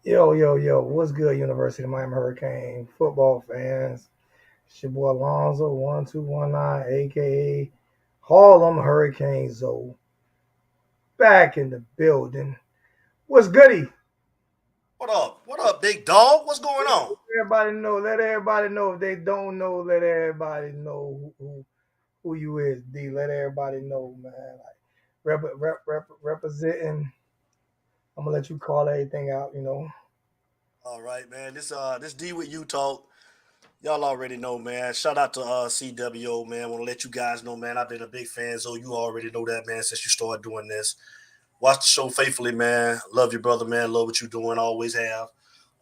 Yo, yo, yo, what's good, University of Miami Hurricane football fans? It's your boy Alonzo 1219, aka Harlem Hurricane Zoe, back in the building. What's goody? What up? What up, big dog? What's going on? Let everybody know. If they don't know, let everybody know who you is, D. Let everybody know, man. Like, representing, I'm gonna let you call everything out. All right, man. This D with you talk. Y'all already know, man. Shout out to CWO, man. Want to let you guys know, man. I've been a big fan, so you already know that, man. Since you started doing this, watch the show faithfully, man. Love your brother, man. Love what you're doing. Always have.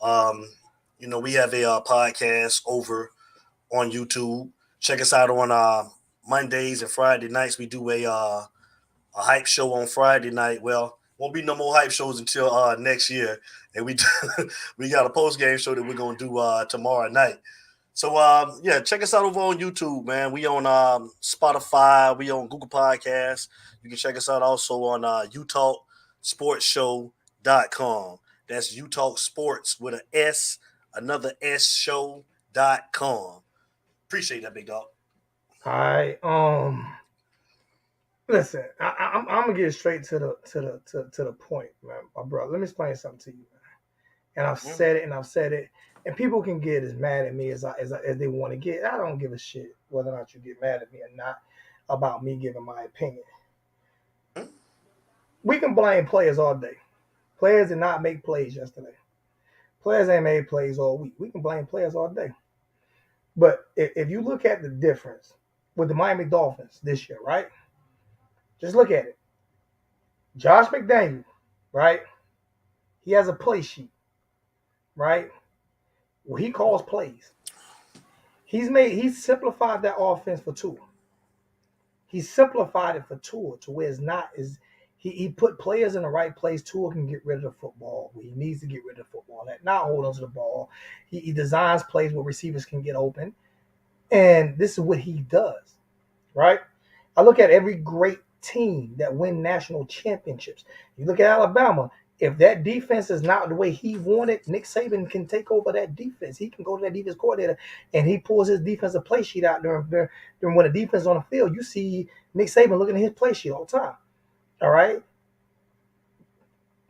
Um, we have a podcast over on YouTube. Check us out on Mondays and Friday nights. We do a hype show on Friday night. Well, won't be no more hype shows until next year, and we we got a post game show that we're gonna do tomorrow night. So yeah, check us out over on YouTube, man. We on Spotify, we on Google Podcasts. You can check us out also on utalksportshow.com. That's Utalk Sports with an S, another S show.com. Appreciate that, big dog. I Listen, I'm gonna get straight to the point, man, my brother. Let me explain something to you, man. And I've Mhm. said it, and people can get as mad at me as they want to get. I don't give a shit whether or not you get mad at me or not about me giving my opinion. We can blame players all day. Players did not make plays yesterday. Players ain't made plays all week. We can blame players all day. But if you look at the difference with the Miami Dolphins this year, right? Just look at it. Josh McDaniel, right? He has a play sheet, right? Well, he calls plays. He's simplified that offense for Tua. He simplified it for Tua to where it's not is he put players in the right place. Tua can get rid of the football where he needs to get rid of the football. That not hold on to the ball. He designs plays where receivers can get open, and this is what he does, right? I look at every great team that win national championships. You look at Alabama. If that defense is not the way he wanted, Nick Saban can take over that defense. He can go to that defense coordinator and he pulls his defensive play sheet out during when the defense is on the field. You see Nick Saban looking at his play sheet all the time. All right.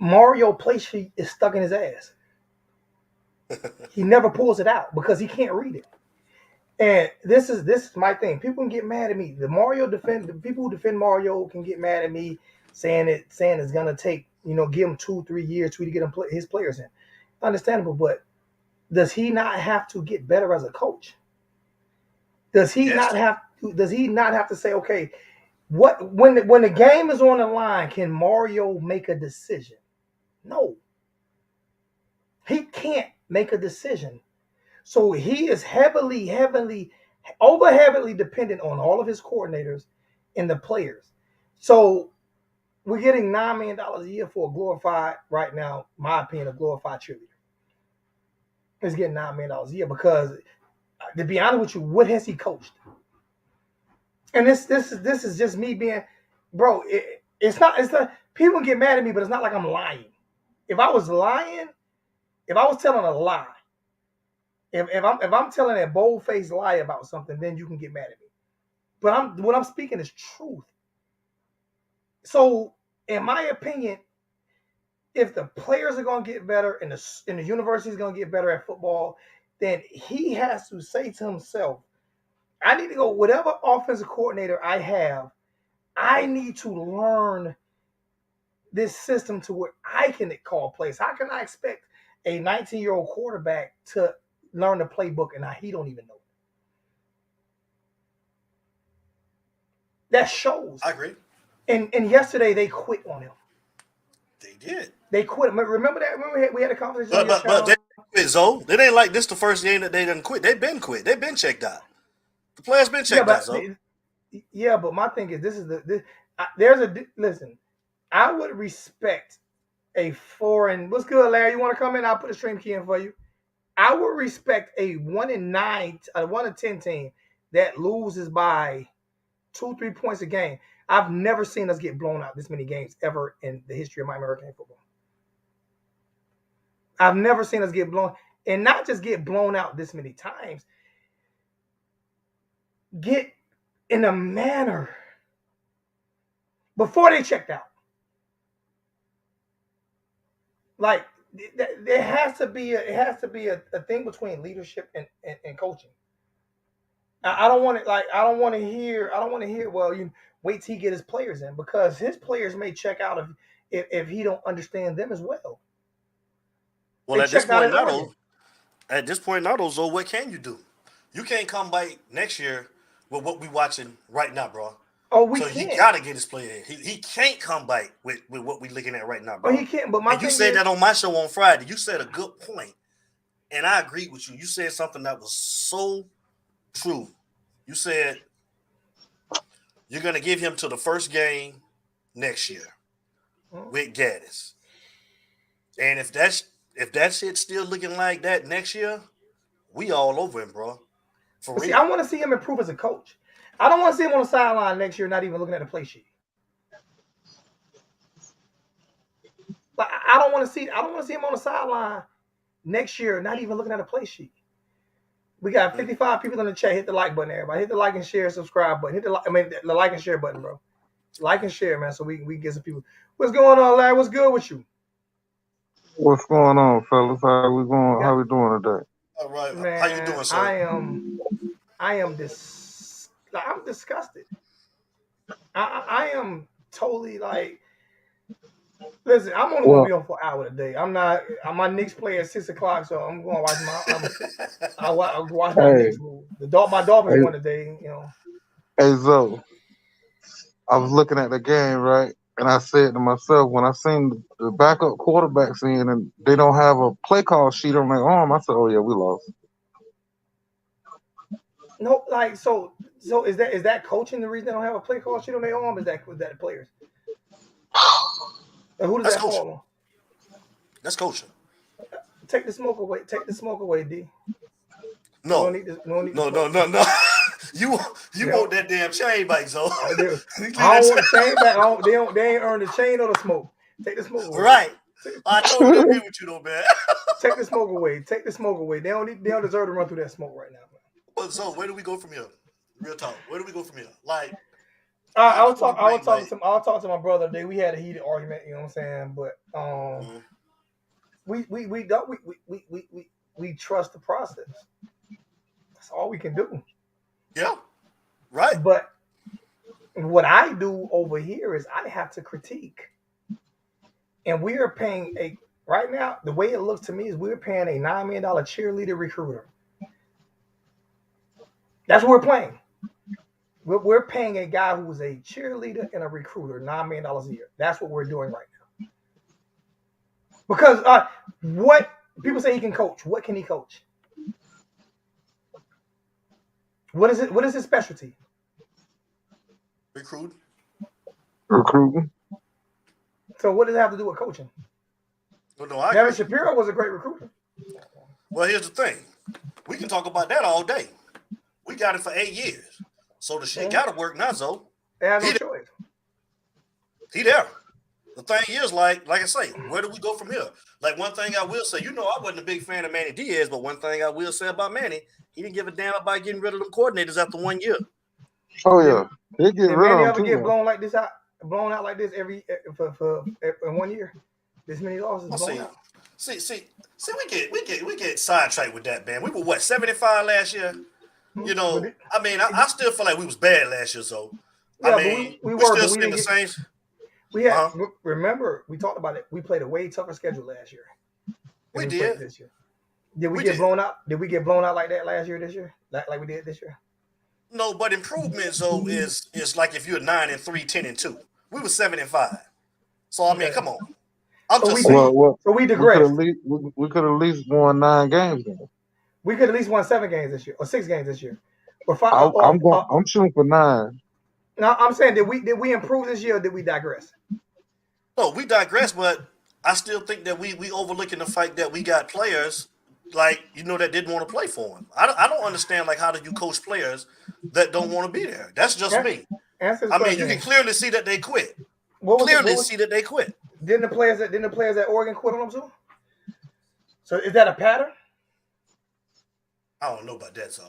Mario play sheet is stuck in his ass. He never pulls it out because he can't read it. And this is my thing. People can get mad at me. The people who defend Mario can get mad at me saying it's gonna take give him 2 3 years to get his players in. Understandable, but does he not have to get better as a coach? Yes. Does he not have to say, okay, what when the game is on the line, can Mario make a decision? No, he can't make a decision. So he is heavily dependent on all of his coordinators and the players. So we're getting $9 million a year for a glorified, right now, my opinion, a glorified cheerleader. He's getting $9 million a year because, to be honest with you, what has he coached? And this is just me being, bro. It's not. People get mad at me, but it's not like I'm lying. If I was lying, if I was telling a lie, if I'm telling a bold faced lie about something, then you can get mad at me. But what I'm speaking is truth. So, in my opinion, if the players are going to get better and the university is going to get better at football, then he has to say to himself, I need to go whatever offensive coordinator I have. I need to learn this system to where I can call plays. How can I expect a 19-year-old quarterback to learn the playbook and he don't even know? That shows. I agree. And yesterday they quit on him. They did. They quit. Remember that? Remember we had a conversation on But your but but they channel. quit, Zoe. It ain't like this the first game that they done quit. They've been quit. They've been checked out. The players been Yeah, checked out, but Zoe. my thing is this is there's a listen. I would respect a foreign. What's good, Larry? You want to come in? I'll put a stream key in for you. I would respect a 1-9, a 1-10 team that loses by 2 3 points a game. I've never seen us get blown out this many games ever in the history of my American football. I've never seen us get blown, and not just get blown out this many times. Get in a manner before they checked out. Like there has to be a thing between leadership and coaching. I don't want it like I don't want to hear well you wait till he get his players in because his players may check out if he don't understand them as well. Well, at this point now, though, Zoe, what can you do? You can't come back next year with what we watching right now, bro. Oh, we so can't. He gotta get his player in. He can't come back with what we looking at right now, bro. Oh, he can't. But my and you said that on my show on Friday. You said a good point, and I agree with you. You said something that was so true. You said you're gonna give him to the first game next year with Gaddis, and if that shit's still looking like that next year, we all over him, bro. For real. See, I want to see him improve as a coach. I don't want to see him on the sideline next year, not even looking at the play sheet. Like I don't want to see him on the sideline next year, not even looking at a play sheet. We got 55 people in the chat. Hit the like button, everybody. Hit the like and share, subscribe button. Hit the like and share button, bro. Like and share, man, so we get some people. What's going on, lad? What's good with you? What's going on, fellas? How we going? How we doing today? All right, man. How you doing, sir? I'm disgusted. I am totally like. Listen, I'm only gonna be on for an hour today. I'm not. My Knicks play at 6:00, so I'm going to watch my. I watch my Knicks move. My Dolphins won today. You know. Hey Zoe, I was looking at the game, right, and I said to myself, when I seen the backup quarterbacks in and they don't have a play call sheet on their arm, I said, "Oh yeah, we lost." No, like so is that coaching the reason they don't have a play call sheet on their arm? Is that the players? And who does that fall on? That's coaching. Take the smoke away. Take the smoke away, D. No. No. You want that damn chain back, Zoe. I don't want the chain back. They ain't earned the chain or the smoke. Take the smoke away. Right. I totally agree with you though, man. Take the smoke away. Take the smoke away. They don't deserve to run through that smoke right now, man. But so where do we go from here? Real talk. Where do we go from here? Like I was talking to my brother today. We had a heated argument, you know what I'm saying? But we trust the process. That's all we can do. Yeah. Right. But what I do over here is I have to critique. And we are paying right now, the way it looks to me is we're paying a $9 million cheerleader recruiter. That's what we're playing. We're paying a guy who is a cheerleader and a recruiter $9 million a year. That's what we're doing right now. Because what people say he can coach. What can he coach? What is it? What is his specialty? Recruiting. So what does it have to do with coaching? Well, Devin Shapiro was a great recruiter. Well, here's the thing. We can talk about that all day. We got it for 8 years. So the shit got to work now, Zoe. They have no choice. He there. The thing is, like I say, where do we go from here? Like one thing I will say, I wasn't a big fan of Manny Diaz, but one thing I will say about Manny, he didn't give a damn about getting rid of them coordinators after 1 year. Oh yeah, they get rid Manny of them ever get blown out like this for 1 year? This many losses blown out. See, we get sidetracked with that, man. We were 75 last year. I still feel like we was bad last year, so yeah, we were still seeing the same. We had remember we talked about it. We played a way tougher schedule last year. We did this year. Did we get blown out? Did we get blown out like that last year? This year, like we did this year? No, but improvement is like if you're 9-3, 10-2. We were 7-5. So come on. So we digressed. We could at least won 9 games then. We could at least won 7 games this year, or 6 games this year, or 5. I'm shooting for 9. No, I'm saying did we improve this year, or did we digress? No, we digress, but I still think that we overlooking the fact that we got players that didn't want to play for him. I don't understand how do you coach players that don't want to be there? That's just me. You can clearly see that they quit. See that they quit. Didn't the players at Oregon quit on them too? So is that a pattern? I don't know about that, so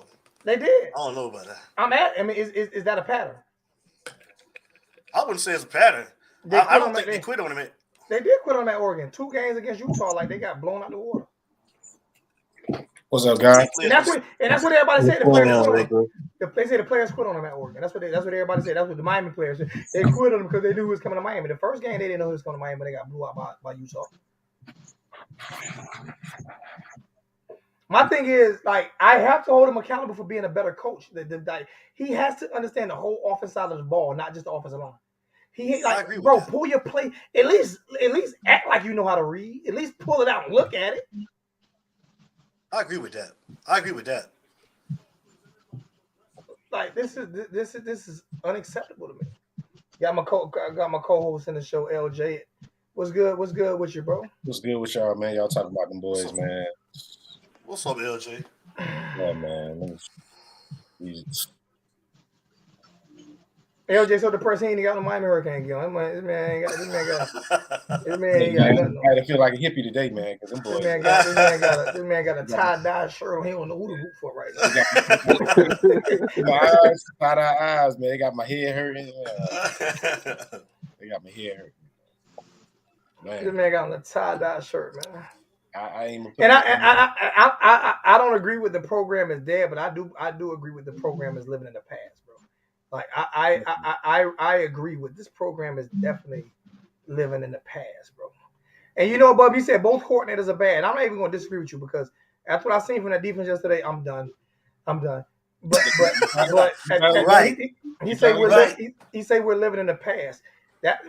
They did. I don't know about that. I mean, is that a pattern? I wouldn't say it's a pattern. I don't think they quit on him. They did quit on him at Oregon. 2 games against Utah, like they got blown out the water. What's up, guys? And that's what everybody said. The players quit on him. They say the players quit on him at Oregon. That's what everybody said. That's what the Miami players said. They quit on him because they knew he was coming to Miami. The first game they didn't know he was coming to Miami, but they got blew out by Utah. My thing is, like, I have to hold him accountable for being a better coach. He has to understand the whole offensive side of the ball, not just the offensive line. Bro, pull your play. At least act like you know how to read. At least pull it out and look at it. I agree with that. Like this is unacceptable to me. Got my co-host in the show, LJ. What's good with you, bro? What's good with y'all, man? Y'all talking about them boys, man. What's up, LJ? Yeah, man. LJ so depressed he ain't got no Miami Hurricane going. This man ain't got nothing. I feel like a hippie today, man, because them boys. This man got a tie-dye shirt on. He don't know who to root for right now. My eyes, tie-dye eyes, man. They got my head hurting. They got my head hurting. Man. This man got on a tie-dye shirt, man. I don't agree with the program is dead, but I do agree with the program is living in the past, bro. Like I agree with this program is definitely living in the past, bro. And you know, Bub, you said both coordinators are bad. I'm not even going to disagree with you because after what I seen from that defense yesterday, I'm done. But right. He say we're living in the past.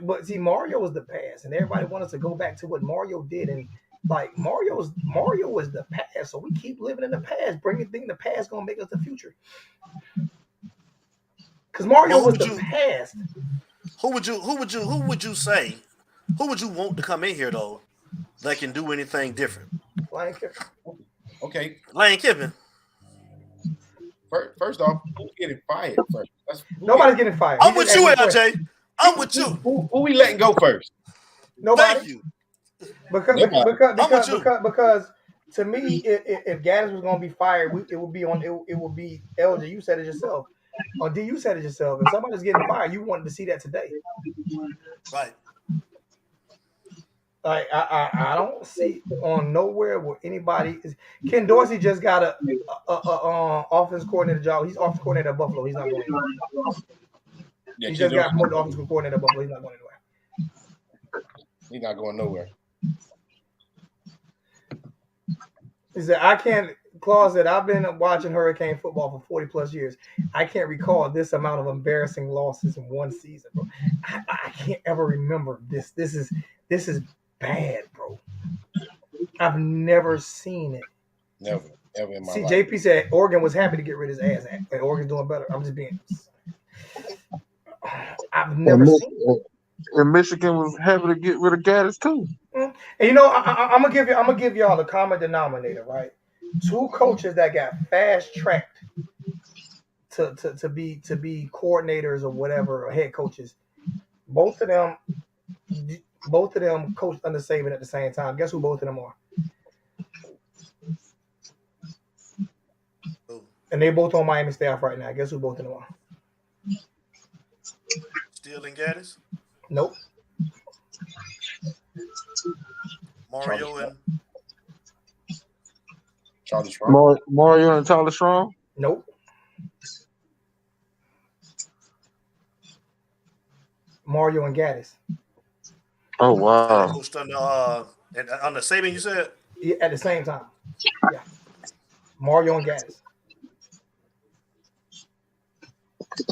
But see, Mario was the past, and everybody wants us to go back to what Mario did, and like Mario was the past, so we keep living in the past. Thinking the past gonna make us the future. Because Mario was the past. Who would you say? Who would you want to come in here though that can do anything different? Lane Kiffin. Okay. Lane Kiffin. First off, who's getting fired first? Nobody's getting fired. I'm with you, LJ. I'm with you. Who we letting go first? Nobody. Thank you. Because to me, if Gaddis was going to be fired, it would be LJ. You said it yourself. Or D, you said it yourself. If somebody's getting fired, you wanted to see that today. Right. Like I don't see on nowhere where anybody is. Ken Dorsey just got a offense coordinator job. He's offense coordinator at Buffalo. He's not going anywhere. Yeah, he just got promoted to offensive coordinator at Buffalo. He's not going anywhere. He's not going nowhere. He said, Claus said, I've been watching Hurricane football for 40 plus years. I can't recall this amount of embarrassing losses in one season, bro. I can't ever remember this. This is bad, bro. I've never seen it. Never in my life. JP said Oregon was happy to get rid of his ass, and Oregon's doing better. I'm just being. I've never seen it. And Michigan was happy to get rid of Gaddis too. And you know, I'm gonna give y'all the common denominator, right? 2 coaches that got fast tracked to be coordinators or whatever, or head coaches. Both of them coached under Saban at the same time. Guess who both of them are? And they both on Miami staff right now. Guess who both of them are? Steele and Gaddis? Nope. Mario and Charlie Strong. Mario and Charlie Strong? Nope. Mario and Gaddis. Oh wow. coached under Saban, you said? Yeah, at the same time. Yeah. Mario and Gaddis.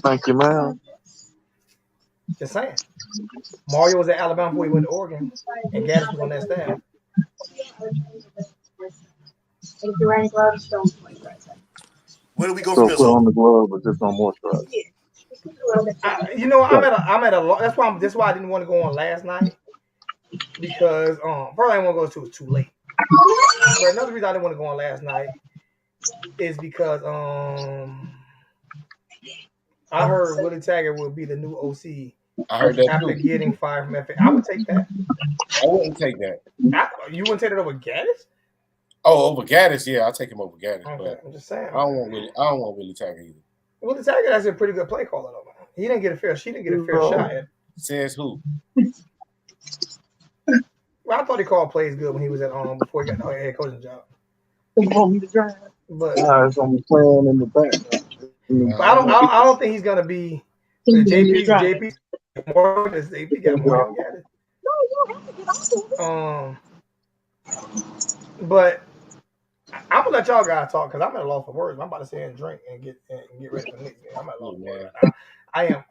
Thank you, man. Just saying. Mario was at Alabama before he went to Oregon, and Gaddis was on that staff. Where do we go So from put this? on the glove, but just on moisturize. I'm at a loss. That's why I didn't want to go on last night, because probably I didn't want to go to it too late. But another reason I didn't want to go on last night is because I heard Willie Taggart will be the new OC. I heard that after too. getting fired from FA. I would take that. I wouldn't take that. You wouldn't take it over Gaddis? Oh, over Gaddis, yeah, I'll take him over Gaddis, Okay, but I'm just saying. I don't want Willie Taggart either. Willie Taggart has a pretty good play caller though, man. She didn't get a fair shot at. Says who? Well, I thought he called plays good when he was at before he got the head coaching job. But it's only playing in the back. But I don't think he's gonna be JP more than JP got more than Gaddis. But I'm gonna let y'all guys talk because I'm at a loss for words. I'm about to sit here and drink and get ready for the next game. I'm at a loss for words.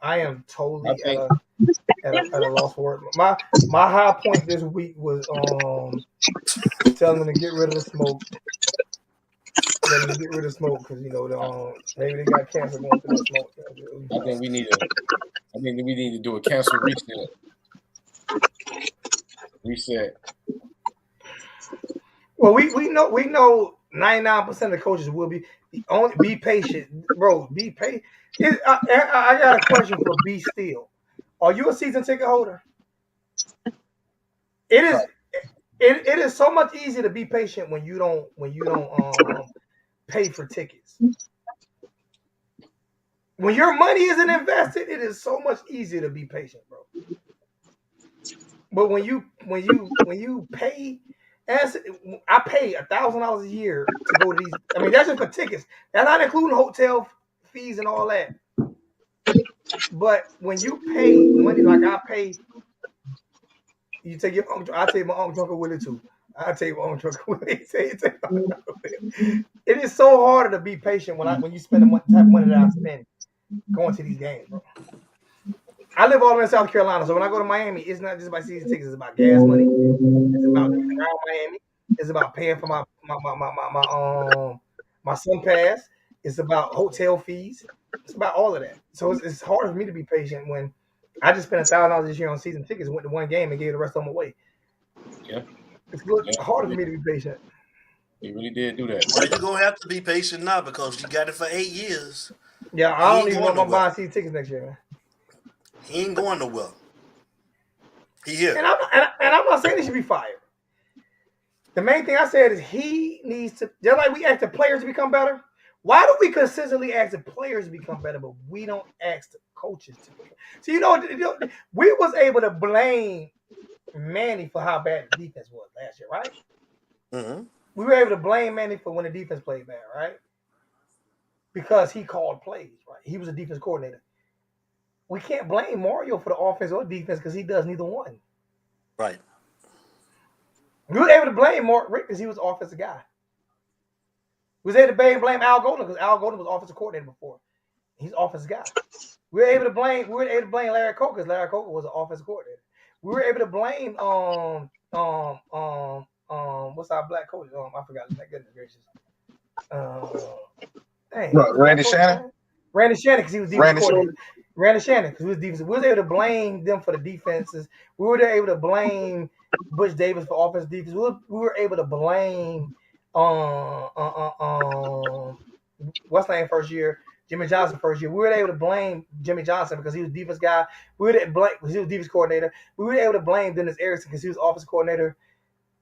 I am totally at a loss for words. My high point this week was telling them to get rid of the smoke. Let them get rid of smoke because maybe they got cancer going through the smoke. I think we need to do a cancel reset. Well, we know 99% of the coaches will be patient, bro. Be patient. I got a question for B Steel. Are you a season ticket holder? It is so much easier to be patient when you don't pay for tickets. When your money isn't invested, it is so much easier to be patient, bro. But when you pay, I pay $1,000 a year to go to these. I mean, that's just for tickets. That's not including hotel fees and all that. But when you pay money like I pay, you take your uncle. I take my Uncle Willie too. I take my Uncle Willie. It is so harder to be patient when you spend the type of money that I spend going to these games, bro. I live all the way in South Carolina, so when I go to Miami, it's not just about season tickets. It's about gas money. It's about getting around Miami. It's about paying for my sun pass. It's about hotel fees. It's about all of that. So it's hard for me to be patient when I just spent $1,000 this year on season tickets, went to one game, and gave the rest of them away. Yeah, it's harder for me to be patient. You really did do that. Well, you're gonna have to be patient now because you got it for 8 years. Yeah, I don't even know if I'm buying season tickets next year, man. He ain't going nowhere. He here. And I'm not saying he should be fired. The main thing I said is he needs to, just like we ask the players to become better. Why do we consistently ask the players to become better, but we don't ask the coaches to become better? So, we was able to blame Manny for how bad the defense was last year, right? Mm-hmm. We were able to blame Manny for when the defense played bad, right? Because he called plays, right? He was a defense coordinator. We can't blame Mario for the offense or defense because he does neither one. Right. We were able to blame Rick because he was the offensive guy. We was able to blame Al Golden because Al Golden was offensive coordinator before. He's the offensive guy. We were able to blame Larry Coker because Larry Coker was an offensive coordinator. We were able to blame what's our black coach? I forgot his name. Goodness gracious. Randy Shannon. Randy Shannon because he was defensive coordinator. Randy Shannon because he was defensive. We was able to blame them for the defenses. We were able to blame Butch Davis for offensive defense. We were able to blame what's the name first year? Jimmy Johnson first year. We were able to blame Jimmy Johnson because he was defense guy. We were able to blame because he was defense coordinator. We were able to blame Dennis Erickson because he was offensive coordinator.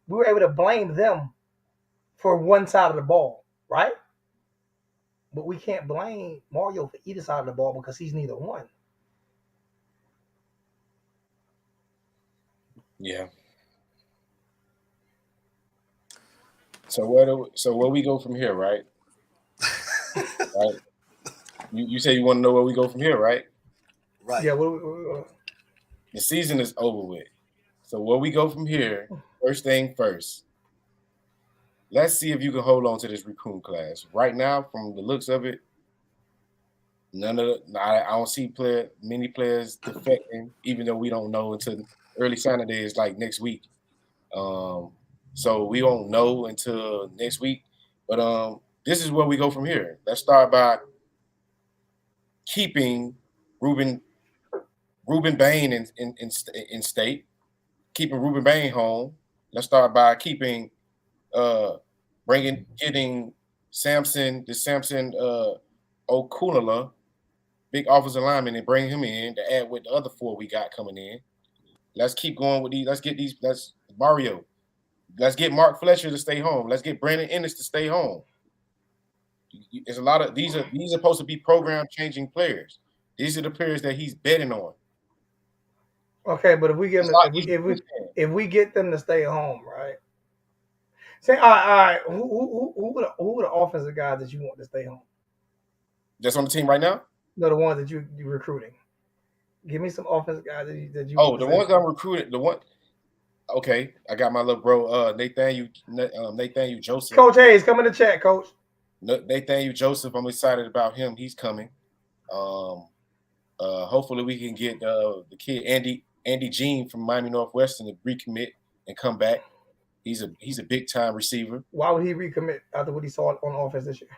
We were able to blame them for one side of the ball, right? But we can't blame Mario for either side of the ball because he's neither one. Yeah. So where we go from here, right? Right. You say you want to know where we go from here, right? Right. Yeah. The season is over with. So where we go from here, first thing first. Let's see if you can hold on to this recruiting class. Right now, from the looks of it, I don't see many players defecting, even though we don't know until early signing day is like next week. So we won't know until next week. But this is where we go from here. Let's start by keeping Ruben Bain in state, keeping Ruben Bain home. Let's start by getting Samson Okunla, big offensive lineman, and bring him in to add with the other 4 we got coming in. Let's keep going with these. Let's get these. Let's Mario. Let's get Mark Fletcher to stay home. Let's get Brandon Ennis to stay home. There's a lot of these are supposed to be program changing players. These are the players that he's betting on. Okay, but if we get them, if we get them to stay home, right? Say, all right. Who are the offensive guys that you want to stay home? That's on the team right now? No, the ones that you're recruiting. Give me some offensive guys that you. Oh, the ones I'm recruiting. The one. Okay, I got my little bro, Nathaniel Joseph. Coach Hayes, come in the chat, Coach. Nathaniel Joseph, I'm excited about him. He's coming. Hopefully we can get the kid Andy Jean from Miami Northwestern to recommit and come back. He's a big time receiver. Why would he recommit after what he saw on offense this year?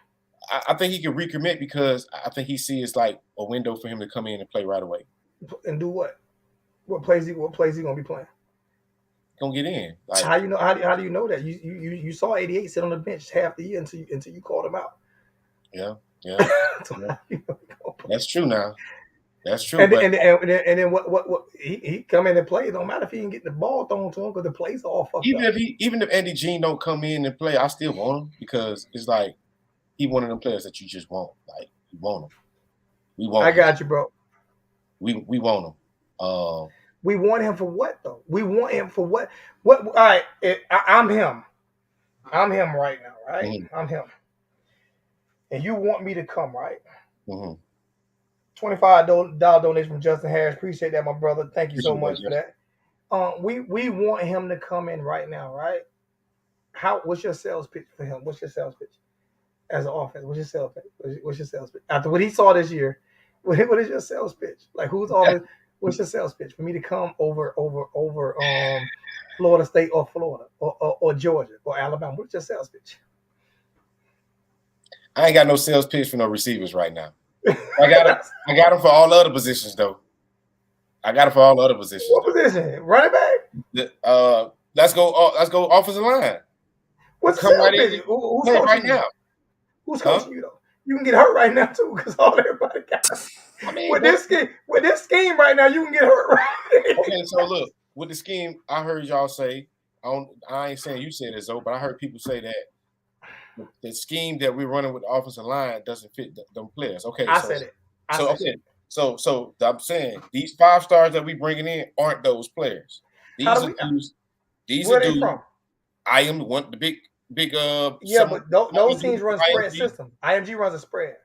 I think he can recommit because I think he sees like a window for him to come in and play right away. And do what? What plays he gonna be playing? Gonna get in. Like, how you know? How do you know that? You saw 88 sit on the bench half the year until you called him out. Yeah. So Yeah. That's true now. That's true. And then what he come in and play. It don't matter if he can get the ball thrown to him because the plays are all fucked up. Even if Andy Jean don't come in and play, I still want him because it's like he one of them players that you just want. Like you want him. We want. I got you, bro. We want him. We want him for what though? We want him for what? What? All right, I'm him. I'm him right now, right? Mm-hmm. I'm him. And you want me to come, right? Mm-hmm. $25 donation from Justin Harris. Appreciate that, my brother. Thank you so much for that. We want him to come in right now, right? What's your sales pitch for him? What's your sales pitch as an offense? What's your sales pitch? What's your sales pitch after what he saw this year? What is your sales pitch? Like who's offense? What's your sales pitch for me to come over Florida State or Florida or Georgia or Alabama? What's your sales pitch? I ain't got no sales pitch for no receivers right now. I got them for all the other positions though. I got them for all the other positions. What position? Running back? Let's go offensive line. What's the sales pitch? Who's coaching right now? Who's coaching you though? You can get hurt right now too because all everybody got. I mean, with this scheme right now, you can get hurt right. Okay, so look, with the scheme, I heard y'all say, I ain't saying you said it, Zoe, but I heard people say that the scheme that we're running with the offensive line doesn't fit them players. Okay, I said it. So I'm saying these 5 stars that we bringing in aren't those players. These are dudes. From? I am the big. Yeah, but those teams run spread system. IMG runs a spread.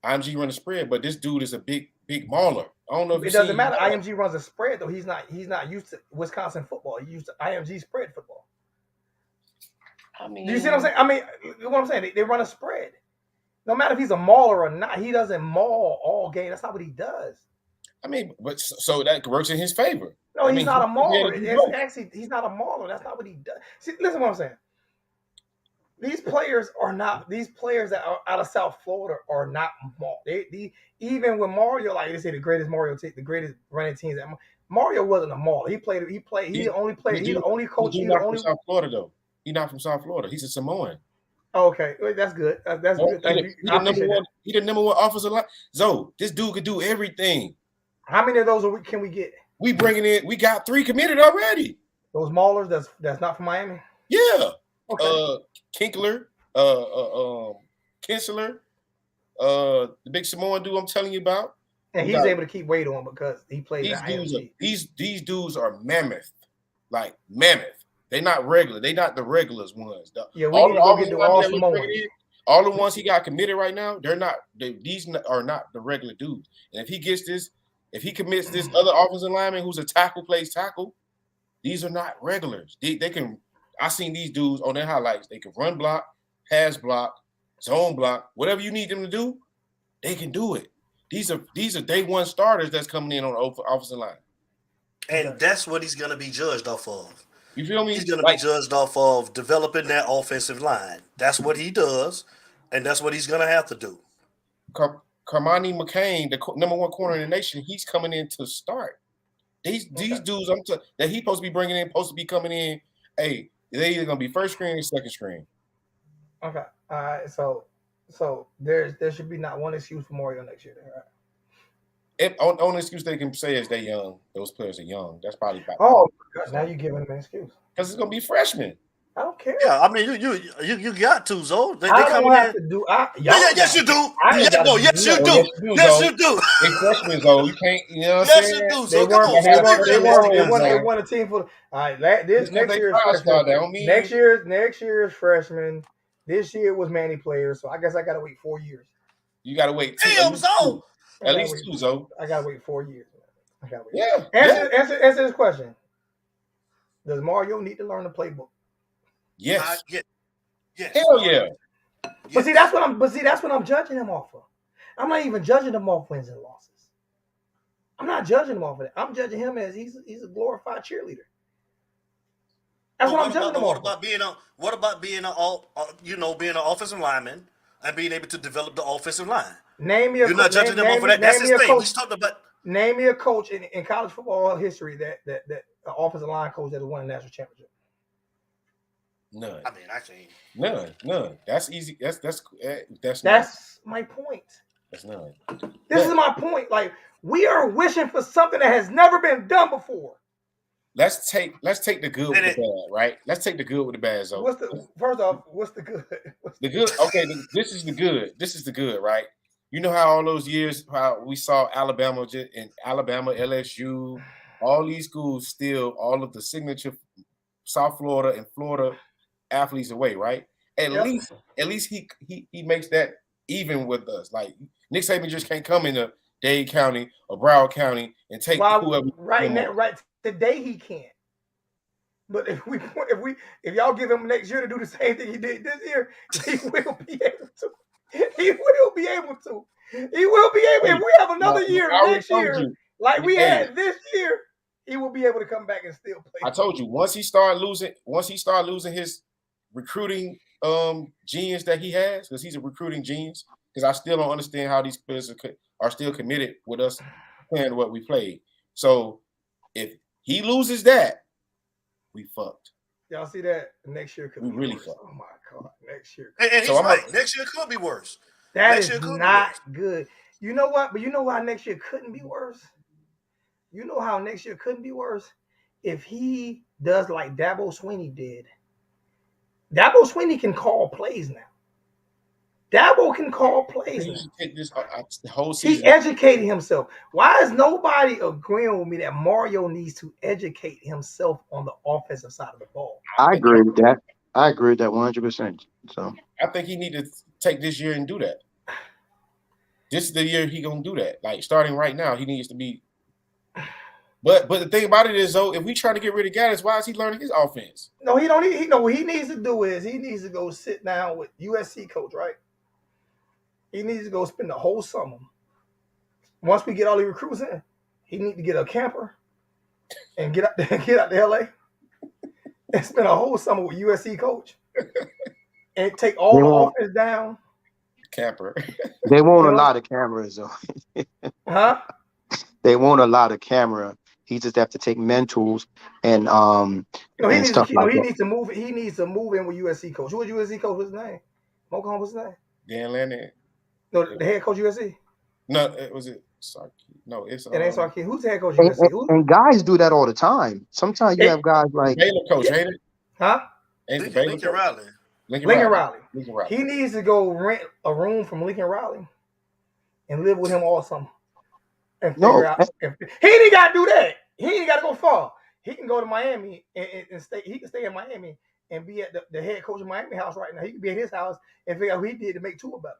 IMG runs a spread, but this dude is a big mauler. I don't know if it doesn't matter. IMG runs a spread though. He's not used to Wisconsin football. He's used to IMG spread football. I mean, do you see what I'm saying? I mean, what I'm saying, they run a spread. No matter if he's a mauler or not, he doesn't maul all game. That's not what he does. I mean, but so that works in his favor. No, he's not a mauler. Actually, he's not a mauler. That's not what he does. See, listen to what I'm saying. These players that are out of South Florida are not mauled. Even when Mario, like they say, the greatest running teams. Mario wasn't a mauler. He's the only coach. He's not from South Florida though. He's not from South Florida. He's a Samoan. Okay, that's good. That's good. Thank you. He the number one offensive line. Zoe, this dude could do everything. How many of those can we get? We bringing in. We got 3 committed already. Those maulers. That's not from Miami. Yeah. Okay. Kinkler, Kinsler, the big Samoan dude I'm telling you about. And he's able to keep weight on because he plays these dudes are mammoth. Like mammoth. They're not regular. They're not the regulars ones. Yeah, we need to go get all Samoans. All the ones he got committed right now, these are not the regular dudes. And if he commits this other offensive lineman who's a tackle, plays tackle, these are not regulars. They can. I seen these dudes on their highlights. They can run block, pass block, zone block, whatever you need them to do, they can do it. These are day one starters that's coming in on the offensive line. And that's what he's going to be judged off of. You feel me? He's going to be judged off of developing that offensive line. That's what he does, and that's what he's going to have to do. Carmani McCain, the number 1 corner in the nation, he's coming in to start. These dudes that he's supposed to be bringing in, supposed to be coming in, hey, they're either going to be first screen or second screen. Okay. All right. So there should be not one excuse for Mario next year. Then, right? only excuse they can say is they young. Those players are young. That's probably about. Oh, God, now you're giving them an excuse. Because it's gonna be freshmen. I don't care. Yeah, I mean, you got to, Zo. They I come don't have in. to do. Yes, you do. I ain't gotta Yes, you do do. nothing. Yes, you do. They freshmen, though. You can't. You know what I'm Yes, saying? you do. They So come on, weren't. man. Be They realistic. won a team for. All right, this Just 'cause next they year's five-star, freshman. that don't mean- Next year's freshman. This year was Manny players, so I guess I gotta wait 4 years. You gotta wait. Damn, Zo. At least two, Zo. I gotta wait 4 years. I gotta wait. Yeah. Answer this question. Does Mario need to learn the playbook? Yes. Yes. Hell yeah. But see, that's what I'm judging him off of. I'm not even judging him off wins and losses. I'm not judging him off of that. I'm judging him as he's a glorified cheerleader. That's what I'm judging him off. What about being being an offensive lineman and being able to develop the offensive line? You're not judging them off of that. That's his thing. We talked about. Name me a coach in college football history that an offensive line coach that has won a national championship. None. I mean, I can't. None. That's easy. That's my point. That's none. This is my point. Like, we are wishing for something that has never been done before. Let's take the good with the bad, right? Let's take the good with the bad, Zo. First off, what's the good? The good. Okay, this is the good. This is the good, right? You know how all those years, how we saw Alabama, LSU, all these schools steal all of the signature South Florida and Florida athletes away, right? At least he makes that even with us. Like, Nick Saban just can't come into Dade County or Broward County and take whoever. Right today he can't. But if y'all give him next year to do the same thing he did this year, he will be able to. He will be able to. He will be able. If we have another year next year, like we had this year, he will be able to come back and still play. I told you, once he start losing his recruiting genius that he has, because he's a recruiting genius. Because I still don't understand how these players are still committed with us playing what we played. So if he loses that, we fucked. Y'all see that? Next year could be really worse. fucked. Oh my God, next year. And he's right. Next year could be worse. That is not good. You know what? But you know why next year couldn't be worse? You know how next year couldn't be worse? If he does like Dabo Swinney did. Dabo Swinney can call plays now. Dabo can call plays now. The whole season. He educated himself. Why is nobody agreeing with me that Mario needs to educate himself on the offensive side of the ball? I agree with that. 100%. So I think he need to take this year and do that. This is the year he gonna do that. Like, starting right now, he needs to be. But the thing about it is, though, if we try to get rid of Gaddis, why is he learning his offense? No, he don't. What he needs to do is he needs to go sit down with USC coach, right? He needs to go spend the whole summer. Once we get all the recruits in, he needs to get a camper and get out to LA and spend a whole summer with USC coach and take all the offense down. Camper. They won't allow the cameras, though. Huh? They won't allow the camera. He just have to take mentals and he stuff like that. He needs to move. He needs to move in with USC coach. Who was USC coach? What's his name? Mokan, what's his name? Dan Lanning. No, the head coach USC. No, it Sarkis. No, it's it ain't Sarkis. Who's the head coach USC? And guys do that all the time. Sometimes you have guys like Baylor coach, ain't it? Huh? Lincoln Riley. Lincoln Riley. He needs to go rent a room from Lincoln Riley and live with him all summer. And figure out. He ain't got to do that. He ain't got to go far. He can go to Miami and stay. He can stay in Miami and be at the head coach of Miami house right now. He can be at his house and figure out what he did to make Tua better.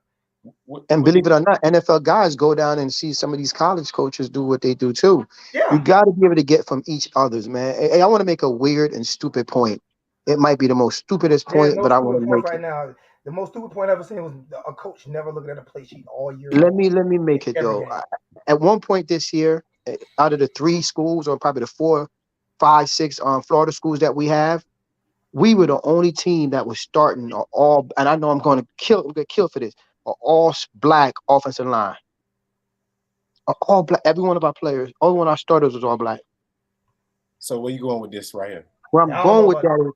And believe it or not, NFL guys go down and see some of these college coaches do what they do too. Yeah. You got to be able to get from each other's, man. Hey, I want to make a weird and stupid point. It might be the most stupidest point, but I want to make it. Now. The most stupid point I've ever seen was a coach never looking at a play sheet all year. Let me make it though. At one point this year, out of the 3 schools, or probably the 4, 5, 6 Florida schools that we have, we were the only team that was starting all. And I know I'm going to get killed for this. All black offensive line. All black. Every one of our players, only one of our starters was all black. So where you going with this right here? Where I'm going with that.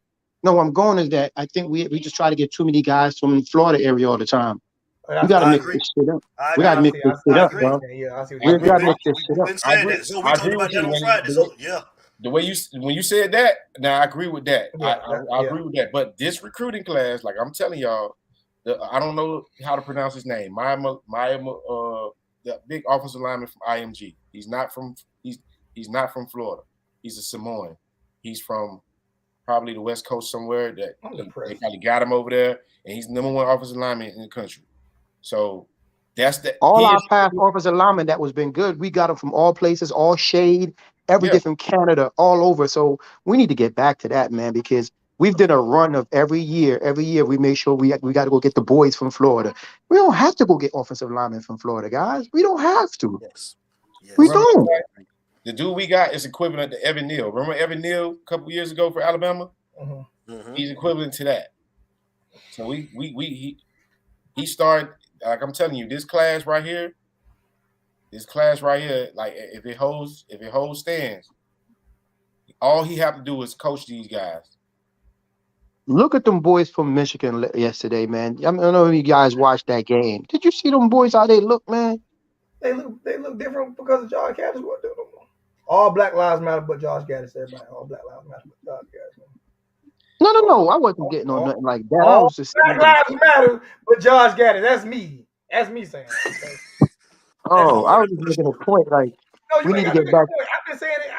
No, I'm going is that I think we just try to get too many guys from the Florida area all the time. We gotta I mix agree. this shit up. I We agree. gotta mix this shit I up, see agree. what bro. you're saying. Yeah, I see what I We you're agree, saying. gotta man. mix this shit We've up. been I saying agree. that. So we I talked agree about with that you on Friday. So yeah. the way you when you said that. Now I agree with that. Yeah, I agree with that. But this recruiting class, like I'm telling y'all, I don't know how to pronounce his name. The big offensive lineman from IMG. He's not from Florida. He's a Samoan. He's from probably the West Coast somewhere. I'm They depressed. probably got him over there, and he's number one offensive lineman in the country. So that's All he our is. past offensive linemen that was been good, we got them from all places, all shade, every Yeah, different Canada, all over. So we need to get back to that, man, because we've done a run of every year. Every year we make sure we got to go get the boys from Florida. We don't have to go get offensive linemen from Florida, guys. We don't have to. Yes. We Yes. remember don't. the dude we got is equivalent to Evan Neal. Remember Evan Neal a couple years ago for Alabama? Mm-hmm. He's equivalent to that. So he started, like I'm telling you, this class right here, like if it holds stands, all he have to do is coach these guys. Look at them boys from Michigan yesterday, man. I don't know if you guys watched that game. Did you see them boys how they look, man? They look different because of Josh Gaddis. What do them? All Black Lives Matter, but Josh Gaddis. Everybody, all Black Lives Matter, but Josh Gaddis. No. I wasn't getting on nothing like that. I All was just Black Lives Matter, but Josh Gaddis. That's me. That's me saying. Okay? oh, I Okay. was just making a point. Like No, we you ain't need to got to get make a back. point. I've been saying it.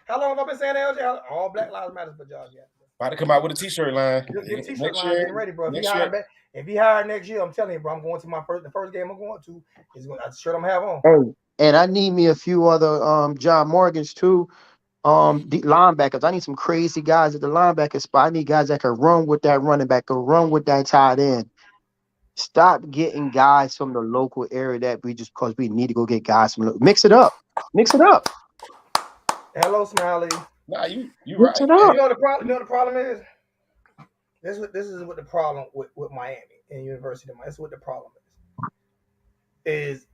How long have I been saying that, LJ? All Black Lives Matter, but Josh Gaddis. About to come out with a T-shirt line. Your T-shirt Next line year, getting ready, bro. If he year. hired next year, I'm telling you, bro. I'm going to the first game I'm going to is the shirt I'm gonna have on. Hey, and I need me a few other John Morgans too. The linebackers. I need some crazy guys at the linebacker spot. I need guys that can run with that running back, can run with that tight end. Stop getting guys from the local area that we just because we need to go get guys from. Mix it up. Mix it up. Hello, Smiley. Nah, you Mix right. it And up. you know the problem. You know the problem is. This is what the problem with Miami and University of Miami. This is what the problem is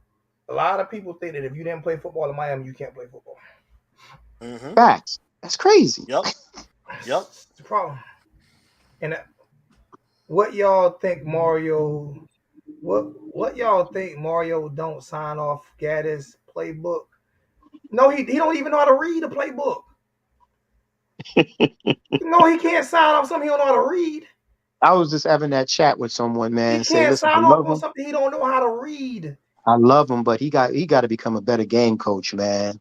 a lot of people think that if you didn't play football in Miami, you can't play football. Mm-hmm. Facts. That's crazy. Yep. It's the problem. And what y'all think Mario? What y'all think Mario don't sign off Gaddis playbook? No, he don't even know how to read a playbook. No, he can't sign off something he don't know how to read. I was just having that chat with someone, He man. Say, can't listen, I sign off love on him. something he don't know how to read. I love him, but he got to become a better game coach, man.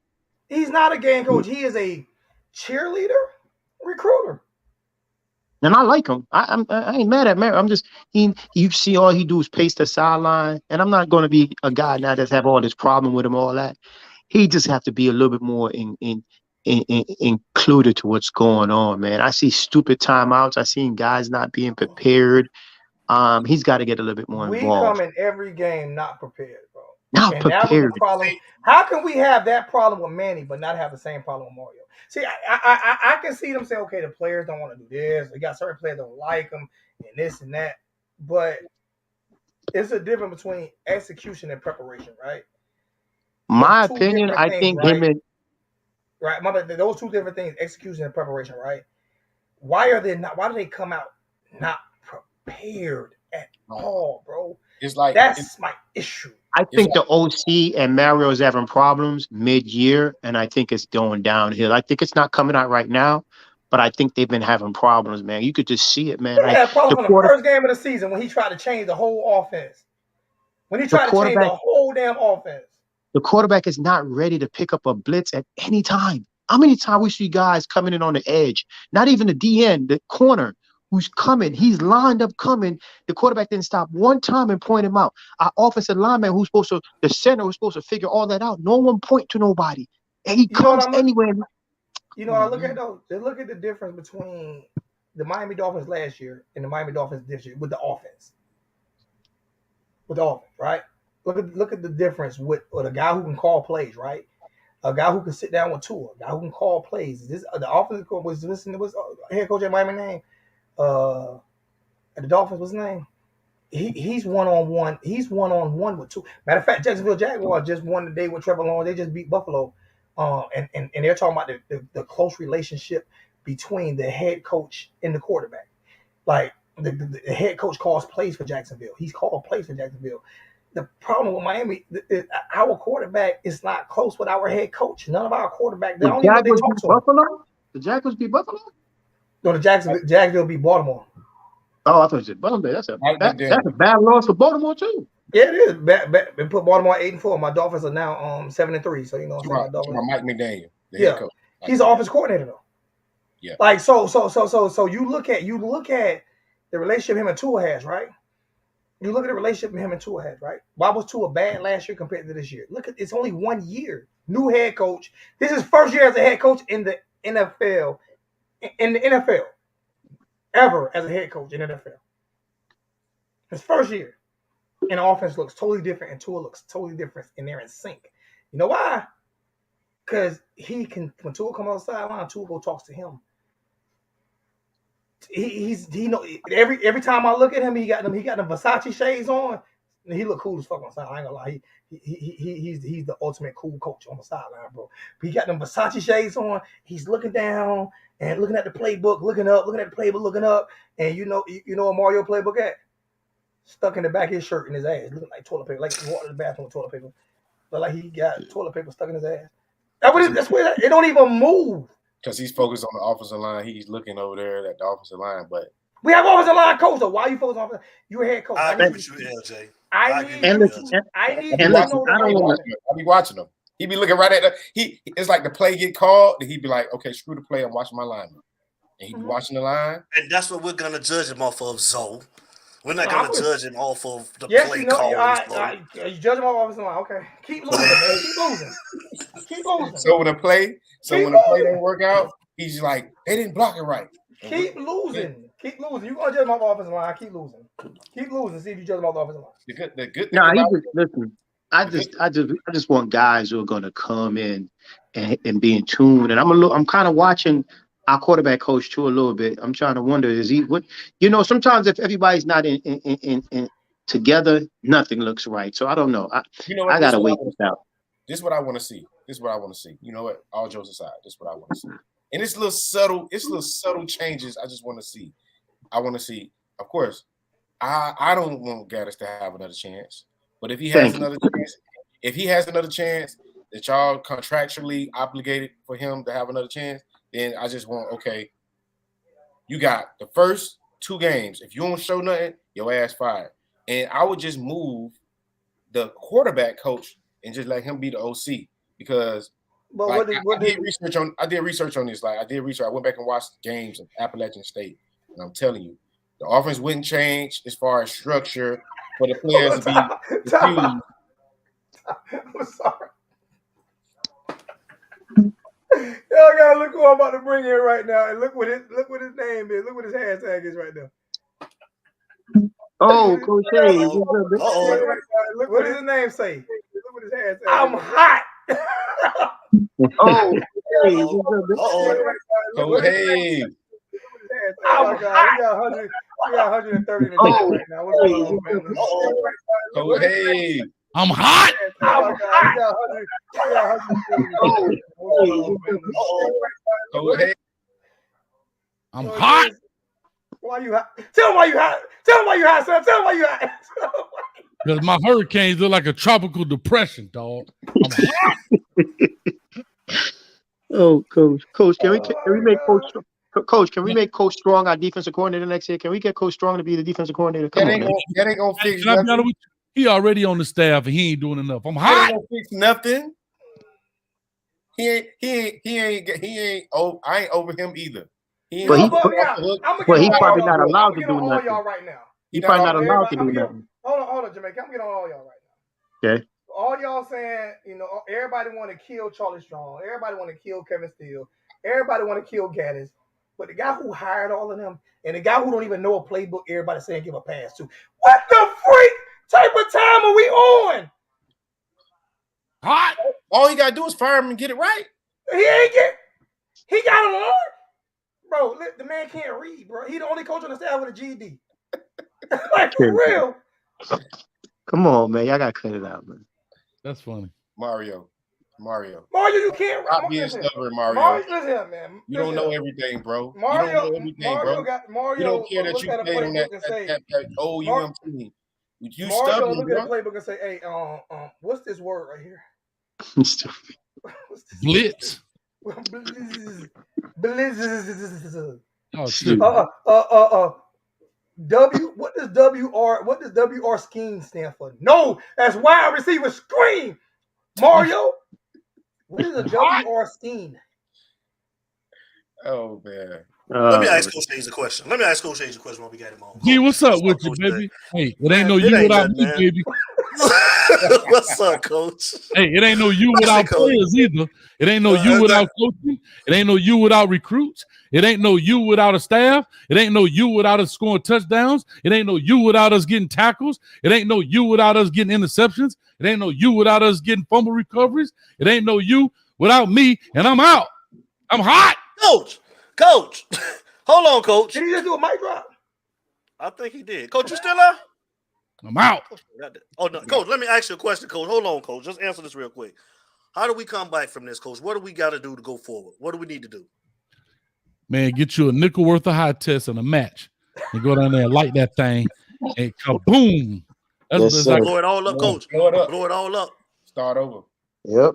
He's not a game coach. He is a cheerleader recruiter. And I like him. I ain't mad at Mary. I'm just you see all he do is pace the sideline. And I'm not going to be a guy now that's have all this problem with him, all that. He just have to be a little bit more included to what's going on, man. I see stupid timeouts. I seen guys not being prepared. He's got to get a little bit more We involved. come in every game not prepared, bro. Not And that was the prepared. problem. How can we have that problem with Manny but not have the same problem with Mario? See, I can see them say, okay, the players don't want to do this. We got certain players that don't like them and this and that. But it's a difference between execution and preparation, right? My Two opinion, different I things, think right? him and Right, those two different things, execution and preparation, right? Why do they come out not prepared at all, bro? It's like That's my issue. I think the OC and Mario is having problems mid-year, and I think it's going downhill. I think it's not coming out right now, but I think they've been having problems, man. You could just see it, man. They Like had problems from the first game of the season when he tried to change the whole offense. When he tried to change the whole damn offense. The quarterback is not ready to pick up a blitz at any time. How many times we see guys coming in on the edge? Not even the DN, the corner who's coming. He's lined up coming. The quarterback didn't stop one time and point him out. Our offensive lineman the center who's supposed to figure all that out. No one point to nobody. And he comes anywhere. You know what I look at though? Look at the difference between the Miami Dolphins last year and the Miami Dolphins this year with the offense. Right? Look at the difference with a guy who can call plays, right? A guy who can sit down with Tua, a guy who can call plays. This the offensive coach was head coach at Miami name. At the Dolphins, what's his name? He's one-on-one. He's one-on-one with Tua. Matter of fact, Jacksonville Jaguars just won today with Trevor Lawrence. They just beat Buffalo. And they're talking about the close relationship between the head coach and the quarterback. Like the head coach calls plays for Jacksonville. He's called plays for Jacksonville. The problem with Miami, our quarterback is not close with our head coach. None of our quarterbacks. They don't even know they talk to him. Buffalo? The Jaguars beat Buffalo? No, the Jacksonville beat Baltimore. Oh, I thought you said Baltimore. That's a bad loss for Baltimore too. Yeah, it is. They put Baltimore 8-4. My Dolphins are now 7-3. So you know, my Mike McDaniel. Yeah, he's the offense coordinator though. Yeah. Like so you look at the relationship him and Tua has, right? You look at the relationship him and Tua has, right? Why was Tua bad last year compared to this year? Look at it's only 1 year. New head coach. This is first year as a head coach in the NFL. In the NFL. Ever as a head coach in the NFL. His first year. And the offense looks totally different and Tua looks totally different and they're in sync. You know why? Because when Tua comes on the sideline, Tua go talks to him. He know every time I look at him, he got them Versace shades on, and he look cool as fuck on the sideline. I ain't gonna lie, he's the ultimate cool coach on the sideline, bro. But he got them Versace shades on. He's looking down and looking at the playbook, looking up, and you know a Mario playbook at stuck in the back of his shirt in his ass, looking like toilet paper, like he walked to the bathroom with toilet paper, but like he got toilet paper stuck in his ass. That's where it don't even move. Because he's focused on the offensive line. He's looking over there at the offensive line. But we have offensive line coach, though. Why are you focused on offensive? You're a head coach. I agree with you, LJ. I be watching him. He be looking right at it's like the play get called, and he'd be like, okay, screw the play. I'm watching my lineman. And he'd be watching the line. And that's what we're going to judge him off of, Zoe. We're not going to judge him off of the play call. You judge him off offensive line. Okay. Keep losing, man. Keep losing. So when the play don't work out, he's like, they didn't block it right. Keep losing. You're going to judge him off offensive line. Keep losing. See if you judge him off the offensive line. The good thing listen. I just want guys who are going to come in and be in tune. And I'm kind of watching our quarterback coach too a little bit. I'm trying to wonder, is he what? Sometimes if everybody's not in together, nothing looks right. So I don't know. I gotta wait this out. This is what I want to see. You know what? All jokes aside, this is what I want to see. And it's little subtle changes. I just want to see. I want to see. Of course, I don't want Gaddis to have another chance. But if he has another chance that y'all contractually obligated for him to have another chance, then I just want, okay, you got the first 2 games. If you don't show nothing, your ass fired. And I would just move the quarterback coach and just let him be the OC because I did research on this. Like I did research. I went back and watched games of Appalachian State, and I'm telling you, the offense wouldn't change as far as structure for the players to be confused. I'm sorry. Y'all gotta look who I'm about to bring in right now, and look what his name is. Look what his hashtag is right now. Oh, Coach Hayes. Look what his name say. Look what his hashtag. I'm hot. Oh, Coach Hayes. I'm hot. We got 130 in the chat right now. What's going on, man? Coach Hayes. I'm hot. I'm hot. Why you hot? Tell him why you hot. Tell him why you hot, son. Tell him why you hot. Because my hurricanes look like a tropical depression, dog. I'm hot. Oh, Coach, can we make Coach? Can we make Coach Strong our defensive coordinator next year? Can we get Coach Strong to be the defensive coordinator? Come on, man. That ain't gonna fix Can I be nothing. honest with you? He already on the staff and he ain't doing enough. I'm That hot. ain't gonna fix nothing. He ain't. Oh, I ain't over him either. He probably not allowed to do all nothing. y'all right now. He probably not allowed to do nothing. Hold on, Jamaica. I'm getting on all y'all right now. Okay. All y'all saying, everybody want to kill Charlie Strong. Everybody want to kill Kevin Steele. Everybody want to kill Gaddis. But the guy who hired all of them and the guy who don't even know a playbook, everybody saying give a pass to. What the freak type of time are we on? Hot. All you gotta do is fire him and get it right. He got to learn. Bro, the man can't read, bro. He the only coach on the staff with a GED. Like, for real. Come on, man. Y'all got to cut it out, man. That's funny. Mario, Mario. Mario, you can't. Stop being Listen, stubborn, Mario. Mario, listen here, man. You don't Listen know here. everything, bro. Mario, you don't know everything, Mario bro. got Mario. You don't care that look you at a played on playbook that and say, OUM team. You Mario, stubborn, look bro. at a playbook and say, hey, what's this word right here? What's this? Blitz. Blizz. Oh, shit. What does WR scheme stand for? No, that's wide receiver screen. Mario, what is a WR scheme? Oh man. Let me ask Coach Hayes a question. While we got him on. G, what's up Coach, with you, Coach baby? Hey, it Man, ain't no it you ain't without nothing, me, man. baby. What's up, Coach? Hey, it ain't no you without Coach. players either. It ain't no you without coaching. It ain't no you without recruits. It ain't no you without a staff. It ain't no you without us scoring touchdowns. It ain't no you without us getting tackles. It ain't no you without us getting interceptions. It ain't no you without us getting fumble recoveries. It ain't no you without me, and I'm out. I'm hot. Coach. Hold on, Coach. Did he just do a mic drop? I think he did. Coach, you still there? I'm out. Oh no, Coach. Let me ask you a question, Coach. Hold on, Coach. Just answer this real quick. How do we come back from this, Coach? What do we got to do to go forward? What do we need to do? Man, get you a nickel worth of high test and a match, and go down there and light that thing, and kaboom! That's Yes, what sir. Blow it all up, Coach. Blow it up. Blow it all up. Start over. Yep.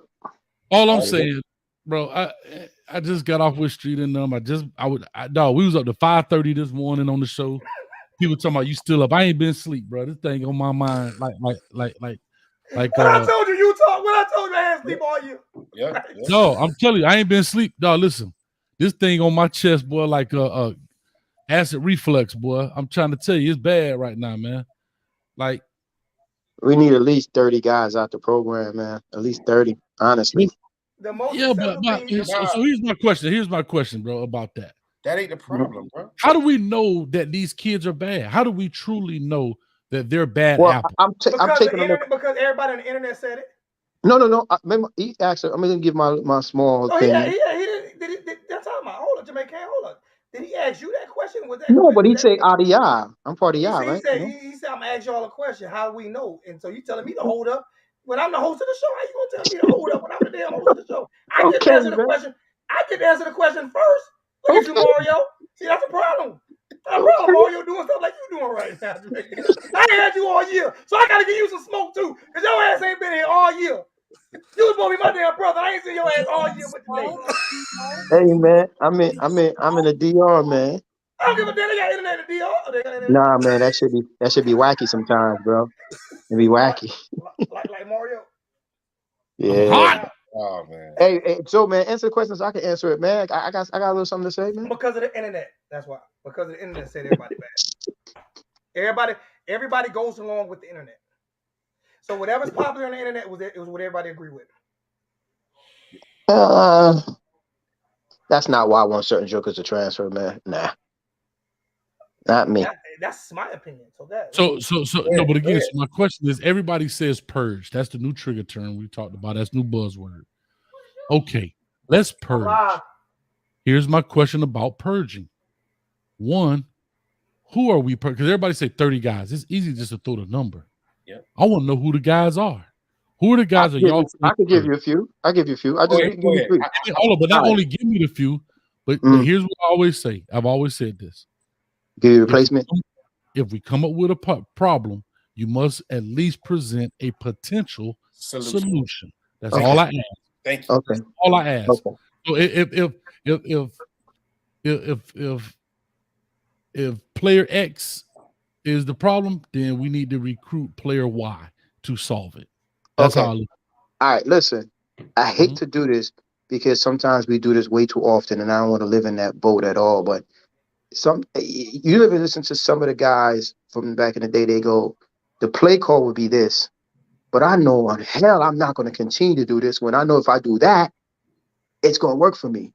All I'm saying, bro, I just got off with Street and them. Dog, we was up to 5:30 this morning on the show. People talking about you still up. I ain't been asleep, bro. This thing on my mind, like. What I told you, Utah. What I told you, I had sleep all year. Yeah. No, I'm telling you, I ain't been asleep. Dog, listen, this thing on my chest, boy, like acid reflux, boy. I'm trying to tell you, it's bad right now, man. Like, we need at least 30 guys out the program, man. At least 30, honestly. The most yeah, but so here's my question. Here's my question, bro, about that. That ain't the problem, bro. How do we know that these kids are bad? How do we truly know that they're bad apples? I'm taking a look. Because everybody on the internet said it. No. Remember, he actually, I'm gonna give my small Oh, thing. That's all my. Hold on, Jamaican. Hold on. Did he ask you that question? Was that No, but he said RDI. I'm part of y'all, right? He said, I'm gonna ask y'all a question. How do we know? And so you telling me to hold up when I'm the host of the show? How you gonna tell me to hold up when I'm the damn host of the show? I get to answer the question. I get to answer the question first. Look at you, Mario. See, that's a problem. That's a problem. Mario doing stuff like you doing right now. I ain't had you all year, so I gotta give you some smoke too, cause your ass ain't been here all year. You was supposed to be my damn brother. I ain't seen your ass all year with today. Hey man, I'm in the DR, man. I don't give a damn. They got internet in DR. Nah, man, that should be wacky sometimes, bro. It be wacky. Like Mario. Yeah. Oh man. Hey, so man, answer the question so I can answer it, man. I got a little something to say, man. Because of the internet. That's why. Because of the internet said everybody bad. Everybody goes along with the internet. So whatever's popular on the internet was what everybody agree with. That's not why I want certain jokers to transfer, man. Nah. Not me. That's my opinion. So no, but again, so my question is: everybody says purge. That's the new trigger term we talked about. That's new buzzword. Okay, let's purge. Here's my question about purging. One, who are we? Because everybody say 30 guys. It's easy just to throw the number. Yeah. I want to know who the guys are. Who are the guys that y'all? I could give you a few. I'll give you a few. I just give you three. But not only give me the few, but here's what I always say. I've always said this. Give you a replacement. If we come up with a problem, you must at least present a potential solution. That's all I ask. Thank you. Okay. That's all I ask. Okay. So if player X is the problem, then we need to recruit player Y to solve it. That's how I look. All right, listen. I hate to do this because sometimes we do this way too often, and I don't want to live in that boat at all. But you ever listen to some of the guys from back in the day? They go, the play call would be this, but I know on hell I'm not going to continue to do this when I know if I do that, it's going to work for me.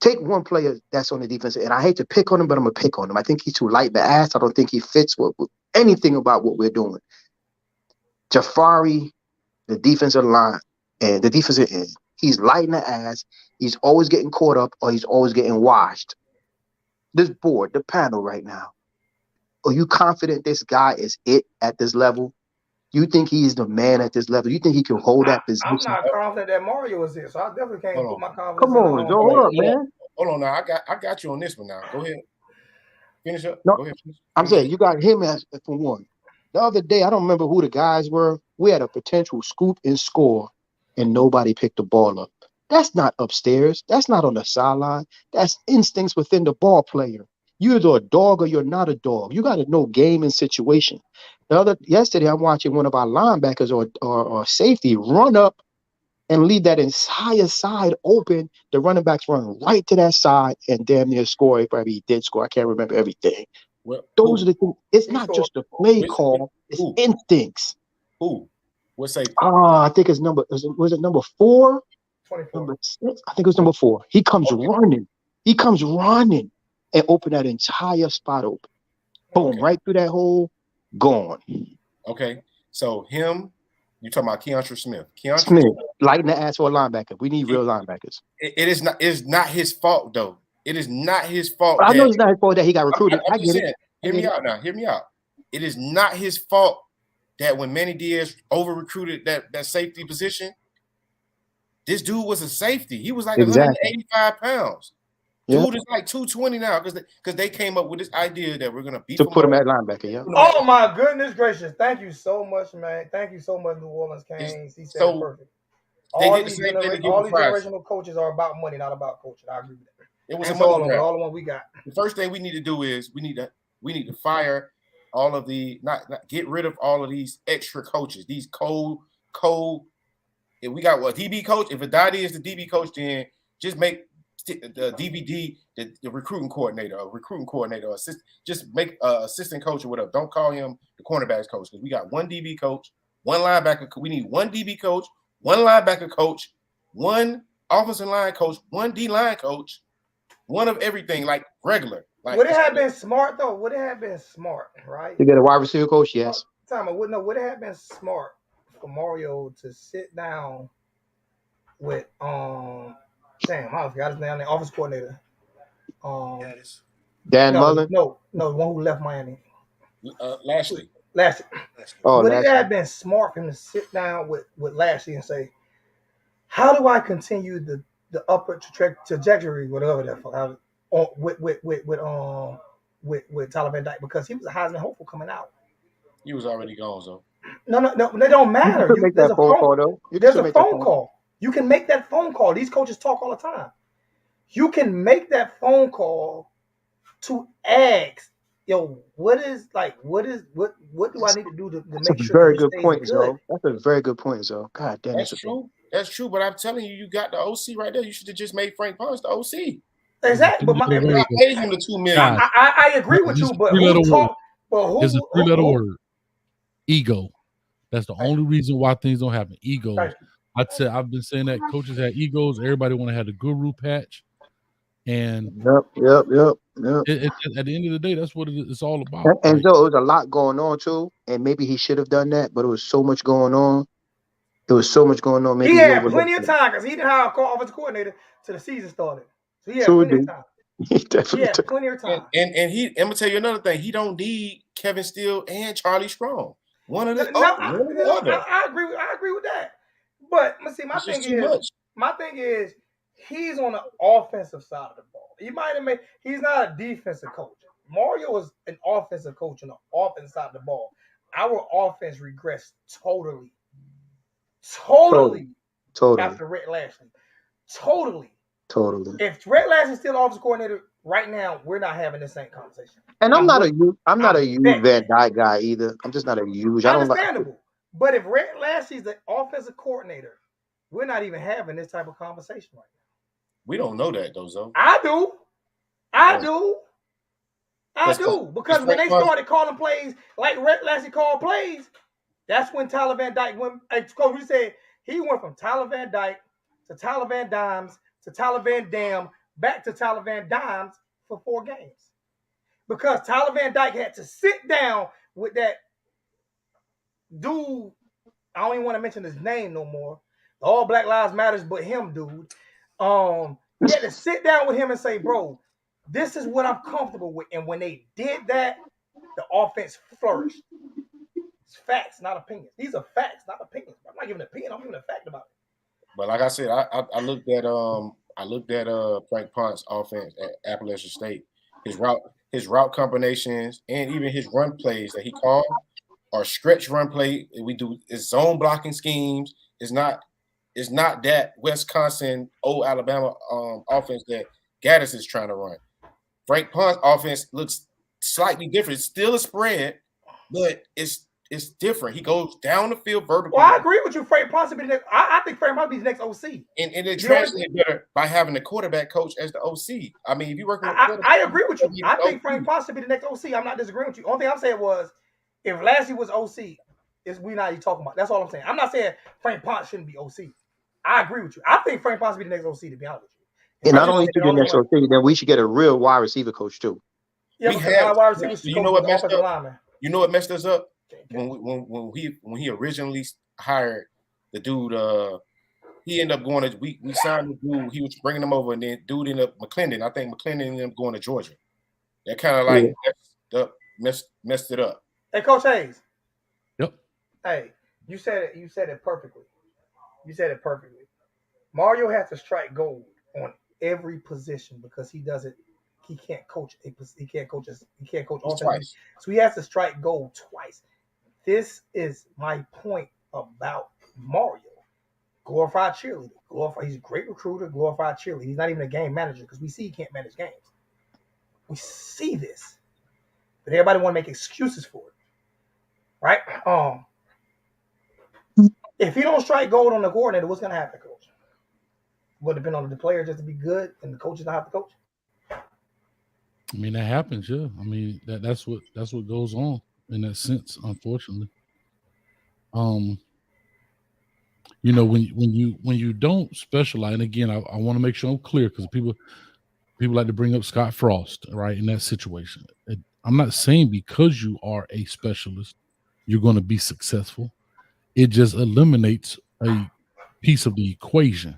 Take one player that's on the defense, and I hate to pick on him, but I'm going to pick on him. I think he's too light in the ass. I don't think he fits with anything about what we're doing. Jafari, the defensive line, and the defensive end, he's light in the ass. He's always getting caught up, or he's always getting washed. This board, the panel right now, are you confident this guy is it at this level? You think he's the man at this level? You think he can hold that I'm position? not confident that Mario is here, so I definitely can't Hold put on. my confidence Come in the on, Joe. Hold up, man. Hold on now. I got you on this one now. Go ahead. Finish up. No, Go ahead. I'm saying you got him as for one. The other day, I don't remember who the guys were. We had a potential scoop and score, and nobody picked the ball up. That's not upstairs. That's not on the sideline. That's instincts within the ball player. You're either a dog or you're not a dog. You got to know game and situation. Yesterday, I'm watching one of our linebackers or safety run up and leave that entire side open. The running backs run right to that side and damn near score. If he did score, I can't remember everything. Well, Those are the things. It's He not scored. just the play Which- call. It's who? instincts. Who? What safety? I think it's was it number 4? 24. Number 6? I think it was number 4. He comes running. He comes running and open that entire spot open. Boom, Okay. right through that hole, gone. Okay. So him, you talking about Keontra Smith. Keontra Smith, lighting the ass for a linebacker. We need real linebackers. It is not his fault though. It is not his fault. I know that- it's not his fault that he got recruited. I'm I just get saying, it. Hear me out now. Hear me out. It is not his fault that when Manny Diaz over recruited that safety position, this dude was a safety. He was like Exactly. 185 pounds. Yeah. Dude is like 220 now because they came up with this idea that we're gonna beef To put him up. at linebacker, yeah. Oh my goodness gracious! Thank you so much, man. Thank you so much, New Orleans Canes. He said So, it perfect. they All did the these, same thing to give all him these prize. generational coaches are about money, not about coaching. I agree with that. It was That's a money all of them. grab. All the ones we got. The first thing we need to do is we need to fire all of the not get rid of all of these extra coaches. These cold. If we got what DB coach, if Adadi is the DB coach, then just make the DVD the recruiting coordinator, assist, just make assistant coach or whatever. Don't call him the cornerbacks coach because we got one DB coach, one linebacker. We need one DB coach, one linebacker coach, one offensive line coach, one D line coach, one of everything like regular. Like Would it have been smart though? Would it have been smart, right? You get a wide receiver coach, yes. Would it have been smart for Mario to sit down with I forgot his name, the office coordinator. Dan Mullen. No, the one who left Miami. Lashley. Oh, Would it Lashley. have been smart for him to sit down with Lashley and say, how do I continue the upward trajectory, whatever that fuck, with Tyler Van Dyke, because he was a Heisman hopeful coming out. He was already gone, so. No, they don't matter. You can make that phone call though. There's a phone call. You can make that phone call. These coaches talk all the time. You can make that phone call to ask, yo, what do I need to do to make That's a sure very he good stays point, good? Zoe. That's a very good point, Zoe. God damn, That's true. That's true. But I'm telling you, you got the OC right there. You should have just made Frank Ponce the OC. Exactly. But I paid him the $2 million. I agree with you, but who talk? But who? It's a three-letter word. Ego. That's the only reason why things don't happen. Egos. I've been saying that coaches have egos. Everybody want to have the guru patch, and Yep. at the end of the day, that's what it's all about. And so it was a lot going on too, and maybe he should have done that, but it was so much going on. Maybe he had plenty of time because he didn't have an offensive coordinator till the season started. So he had plenty of time. He had plenty of time. And I'm gonna tell you another thing. He don't need Kevin Steele and Charlie Strong. One of the I agree with that. But see, my thing is, he's on the offensive side of the ball. He's not a defensive coach. Mario is an offensive coach on the offensive side of the ball. Our offense regressed totally after Rhett Lashley. Totally. If Rhett Lashley's still offensive coordinator right now, we're not having the same conversation. And I'm not a huge Van Dyke guy either. I'm just not a huge. Understandable. But if Rhett Lashley's the offensive coordinator, we're not even having this type of conversation right now. We don't know that though, Zoe. I do. Because when they started calling plays like Rhett Lashley called plays, that's when Tyler Van Dyke went. Coach, we said he went from Tyler Van Dyke to Tyler Van Dimes to Tyler Van Dam back to Tyler Van Dimes for 4 games. Because Tyler Van Dyke had to sit down with that dude. I don't even want to mention his name no more. All Black Lives Matters, but him, dude. He had to sit down with him and say, bro, this is what I'm comfortable with. And when they did that, the offense flourished. It's facts, not opinions. These are facts, not opinions. I'm not giving an opinion. I'm giving a fact about it. But like I said, I looked at Frank Ponce's offense at Appalachian State. His route combinations and even his run plays that he called are stretch run play. We do is zone blocking schemes. It's not that Wisconsin old Alabama offense that Gaddis is trying to run. Frank Ponce's offense looks slightly different. It's still a spread, but it's different. He goes down the field vertically. Well, I agree with you. Frank Ponce will be the next. I think Frank Ponce will be the next OC. And it translates better by having the quarterback coach as the OC. I mean, if you work with I agree with you. I think Frank Ponce should be the next OC. I'm not disagreeing with you. Only thing I'm saying was, if Lassie was OC, we not even talking about. That's all I'm saying. I'm not saying Frank Ponce shouldn't be OC. I agree with you. I think Frank Ponce should be the next OC, to be honest with you. And not only to the next OC, then we should get a real wide receiver coach too. Yeah, wide receivers. You know what messed up? You know what messed us up? When he originally hired the dude, he ended up going to we signed the dude. He was bringing him over, and then dude ended up McClendon. I think McClendon ended up going to Georgia. That kind of like messed it up. Hey, Coach Hayes. Yep. Hey, you said it perfectly. You said it perfectly. Mario has to strike gold on every position because he can't coach offense. So he has to strike gold twice. This is my point about Mario. Glorified cheerleader. He's a great recruiter, glorified cheerleader. He's not even a game manager because we see he can't manage games. We see this. But everybody want to make excuses for it. Right? If he don't strike gold on the coordinator, what's going to happen, Coach? Will it depend on the player just to be good and the coach is not have to coach? I mean, that happens, yeah. I mean, that's what goes on in that sense, unfortunately. You know, when you don't specialize, and again, I want to make sure I'm clear because people like to bring up Scott Frost, right, in that situation. I'm not saying because you are a specialist, you're going to be successful. It just eliminates a piece of the equation.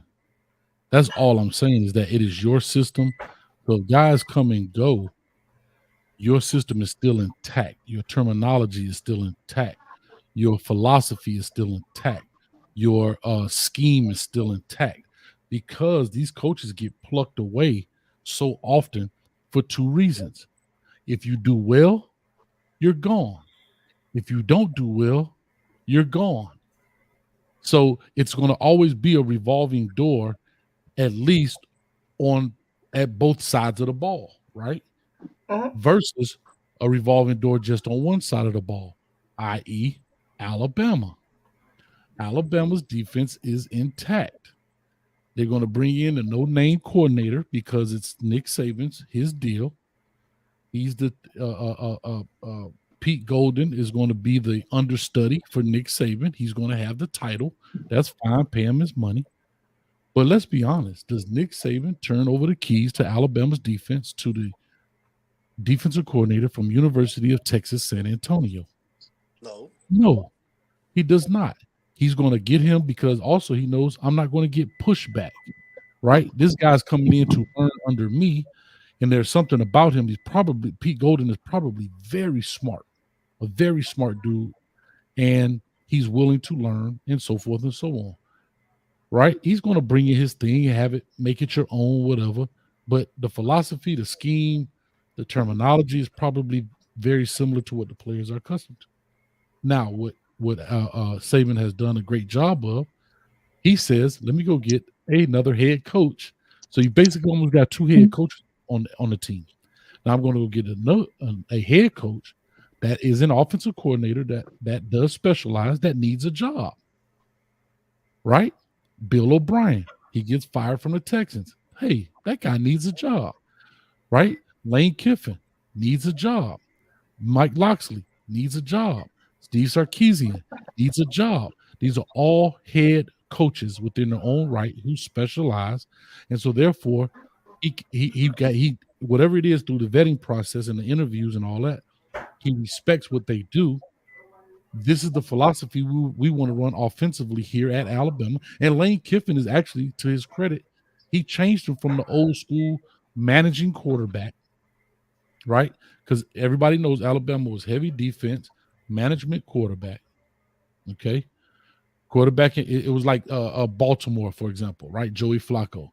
That's all I'm saying is that it is your system. So if guys come and go, your system is still intact. Your terminology is still intact. Your philosophy is still intact. Your scheme is still intact because these coaches get plucked away so often for two reasons. If you do well, you're gone. If you don't do well, you're gone. So it's going to always be a revolving door, at least at both sides of the ball, right? Versus a revolving door just on one side of the ball, i.e. Alabama. Alabama's defense is intact. They're going to bring in a no-name coordinator because it's Nick Saban's his deal. He's the Pete Golden is going to be the understudy for Nick Saban. He's going to have the title. That's fine. Pay him his money. But let's be honest. Does Nick Saban turn over the keys to Alabama's defense to the defensive coordinator from University of Texas, San Antonio? No, he does not. He's going to get him because also he knows I'm not going to get pushback, right? This guy's coming in to learn under me, and there's something about him. Pete Golden is probably very smart, a very smart dude, and he's willing to learn and so forth and so on, right? He's going to bring in his thing and have it, make it your own, whatever. But the philosophy, the scheme, the terminology is probably very similar to what the players are accustomed to. Now, what Saban has done a great job of, he says, let me go get another head coach. So you basically almost got two head coaches on the team. Now I'm going to go get a head coach that is an offensive coordinator that does specialize, that needs a job, right? Bill O'Brien, he gets fired from the Texans. Hey, that guy needs a job, right? Lane Kiffin needs a job. Mike Locksley needs a job. Steve Sarkisian needs a job. These are all head coaches within their own right who specialize, and so therefore, he whatever it is through the vetting process and the interviews and all that, he respects what they do. This is the philosophy we want to run offensively here at Alabama. And Lane Kiffin is actually, to his credit, he changed him from the old school managing quarterback, right? Because everybody knows Alabama was heavy defense, management quarterback. Okay. Quarterback, it was like Baltimore, for example, right? Joey Flacco.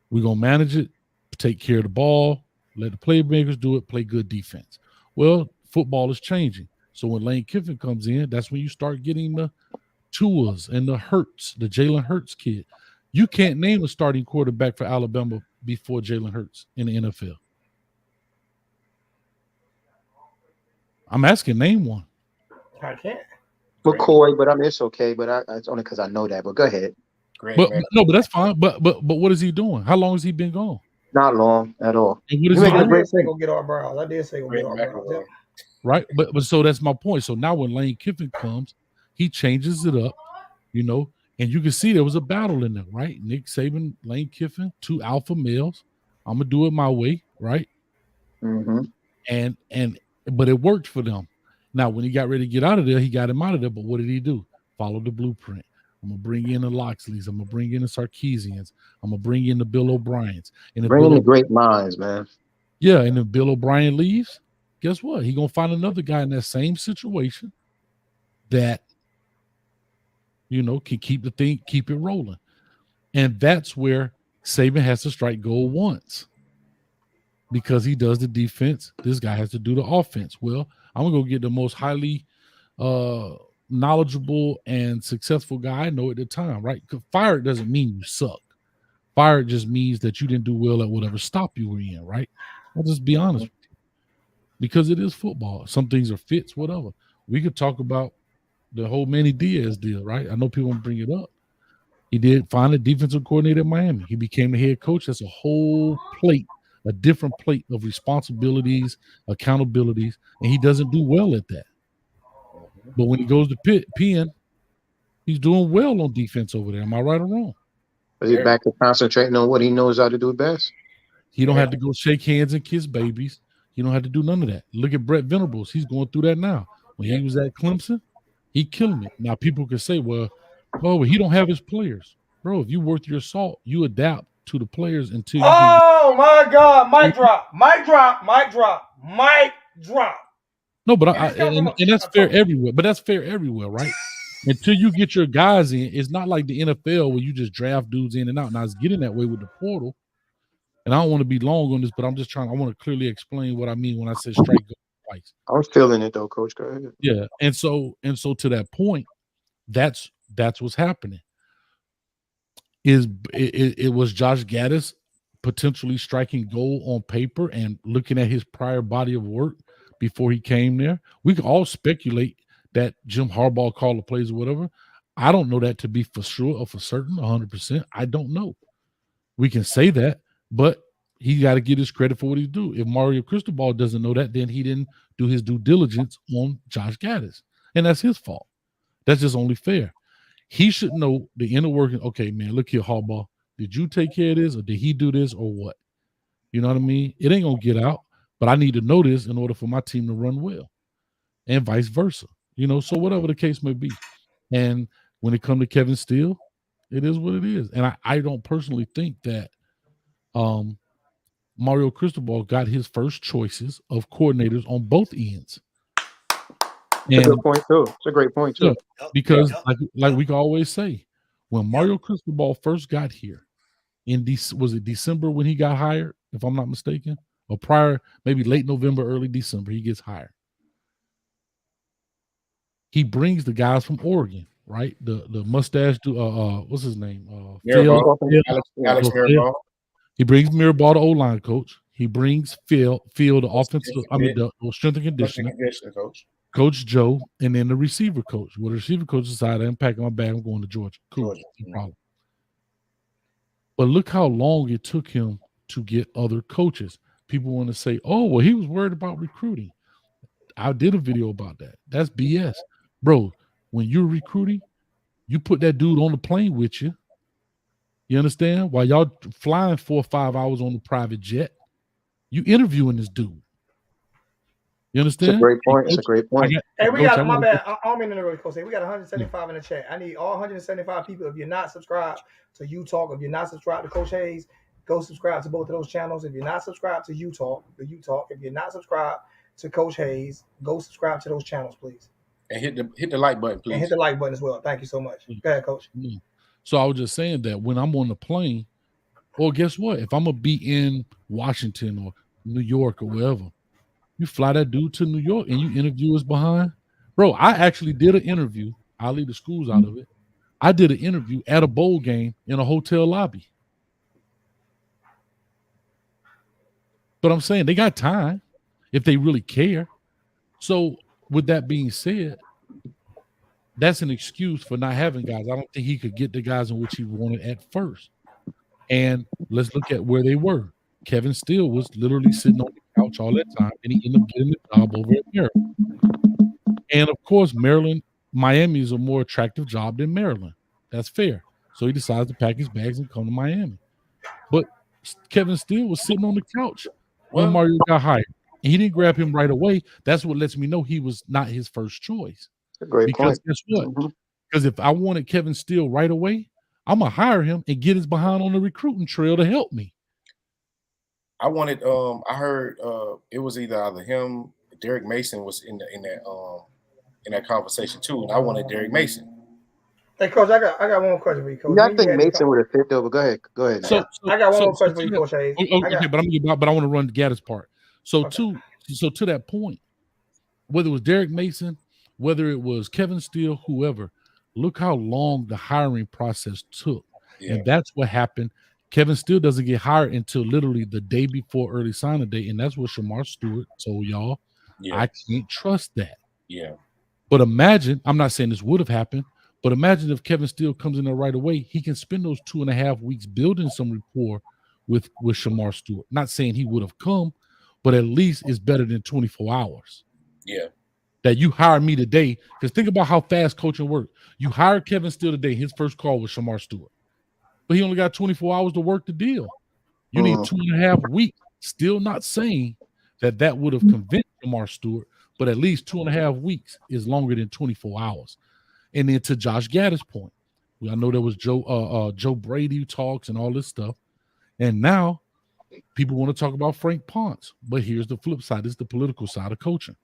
We're going to manage it, take care of the ball, let the playmakers do it, play good defense. Well, football is changing. So when Lane Kiffin comes in, that's when you start getting the Tuas and the Hurts, the Jalen Hurts kid. You can't name a starting quarterback for Alabama before Jalen Hurts in the NFL. I'm asking, name one. I can't. McCoy, but I mean it's okay. But it's only because I know that. But go ahead. But that's fine. But what is he doing? How long has he been gone? Not long at all. And what is You he making a doing? great say point. go get our Browns. I did say go get our Browns. Yep. Right, but so that's my point. So now when Lane Kiffin comes, he changes it up, you know, and you can see there was a battle in there, right? Nick Saban, Lane Kiffin, two alpha males. I'm gonna do it my way, right? Mm-hmm. But it worked for them. Now, when he got ready to get out of there, he got him out of there. But what did he do? Follow the blueprint. I'm gonna bring in the Loxleys. I'm gonna bring in the Sarkeesians. I'm gonna bring in the Bill O'Briens. And bring in the great minds, man. Yeah, and if Bill O'Brien leaves, guess what? He gonna find another guy in that same situation that, you know, can keep it rolling. And that's where Saban has to strike gold once. Because he does the defense, this guy has to do the offense. Well, I'm gonna go get the most highly knowledgeable and successful guy I know at the time, right? Fired doesn't mean you suck. Fired just means that you didn't do well at whatever stop you were in, right? I'll just be honest with you. Because it is football. Some things are fits, whatever. We could talk about the whole Manny Diaz deal, right? I know people won't bring it up. He did find a defensive coordinator in Miami. He became the head coach. That's a whole plate, a different plate of responsibilities, accountabilities, and he doesn't do well at that. But when he goes to Penn, he's doing well on defense over there. Am I right or wrong? Is he back to concentrating on what he knows how to do best? He don't have to go shake hands and kiss babies. He don't have to do none of that. Look at Brett Venables. He's going through that now. When he was at Clemson, he killing it. Now people can say, well, he don't have his players. Bro, if you worth your salt, you adapt to the players until you my God. Mic drop. Mic drop. Mic drop. Mic drop. No, but and that's fair everywhere. But that's fair everywhere, right? Until you get your guys in, it's not like the NFL where you just draft dudes in and out. Now it's getting that way with the portal. And I don't want to be long on this, but I want to clearly explain what I mean when I say strike gold twice. I was feeling it though, Coach. Go ahead. Yeah. And so to that point, that's what's happening. It was Josh Gaddis potentially striking gold on paper and looking at his prior body of work before he came there. We can all speculate that Jim Harbaugh called the plays or whatever. I don't know that to be for sure or for certain, 100%. I don't know. We can say that, but he got to get his credit for what he do. If Mario Cristobal doesn't know that, then he didn't do his due diligence on Josh Gaddis, and that's his fault. That's just only fair. He should know the inner working. Okay, man, look here, Harbaugh. Did you take care of this, or did he do this, or what? You know what I mean? It ain't gonna get out, but I need to know this in order for my team to run well, and vice versa. You know, so whatever the case may be. And when it comes to Kevin Steele, it is what it is. And I don't personally think that Mario Cristobal got his first choices of coordinators on both ends. That's a good point too. It's a great point too. Yeah, because like we can always say, when Mario Cristobal first got here, was it December when he got hired, if I'm not mistaken? Or prior, maybe late November, early December, he gets hired. He brings the guys from Oregon, right? The mustache, what's his name? Alex Mirabal. He brings Mirabal, the O-line coach. He brings Phil, the offensive, the strength and conditioning coach Joe, and then the receiver coach. Well, the receiver coach decided, I'm packing my bag, I'm going to Georgia. Cool, no problem. But look how long it took him to get other coaches. People want to say, oh, well, he was worried about recruiting. I did a video about that. That's BS. Bro, when you're recruiting, you put that dude on the plane with you. You understand? While y'all flying 4 or 5 hours on the private jet, you interviewing this dude. You understand? It's a great point. It's a great point. Hey, we got, my bad. I don't mean to interrupt, Coach. We got 175 in the chat. I need all 175 people. If you're not subscribed to UTalk, if you're not subscribed to Coach Hayes, go subscribe to both of those channels. If you're not subscribed to UTalk, if you're not subscribed to Coach Hayes, go subscribe to those channels, please. And hit the like button, And please. hit the like button as well. Thank you so much. Go ahead, Coach. Yeah. So I was just saying that when I'm on the plane, or guess what? If I'm gonna be in Washington or New York or wherever, you fly that dude to New York and you interview us behind. Bro, I actually did an interview. I'll leave the schools out of it. I did an interview at a bowl game in a hotel lobby. But I'm saying they got time if they really care. So with that being said, that's an excuse for not having guys. I don't think he could get the guys in which he wanted at first. And let's look at where they were. Kevin Steele was literally sitting on the couch all that time, and he ended up getting the job over at Maryland. And of course, Miami is a more attractive job than Maryland. That's fair. So he decides to pack his bags and come to Miami. But Kevin Steele was sitting on the couch when Mario got hired. And he didn't grab him right away. That's what lets me know he was not his first choice. Great because point. guess what? Because if I wanted Kevin Steele right away, I'm gonna hire him and get his behind on the recruiting trail to help me. I wanted. I heard it was either him, Derek Mason was in that conversation too, and I wanted Derek Mason. Hey, Coach, I got one more question for you, Coach. Yeah, I think Mason would have fit over. Go ahead. So I got one more question for you, Coach Hayes. Okay, but I want to run the Gaddis part. So to that point, whether it was Derek Mason, whether it was Kevin Steele, whoever, look how long the hiring process took. Yeah. And that's what happened. Kevin Steele doesn't get hired until literally the day before early signing day. And that's what Shamar Stewart told y'all. Yeah. I can't trust that. Yeah. But imagine, I'm not saying this would have happened, but imagine if Kevin Steele comes in there right away, he can spend those 2.5 weeks building some rapport with Shamar Stewart. Not saying he would have come, but at least it's better than 24 hours. Yeah. That you hire me today, because think about how fast coaching works. You hired Kevin Steele today. His first call was Shamar Stewart, but he only got 24 hours to work the deal. You need 2.5 weeks. Still not saying that would have convinced Shamar Stewart, but at least 2.5 weeks is longer than 24 hours. And then to Josh Gaddis' point, I know there was Joe Brady talks and all this stuff, and now people want to talk about Frank Ponce. But here's the flip side: it's the political side of coaching.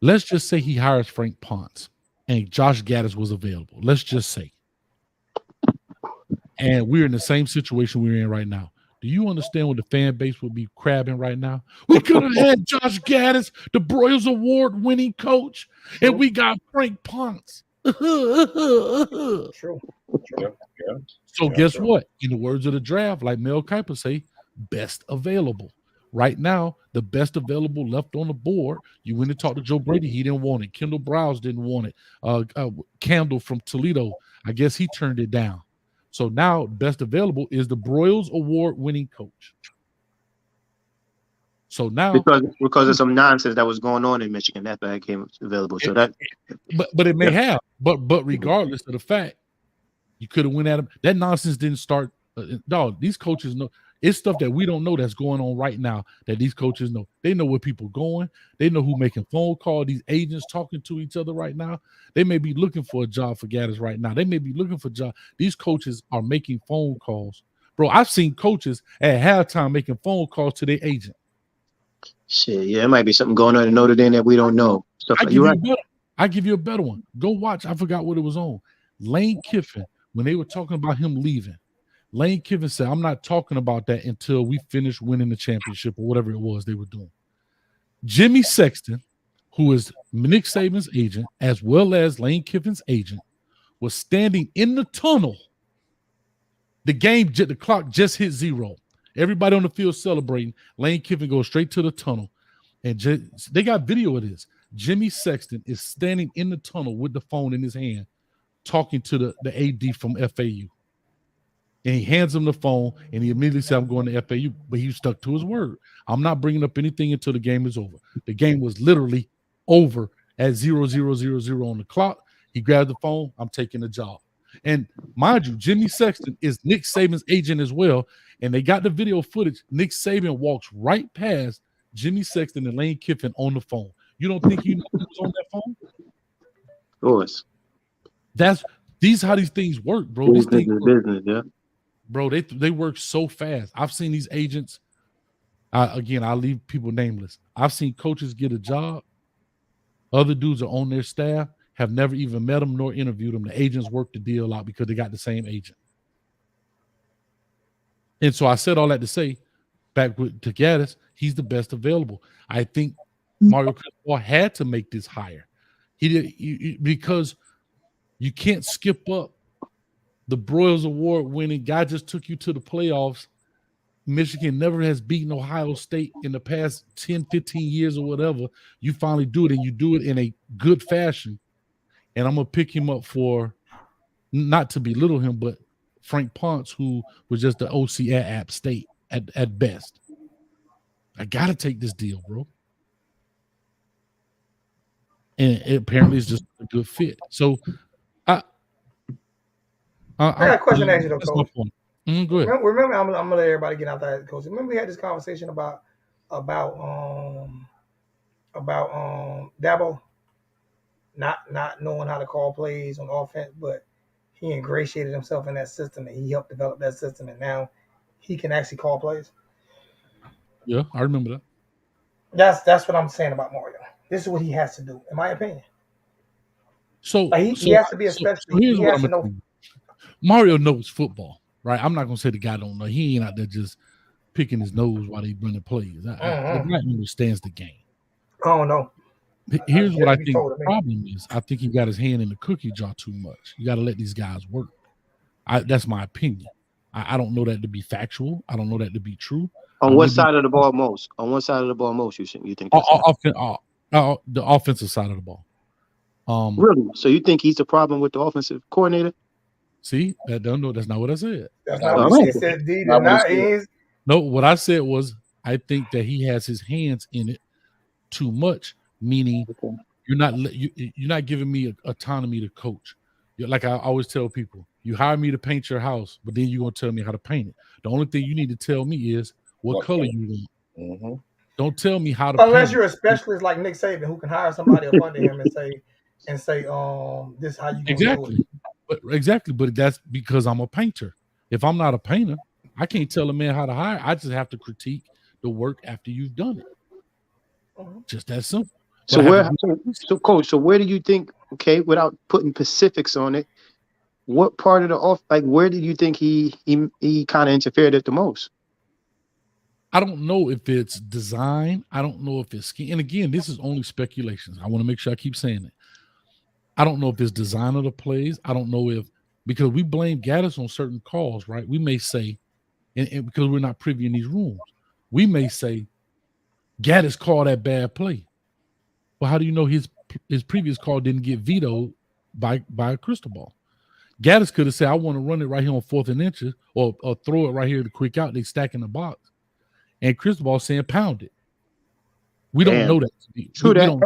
Let's just say he hires Frank Ponce and Josh Gaddis was available. Let's just say. And we're in the same situation we're in right now. Do you understand what the fan base would be crabbing right now? We could have had Josh Gaddis, the Broyles Award-winning coach, and we got Frank Ponce. True. So guess what? In the words of the draft, like Mel Kiper say, best available. Right now, the best available left on the board. You went and talked to Joe Brady. He didn't want it. Kendall Browse didn't want it. Campbell from Toledo, I guess he turned it down. So now best available is the Broyles Award-winning coach. So now because of some nonsense that was going on in Michigan, that became available. So but it may have. But regardless of the fact, you could have went at him. That nonsense didn't start. Dog, these coaches know. It's stuff that we don't know that's going on right now that these coaches know. They know where people are going. They know who making phone calls. These agents talking to each other right now. They may be looking for a job for Gaddis right now. They may be looking for a job. These coaches are making phone calls. Bro, I've seen coaches at halftime making phone calls to their agent. Shit, yeah, it might be something going on in Notre Dame that we don't know. I give you a better one. Go watch. I forgot what it was on. Lane Kiffin, when they were talking about him leaving, Lane Kiffin said, I'm not talking about that until we finish winning the championship or whatever it was they were doing. Jimmy Sexton, who is Nick Saban's agent, as well as Lane Kiffin's agent, was standing in the tunnel. The clock just hit 0. Everybody on the field celebrating. Lane Kiffin goes straight to the tunnel. And they got video of this. Jimmy Sexton is standing in the tunnel with the phone in his hand, talking to the AD from FAU. And he hands him the phone, and he immediately said, I'm going to FAU. But he stuck to his word. I'm not bringing up anything until the game is over. The game was literally over at 0000 on the clock. He grabbed the phone. I'm taking the job. And mind you, Jimmy Sexton is Nick Saban's agent as well. And they got the video footage. Nick Saban walks right past Jimmy Sexton and Lane Kiffin on the phone. You don't think he knew he was on that phone? Of course. These how these things work, bro. These things business, yeah. Bro, they work so fast. I've seen these agents. I'll leave people nameless. I've seen coaches get a job Other dudes are on their staff, have never even met him nor interviewed him. The agents work the deal out because they got the same agent. And so I said all that to say, back to Gaddis, he's the best available. I think Mario Cristobal had to make this hire. He did because you can't skip up the Broyles Award winning guy just took you to the playoffs. Michigan never has beaten Ohio State in the past 10, 15 years or whatever. You finally do it, and you do it in a good fashion. And I'm going to pick him up for, not to belittle him, but Frank Ponce, who was just the OC at App State at best. I got to take this deal, bro. And apparently it's just a good fit. So I got a question to ask you, though, Coach. Go ahead. Remember, I'm gonna let everybody get out there, Coach. Remember we had this conversation about Dabo not knowing how to call plays on offense, but he ingratiated himself in that system and he helped develop that system, and now he can actually call plays. Yeah, I remember that. That's what I'm saying about Mario. This is what he has to do, in my opinion. So like he has to be a specialist. Here's he what has I'm to know. saying. Mario knows football, right? I'm not gonna say the guy don't know. He ain't out there just picking his nose while he running plays. The guy understands the game. Oh no. Here's what I think the problem is. I think he got his hand in the cookie jar too much. You got to let these guys work. That's my opinion. I don't know that to be factual. I don't know that to be true. On what side of the ball most? On what side of the ball most you think? The offensive side of the ball. Really? So you think he's the problem with the offensive coordinator? See, that's not what I said. That's not what he said. No, what I said was I think that he has his hands in it too much. Meaning, you're not giving me autonomy to coach. Like I always tell people, you hire me to paint your house, but then you're gonna tell me how to paint it. The only thing you need to tell me is what color you want. Mm-hmm. Don't tell me how to. Unless you're a specialist like Nick Saban, who can hire somebody up under him and say, this is how you exactly. Do it. Exactly, but that's because I'm a painter. If I'm not a painter, I can't tell a man how to hire. I just have to critique the work after you've done it. Mm-hmm. Just that simple. So Coach, where do you think, okay, without putting specifics on it, what part of the where do you think he kind of interfered at the most? I don't know if it's design. I don't know if it's scheme. And again, this is only speculations. I want to make sure I keep saying it. I don't know if it's design of the plays. I don't know because we blame Gaddis on certain calls, right? We may say, and because we're not privy in these rooms, we may say Gaddis called that bad play. Well, how do you know his previous call didn't get vetoed by Cristobal? Gaddis could have said, I want to run it right here on 4th and inches or throw it right here to quick out. They stack in the box. And Cristobal saying pound it. We don't know that. True that.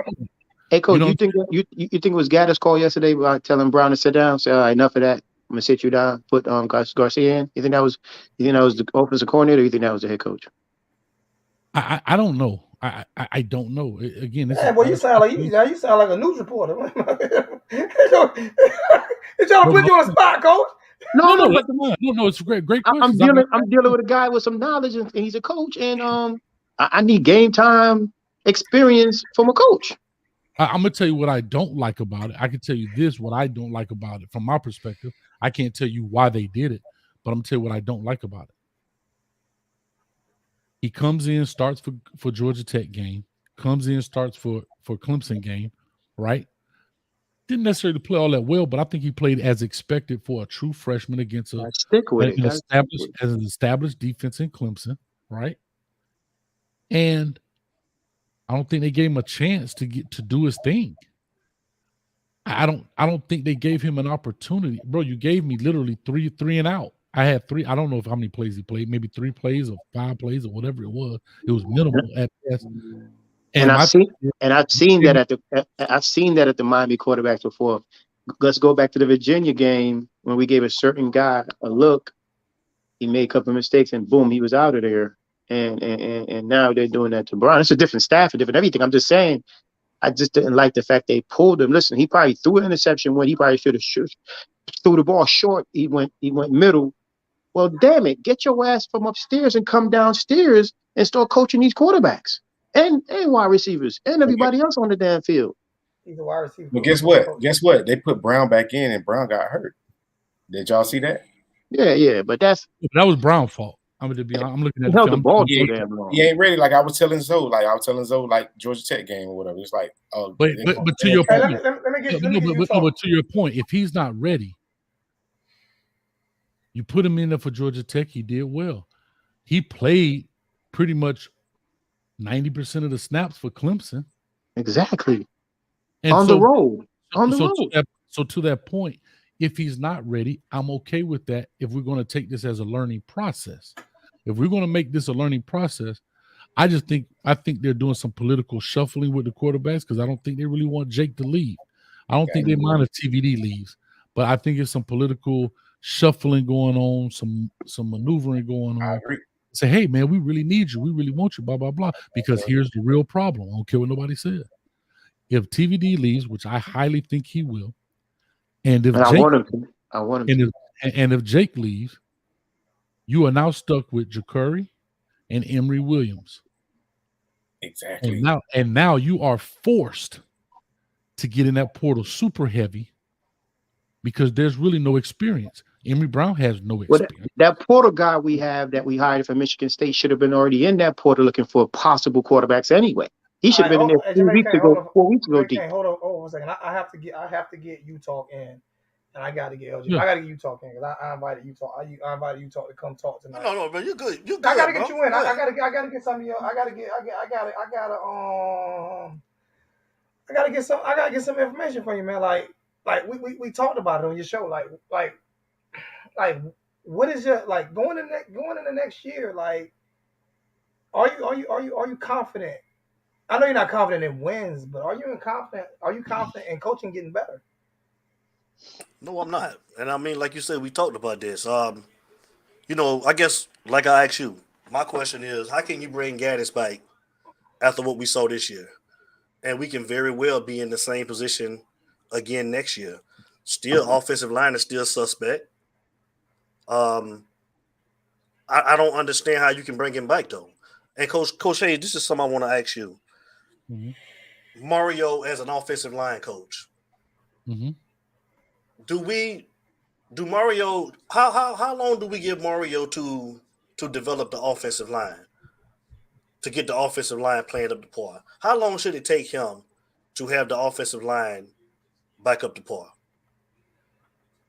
Hey, Coach, you think it was Gaddis' call yesterday about telling Brown to sit down? Say, all right, enough of that. I'm gonna sit you down. Put Garcia in. You think that was the offensive coordinator? Or you think that was the head coach? I don't know. I don't know. Again, you sound like a news reporter. They're trying to put you on the spot, Coach. No. It's great question. I'm dealing with a guy with some knowledge, and he's a coach, and I need game time experience from a coach. I'm gonna tell you what I don't like about it. I can tell you what I don't like about it from my perspective. I can't tell you why they did it, but I'm gonna tell you what I don't like about it. He comes in, starts for Georgia Tech game, comes in, starts for Clemson game, right? Didn't necessarily play all that well, but I think he played as expected for a true freshman against an established defense in Clemson, right? And I don't think they gave him a chance to do his thing. I don't think they gave him an opportunity. Bro, you gave me literally three and out. I had 3. I don't know how many plays he played, maybe 3 plays or 5 plays or whatever it was. It was minimal at best. And I've seen that at the Miami quarterbacks before. Let's go back to the Virginia game when we gave a certain guy a look. He made a couple of mistakes and boom, he was out of there. And now they're doing that to Brown. It's a different staff, a different everything. I'm just saying, I just didn't like the fact they pulled him. Listen, he probably threw an interception when he probably should have threw the ball short. He went middle. Well, damn it, get your ass from upstairs and come downstairs and start coaching these quarterbacks and wide receivers and everybody else on the damn field. He's a wide receiver. But guess what? Guess what? They put Brown back in, and Brown got hurt. Did y'all see that? Yeah, but that was Brown's fault. I'm looking at he held the film. ball too damn long. He ain't ready. Like I was telling Zoe, like Georgia Tech game or whatever. It's like, oh, but to your Hey, point, let me get you but talking. to your point, if he's not ready, you put him in there for Georgia Tech. He did well. He played pretty much 90% of the snaps for Clemson. Exactly. And on the road. So to that point, if he's not ready, I'm okay with that if we're going to take this as a learning process. If we're going to make this a learning process, I think they're doing some political shuffling with the quarterbacks because I don't think they really want Jake to leave. I don't think they mind if TVD leaves, but I think it's some political shuffling going on, some maneuvering going on. I agree. Say, hey man, we really need you, we really want you, blah blah blah. Because here's the real problem. I don't care what nobody said. If TVD leaves, which I highly think he will, and if I want him to. And if Jake leaves, you are now stuck with Ja'Cory and Emory Williams. Exactly. And now you are forced to get in that portal super heavy because there's really no experience. Emory Brown has no experience. Well, that portal guy we have that we hired from Michigan State should have been already in that portal looking for possible quarterbacks anyway. He should have been in there 4 weeks ago. 4 weeks ago. Hold on a second. I have to get you talk in. And I got to get LG. Yeah. I got to get you talking because I invited you talk. I invited you talk to come talk tonight. No, but you're good. You're good. I got to get you in. I got to get some of your. I got to get some information from you, man. Like we talked about it on your show. Like what is your going in the next year? Like, are you confident? I know you're not confident in wins, but are you confident in coaching getting better? No, I'm not. And I mean, like you said, we talked about this. I guess, like I asked you, my question is, how can you bring Gaddis back after what we saw this year? And we can very well be in the same position again next year. Still, offensive line is still suspect. I don't understand how you can bring him back, though. And Coach Hayes, this is something I want to ask you. Mm-hmm. Mario as an offensive line coach. Mm-hmm. Do Mario? How long do we give Mario to develop the offensive line, to get the offensive line playing up to par? How long should it take him to have the offensive line back up to par?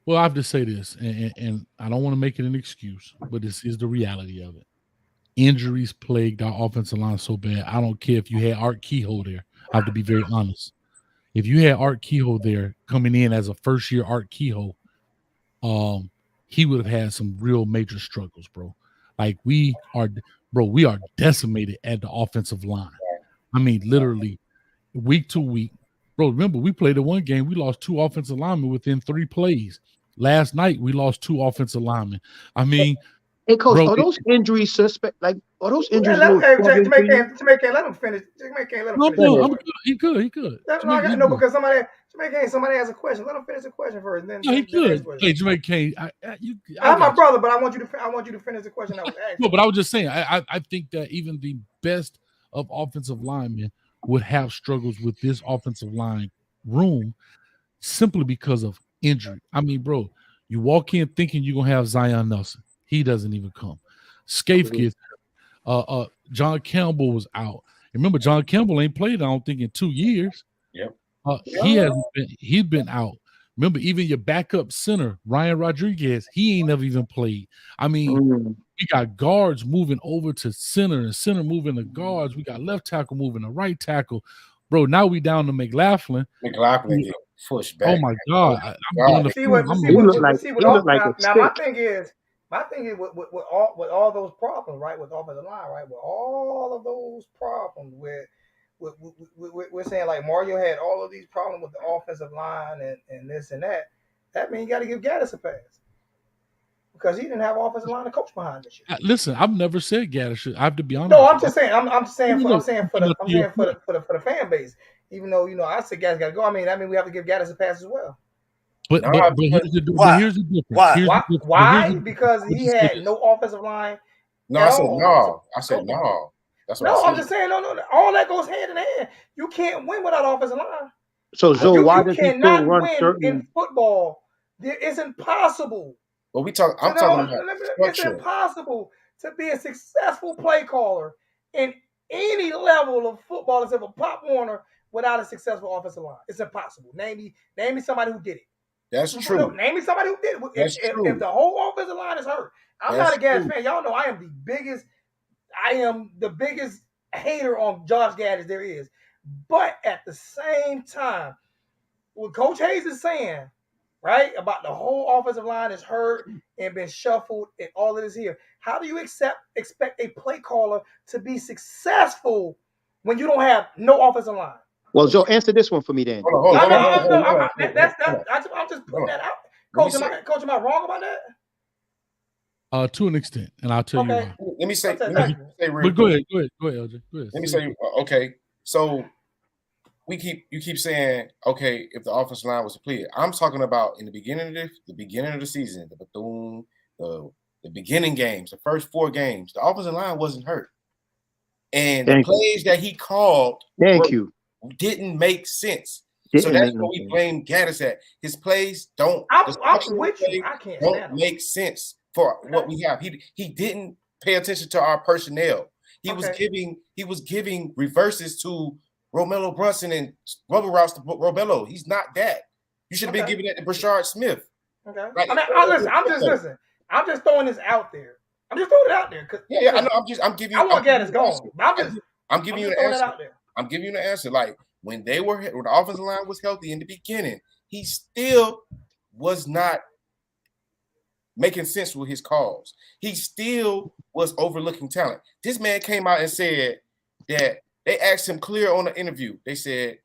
Well, I have to say this, and I don't want to make it an excuse, but this is the reality of it. Injuries plagued our offensive line so bad. I don't care if you had Art Kehoe there. I have to be very honest. If you had Art Kehoe there coming in as a first-year Art Kehoe, he would have had some real major struggles, bro. Like we are decimated at the offensive line. I mean, literally week to week. Bro, remember, we played the one game, we lost 2 offensive linemen within 3 plays. Last night, we lost 2 offensive linemen. I mean, hey, Coach, are those injuries suspect? Like, are those injuries? Jamaican, let him finish. No, he could. No, because somebody has a question. Let him finish the question first. Then he could. Hey, Jamaican, I'm my brother, but I want you to finish the question I was asking. No, but I was just saying, I think that even the best of offensive linemen would have struggles with this offensive line room simply because of injury. I mean, bro, you walk in thinking you're gonna have Zion Nelson. He doesn't even come. Scaife gets John Campbell was out. Remember, John Campbell ain't played, I don't think, in 2 years. Yep. He's been out. Remember, even your backup center, Ryan Rodriguez, he ain't never even played. I mean, we got guards moving over to center and center moving to guards. We got left tackle moving to right tackle. Bro, now we down to McLaughlin. McLaughlin get pushed back. Oh my God. My thing is with all those problems, right? With offensive line, right? With all of those problems we're saying like Mario had all of these problems with the offensive line and this and that. That means you got to give Gaddis a pass because he didn't have offensive line to coach behind this year. Listen, I've never said Gaddis should. I have to be honest. No, I'm just saying. I'm saying for the fan base. Even though I said Gaddis got to go. I mean we have to give Gaddis a pass as well. But here's the difference. Why? Because he had no offensive line. No, I said no. That's what I said. I'm just saying, no. All that goes hand in hand. You can't win without offensive line. So Zoe, why You does he still cannot run win certain? in football. It's impossible. But I'm talking about It's structure. impossible to be a successful play caller in any level of football except for Pop Warner without a successful offensive line. It's impossible. Name me somebody who did it. That's No, true. name me somebody who did it. That's true. If the whole offensive line is hurt, I'm That's not a Gaddis true. fan. Y'all know I am the biggest hater on Josh Gaddis there is. But at the same time, what Coach Hayes is saying, right, about the whole offensive line is hurt and been shuffled and all of this here. How do you expect a play caller to be successful when you don't have no offensive line? Well, Joe, answer this one for me then. Hold on. I'm just putting that out. Coach, am I wrong about that? To an extent, and I'll tell you why. Let me say real But go ahead, LJ. Go ahead. Let me say, okay. So you keep saying, okay, if the offensive line was depleted. I'm talking about in the beginning of the season, the Bethune, the beginning games, the first 4 games, the offensive line wasn't hurt. And the plays that he called didn't make sense. So that's what we blame Gaddis at. His plays don't make sense for what we have. He didn't pay attention to our personnel. He was giving reverses to Romello Brunson and rubber routes to Robello. He's not that. You should have been giving that to Brashard Smith. Okay. Listen. I'm just throwing this out there. I'm just throwing it out there. Yeah. I know. I'm giving you. I want Gaddis gone. I'm giving you an answer. I'm giving you an answer. Like when the offensive line was healthy in the beginning, he still was not making sense with his calls. He still was overlooking talent. This man came out and said that they asked him clear on the interview. They said,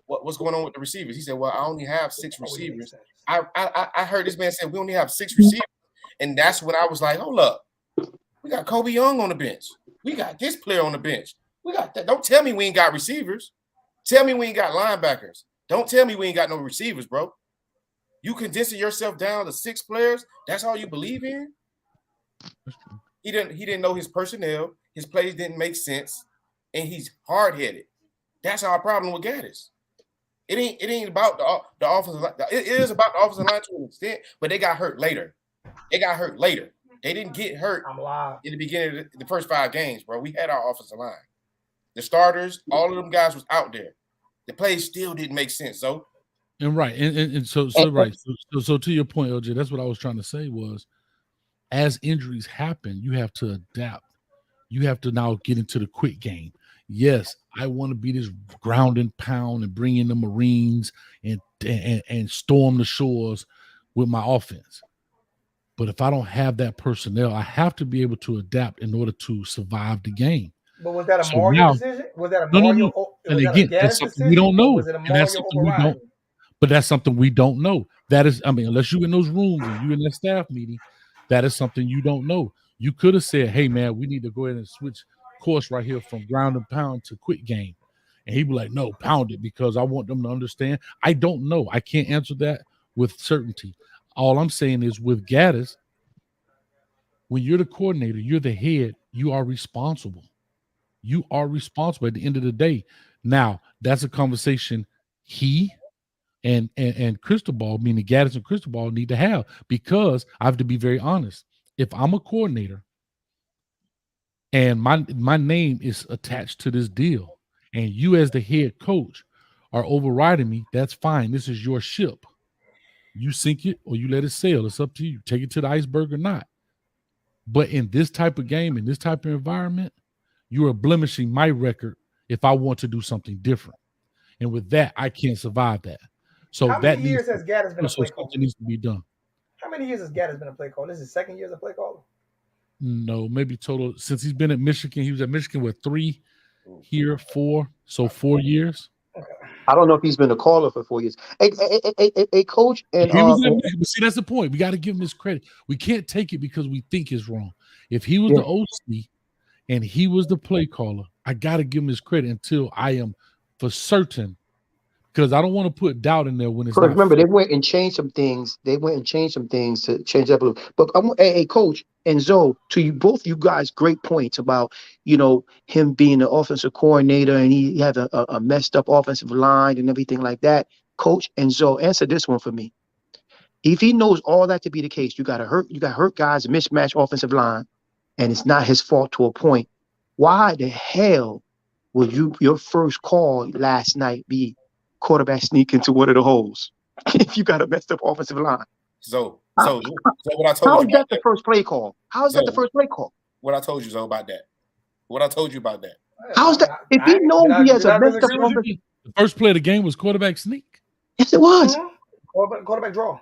what's going on with the receivers? He said, well, I only have 6 receivers. I heard this man say we only have 6 receivers. And that's when I was like, hold up. We got Kobe Young on the bench. We got this player on the bench. We got that. Don't tell me we ain't got receivers. Tell me we ain't got linebackers. Don't tell me we ain't got no receivers, bro. You condensing yourself down to 6 players? That's all you believe in? He didn't know his personnel. His plays didn't make sense. And he's hard-headed. That's our problem with Gaddis. It ain't about the offensive line. It is about the offensive line to an extent, but they got hurt later. They didn't get hurt in the beginning of the first 5 games, bro. We had our offensive line. The starters, all of them guys was out there. The plays still didn't make sense, so. And right. And so right. So to your point, LJ, that's what I was trying to say was as injuries happen, you have to adapt. You have to now get into the quick game. Yes, I want to be this ground and pound and bring in the Marines and storm the shores with my offense. But if I don't have that personnel, I have to be able to adapt in order to survive the game. But was that a Mario decision? Was that a Mario? No. And again, that's something we don't know. And that's something we don't. But that's something we don't know. That is, unless you're in those rooms and you're in that staff meeting, that is something you don't know. You could have said, hey, man, we need to go ahead and switch course right here from ground and pound to quick game. And he'd be like, no, pound it because I want them to understand. I don't know. I can't answer that with certainty. All I'm saying is with Gaddis, when you're the coordinator, you're the head, you are responsible. You are responsible at the end of the day. Now, that's a conversation he and Cristobal, meaning Gaddis and Cristobal, need to have because I have to be very honest. If I'm a coordinator and my name is attached to this deal and you as the head coach are overriding me, that's fine. This is your ship. You sink it or you let it sail. It's up to you. Take it to the iceberg or not. But in this type of game, in this type of environment, you are blemishing my record if I want to do something different. And with that, I can't survive that. So how many years has Gaddis been a play caller? Something needs to be done. How many years has Gaddis been a play caller? This is his second year as a play caller? No, maybe total. Since he's been at Michigan, he was at Michigan with 3, here 4, so 4 years. Okay. I don't know if he's been a caller for 4 years. A coach and see, that's the point. We got to give him his credit. We can't take it because we think it's wrong. If he was the OC and he was the play caller, I got to give him his credit until I am for certain because I don't want to put doubt in there when it's Because not. remember, they went and changed some things. They went and changed some things to change up a little. But I want, hey, Coach and Zoe, to you both, you guys, great points about him being the offensive coordinator and he had a messed up offensive line and everything like that. Coach and Zoe, answer this one for me. If he knows all that to be the case, you got hurt guys, mismatch offensive line, and it's not his fault to a point. Why the hell would your first call last night be quarterback sneak into one of the holes if you got a messed up offensive line? So what I told How you is that about the first play call? How is that the first play call? What I told you, Zoe, about that. What I told you about that. How's that? If he knows he has a messed up offensive, The first play of the game was quarterback sneak. yes, it was. Quarterback draw.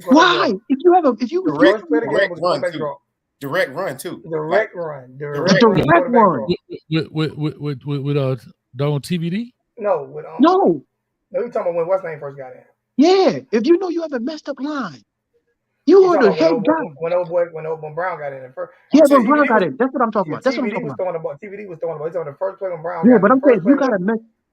Why? If you First play of the game was quarterback draw. Direct run too. Direct run. Direct quarterback run. draw. With Don TVD? No, No. No, you talking about when what's name first got in? Yeah. If you know you have a messed up line, you are the head guy. When Brown got in at first. Yeah, when Brown got in. That's what I'm talking about. That's what I'm talking about. TVD was throwing the ball. He's on the first play when Brown Yeah, got but in. I'm saying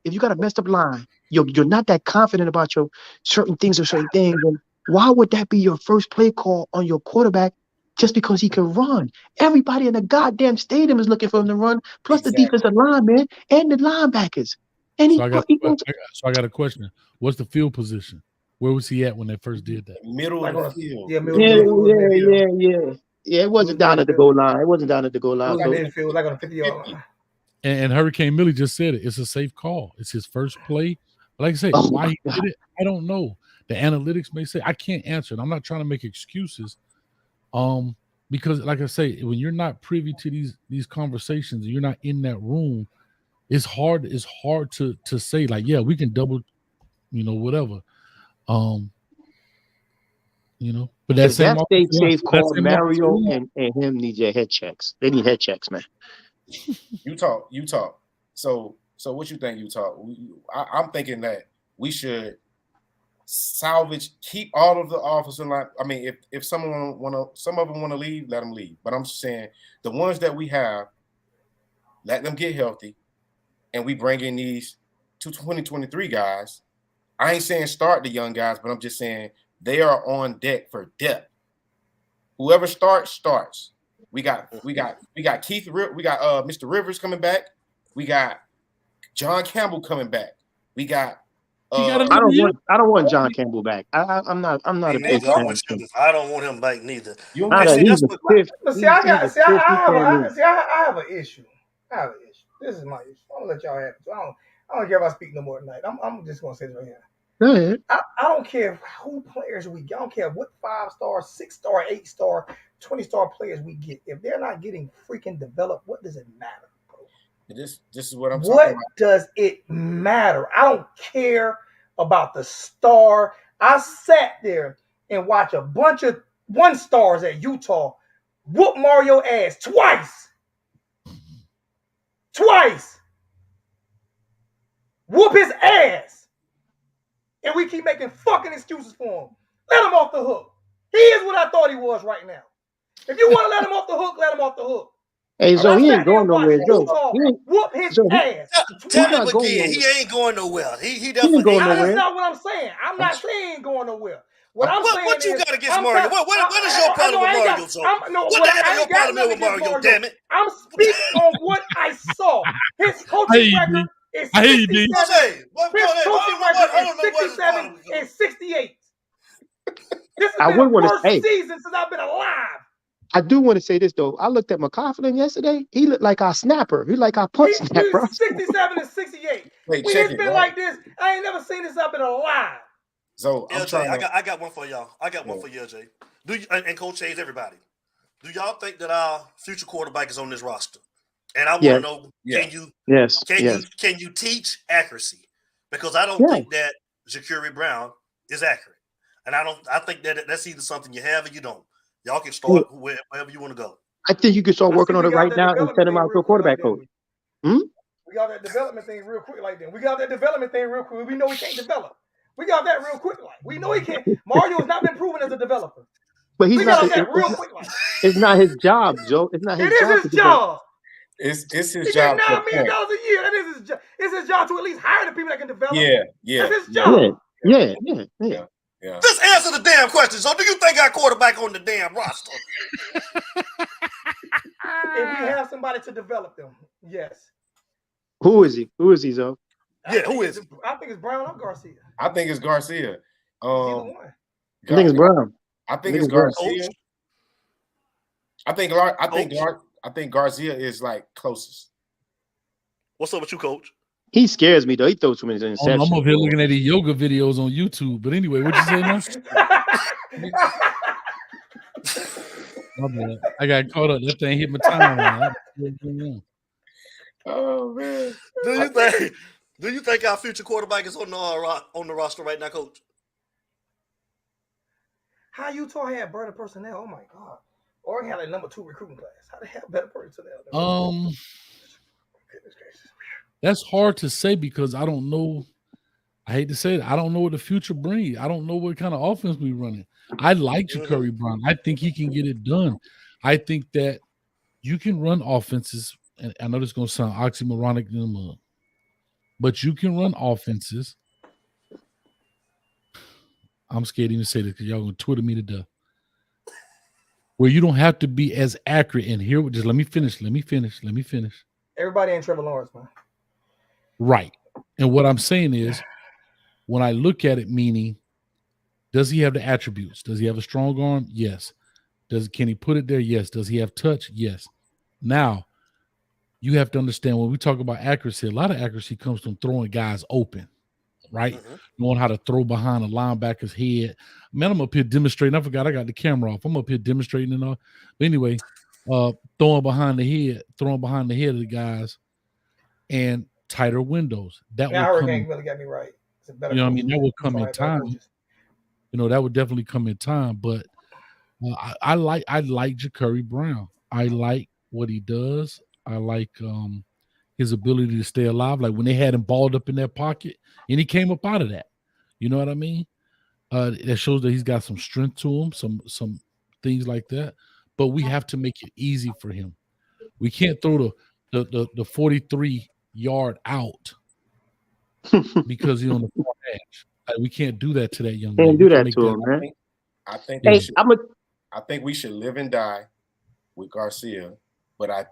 if you got a messed up line, you're not that confident about your certain things or certain things, then why would that be your first play call on your quarterback just because he can run? Everybody in the goddamn stadium is looking for him to run, plus the defensive linemen and the linebackers. And So I got a question. What's the field position? Where was he at when they first did that? Middle of the field. Yeah, it wasn't down at the goal line. It wasn't down at the goal line. Like midfield, like on the 50-yard line. And Hurricane Millie just said it. It's a safe call. It's his first play. But like I said, why he did it, I don't know. The analytics may say I can't answer it. I'm not trying to make excuses. Because like I say, when you're not privy to these conversations, you're not in that room, it's hard to say, like, yeah, we can double, whatever. But that same safe call, Mario and him need your head checks. They need head checks, man. You talk. So what you think, Utah? I'm thinking that we should keep all of the offensive line. I mean, if some of them want to leave, let them leave. But I'm saying the ones that we have, let them get healthy, and we bring in these 2023 guys. I ain't saying start the young guys, but I'm just saying they are on deck for depth. Whoever starts. We got Keith. We got Mr. Rivers coming back. We got John Campbell coming back. We got. I don't want John Campbell back. I'm not a big fan. I don't want him back neither. I have an issue. This is my issue. I'm gonna let y'all have it. I don't care if I speak no more tonight. I'm just gonna say this right here. Go ahead. I don't care who players we get. I don't care what 5-star, 6-star, 8-star, 20-star players we get. If they're not getting freaking developed, what does it matter, bro? This is what I'm talking about. What does it matter? I don't care about the star. I sat there and watched a bunch of 1-stars at Utah whoop Mario ass twice. Whoop his ass. And we keep making fucking excuses for him. Let him off the hook. He is what I thought he was right now. If you want to let him off the hook, let him off the hook. Hey, so he ain't going nowhere, Joe. Whoop his ass. Tell him again. He ain't going nowhere. He definitely ain't going ain't. nowhere. That's not what I'm saying. I'm not saying he ain't going nowhere. What you got against Mario? What is your problem with Mario? What the hell is your problem with Mario? Damn it! I'm speaking on what I saw. His coaching record is 67. His coaching record is 67 and 68. This has been the worst season since I've been alive. I do want to say this though. I looked at McCaughlin yesterday. He looked like our snapper. He like our punch snapper. 67 and 68. It's been like this. I ain't never seen this since I've been alive. So LJ, I got one for y'all. I got one for you, LJ. And Coach Hayes, everybody. Do y'all think that our future quarterback is on this roster? And I want to know, can you teach accuracy? Because I don't think that Ja'Carry Brown is accurate. And I think that's either something you have or you don't. Y'all can start wherever you want to go. I think you can start working on it right now and send him out to a quarterback coach. We got that development thing real quick like that. We know he can't develop. We got that real quick like. We know he can't. Mario has not been proven as a developer. But he's we not. Got that real quick like. It's not his job, Joe. It's not his job. It is his job. It's He his gets job to $9 million appoint. a year. That is his job. It's his job to at least hire the people that can develop. Yeah. That's his Yeah. job. Yeah. Just answer the damn question. So, do you think our quarterback on the damn roster? If we have somebody to develop them, yes. Who is he? Who is he, Zoe? Yeah, who is it? I think it's Brown or Garcia. I think it's Garcia. Either one. I think it's Brown. I think it's Garcia. I think Garcia is like closest. What's up with you, Coach? He scares me though. He throws too many interceptions. I'm over here looking at these yoga videos on YouTube. But anyway, what you say now? My bad. I got caught up. That thing hit my timeline. Oh man. Do you think our future quarterback is on the roster right now, Coach? How Utah had better personnel? Oh my God! Oregon had a number 2 recruiting class. How they have better personnel? Goodness gracious. That's hard to say because I don't know. I hate to say it. I don't know what the future brings. I don't know what kind of offense we're running. I like Ja'Cory Brown. I think he can get it done. I think that you can run offenses, and I know this is going to sound oxymoronic in the mud, but you can run offenses. I'm scared to even say this because y'all going to Twitter me to death. Where you don't have to be as accurate. And here, just let me finish. Everybody ain't Trevor Lawrence, man. Right. And what I'm saying is, when I look at it, meaning, does he have the attributes? Does he have a strong arm? Yes. Can he put it there? Yes. Does he have touch? Yes. Now, you have to understand when we talk about accuracy, a lot of accuracy comes from throwing guys open, right? Knowing how to throw behind a linebacker's head. Man, I'm up here demonstrating. I forgot I got the camera off. I'm up here demonstrating and all. But anyway, throwing behind the head of the guys and tighter windows. That will Hurricane really got me right. You know what I mean? That will come in time. You know, that would definitely come in time. But I like Ja'Cory Brown. I like what he does. I like his ability to stay alive. Like when they had him balled up in their pocket and he came up out of that. You know what I mean? That shows that he's got some strength to him, some things like that. But we have to make it easy for him. We can't throw the 43-yard out because he's on the far edge. Like, we can't do that to that young man. Can't do that to him, man. I think we should live and die with Garcia, but I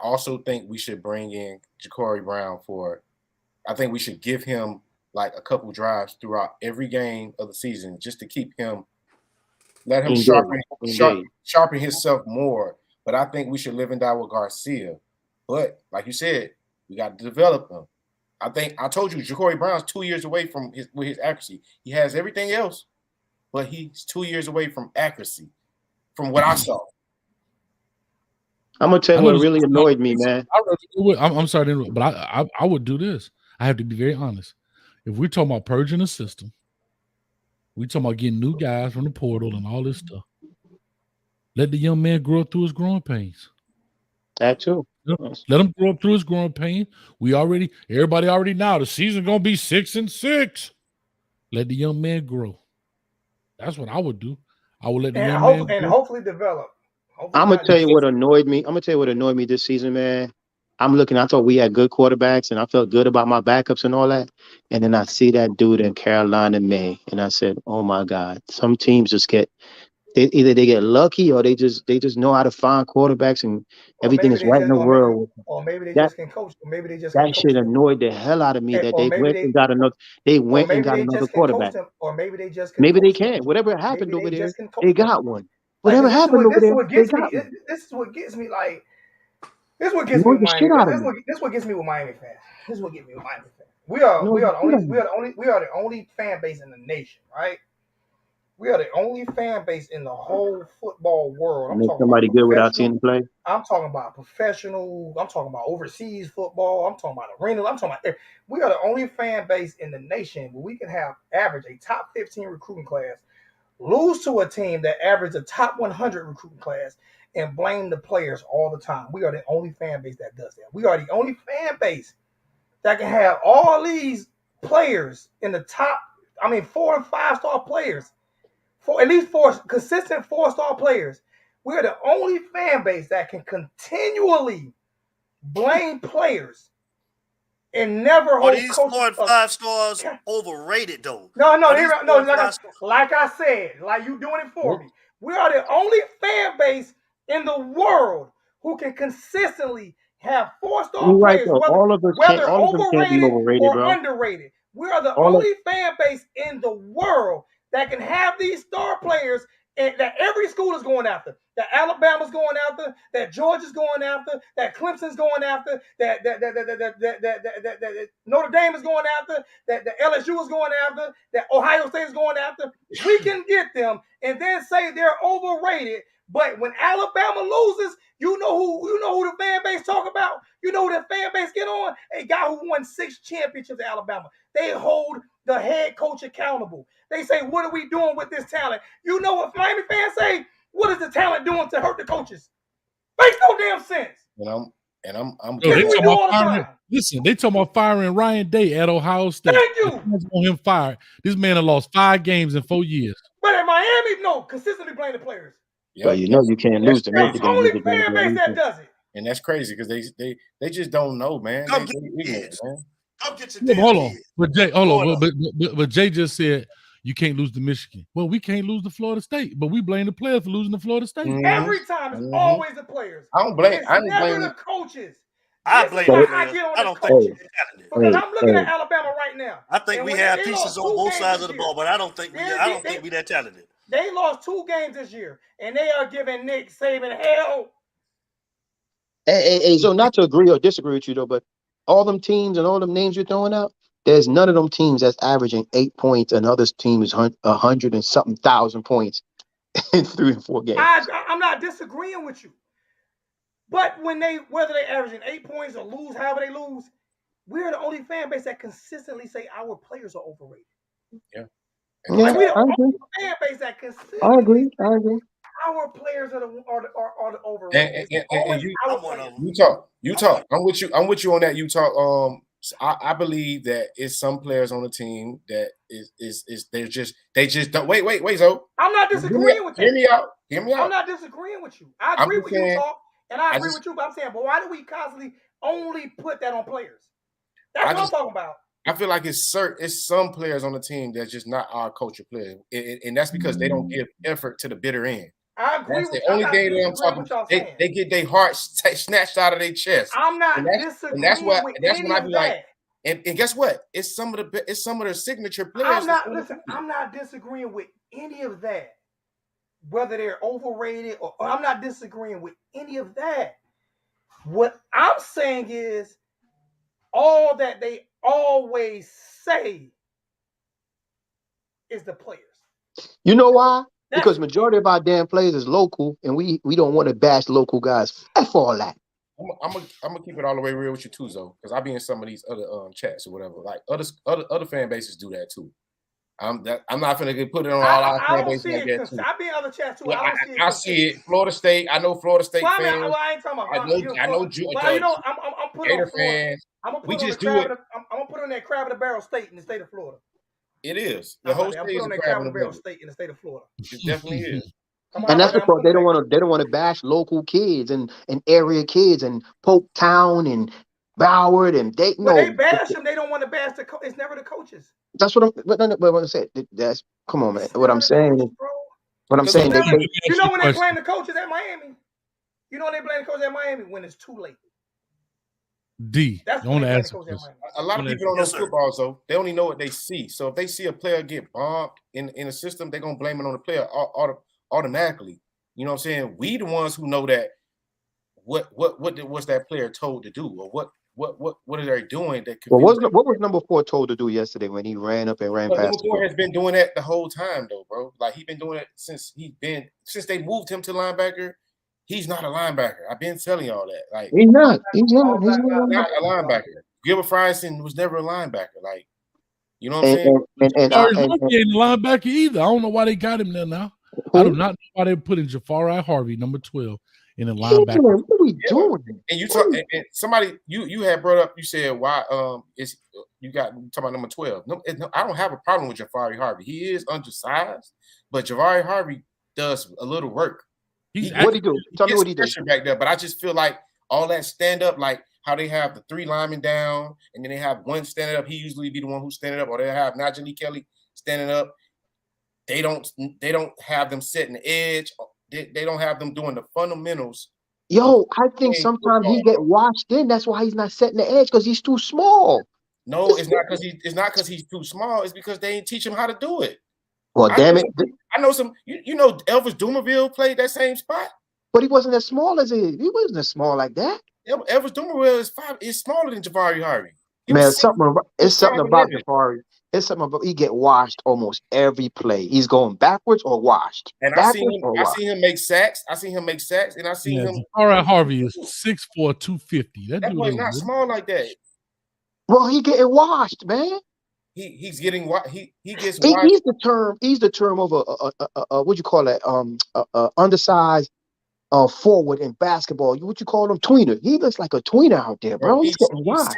also think we should bring in Ja'Cory Brown I think we should give him like a couple drives throughout every game of the season just to keep him, let him sharpen himself more. But I think we should live and die with Garcia. But like you said, we got to develop him. I told you Ja'Cory Brown's 2 years away with his accuracy. He has everything else, but he's 2 years away from accuracy, from what I saw. I'm gonna tell you what really annoyed me, man. I'm sorry to interrupt, but I would do this. I have to be very honest. If we're talking about purging the system, we're talking about getting new guys from the portal and all this stuff. Let the young man grow up through his growing pains. That too. Let him grow up through his growing pain. Everybody already know the season's gonna be 6-6. Let the young man grow. That's what I would do. I would let the young man grow. And hopefully develop. I'm gonna tell you what annoyed me. This season, man. I thought we had good quarterbacks, and I felt good about my backups and all that. And then I see that dude in Carolina, May, and I said, "Oh my God!" Some teams just either they get lucky or they just know how to find quarterbacks and everything is right in the world. Or maybe they just can coach. Or maybe they just that shit annoyed the hell out of me that they went and got another. They went and got another quarterback. Or maybe they just maybe they can. Whatever happened over there, they got one. Whatever happened over there, they got one. This is what gets me like. This is what gets me with Miami. This is what gets me with Miami fans. We are the only fan base in the nation, right? We are the only fan base in the whole football world. Make somebody good without seeing them play. I'm talking about professional. I'm talking about overseas football. I'm talking about arenas. I'm talking about. We are the only fan base in the nation where we can average a top 15 recruiting class, lose to a team that averaged a top 100 recruiting class, and blame the players all the time. We are the only fan base that does that. We are the only fan base that can have all these players in the top. 4 and 5 star players. At least 4 consistent 4-star players. We're the only fan base that can continually blame players and never Are hold these coaches 4 and up. 5 stars overrated though? No, Are these like, 4 and 5 stars- like I said, like you doing it for me. We are the only fan base in the world who can consistently have 4-star You're right players, though. All of them can't be overrated, or bro. underrated. We are the All of- only fan base in the world that can have these star players and that every school is going after. That Alabama's going after, that Georgia's going after, that Clemson's going after, that Notre Dame is going after, that the LSU is going after, that Ohio State is going after. We can get them and then say they're overrated. But when Alabama loses, you know who the fan base talk about? You know who the fan base get on? A guy who won 6 championships at Alabama. They hold the head coach accountable. They say, what are we doing with this talent? You know what Miami fans say? What is the talent doing to hurt the coaches? Makes no damn sense. I'm Yo, they we talking do all about the firing. time. Listen, they talking about firing Ryan Day at Ohio State. Thank you. On him fired. This man has lost 5 games in 4 years. But at Miami, no, consistently blame the players. But you know you can't lose to That's Michigan. the only fan base that does it. And that's crazy because they just don't know, man. Come They get ignorant, kids. man. Come get your Yeah, damn hold on. kids. But Jay, hold Hold on. up. But Jay just said you can't lose to Michigan. Well, we can't lose to Florida State, but we blame the players for losing to Florida State. Mhm. Every time it's always the players. I don't blame. It's I don't never blame. the coaches. I This blame is why the I players. get on I the don't coaches. think they're talented. Because I'm looking at Alabama right now. I think And we when have they pieces lost on 2 both games sides this of the year, ball, but I don't think we that talented. They lost 2 games this year, and they are giving Nick Saban hell. Hey, so not to agree or disagree with you though, but all them teams and all them names you're throwing out, there's none of them teams that's averaging 8 points, and other teams 100 and something thousand points in 3 and 4 games. I'm not disagreeing with you, but whether they averaging 8 points or lose, however they lose, we're the only fan base that consistently say our players are overrated. Yeah. Like we're the I only agree. fan base that consistently I agree. our players are the overrated. And I'm one of them. You talk. I'm with you on that. You talk. I believe that it's some players on the team that is they just don't wait. So I'm not disagreeing with you. Hear me out. I'm not disagreeing with you. I agree with you, talk, and I agree with you. But I'm saying, but why do we constantly only put that on players? That's what I'm talking about. I feel like it's some players on the team that's just not our culture players, and that's because they don't give effort to the bitter end. I agree That's with the only thing that I'm talking. They get their hearts snatched out of their chest. I'm not disagreeing and that's with when any I of be that. like, and guess what? It's some of their signature players. I'm not disagreeing with any of that. Whether they're overrated or I'm not disagreeing with any of that. What I'm saying is all that they always say is the players. You know why? Because majority of our damn players is local, and we don't want to bash local guys. F all that. I'm gonna keep it all the way real with you too, though, because I be in some of these other chats or whatever. Like other fan bases do that too. I'm not gonna put it on all our fan bases like that too. I be in other chats too. Well, I see it. Florida State. I know Florida State fans. I ain't talking about. I know. But you know, I'm putting on Florida. Fans. I'm gonna we put just on do it. I'm gonna put on that crab in the barrel state in the state of Florida. It is. The whole state is a crab in the barrel state in the state of Florida. It definitely is. And that's because they don't want to bash local kids and area kids and Polk Town and Broward and they bash them. They don't want to bash the coach. It's never the coaches. That's what I'm saying. That's come on, man. What I'm saying is, what I'm saying. You know when they blame the coaches at Miami. You know when they blame the coaches at Miami when it's too late. That's when they blame the coaches at Miami. A lot of people don't know football, so they only know what they see. So if they see a player get bombed in a system, they're gonna blame it on the player automatically. You know what I'm saying? We the ones who know that what's that player told to do, or what are they doing that could what was number 4 told to do yesterday when he ran up and ran past? Number 4 has been doing that the whole time though, bro. Like he's been doing it since they moved him to linebacker. He's not a linebacker. I've been telling y'all that. Like he's not a linebacker. Gilbert Frierson was never a linebacker. Like, you know what I'm saying? And he ain't a linebacker either. I don't know why they got him there now. I do not know why they put in Jafari Harvey, number 12, in a linebacker. What are we doing? And you talk, and somebody you had brought up. You said why you talking about number 12. No, I don't have a problem with Jafari Harvey. He is undersized, but Jafari Harvey does a little work. What he do? Tell me what he did back there. But I just feel like all that stand up, like how they have the 3 linemen down, and then they have one standing up. He usually be the one who's standing up, or they have Najee Kelly standing up. They don't have them setting the edge. They don't have them doing the fundamentals. Yo, I think sometimes he get washed in. That's why he's not setting the edge because he's too small. No, it's not because he's too small. It's because they ain't teach him how to do it. Well, damn it. I know some. You know, Elvis Dumervil played that same spot, but he wasn't as small as he wasn't as small like that. Elvis Dumervil is smaller than Jabari Harvey. Man, something about Jabari. It's something about he get washed almost every play. He's going backwards or washed. And I seen him make sacks. And I seen him. All right, Harvey is 6'4", 250. That boy's not small like that. Well, he getting washed, man. He's getting what he gets. He's the term of a what you call that? Undersized forward in basketball. What you call him? Tweener. He looks like a tweener out there, bro. He's getting washed.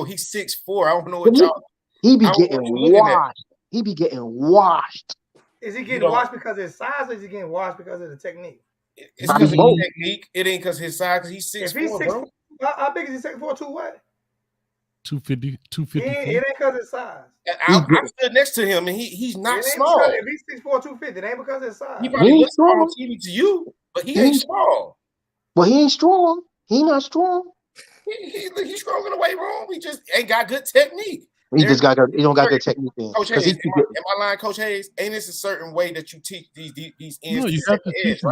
He's 6'4". I don't know what y'all. He be getting washed. He be getting washed. Is he getting washed because of his size, or is he getting washed because of the technique? It's because of his technique. It ain't because his size. Because he's 6'4", bro. How big is he? 6'4", 2 what? 250, 250. It ain't because of his size. I stood next to him, and he's not small. If he's 6'4", 250, it ain't because of his size. He probably looks small on TV to you, but he ain't small. Well, he ain't strong. He not strong. He's strong in the weight room. He just ain't got good technique. He don't got good technique. Coach Hayes, am I lying, Coach Hayes? Ain't this a certain way that you teach these ends? No, you have to teach them,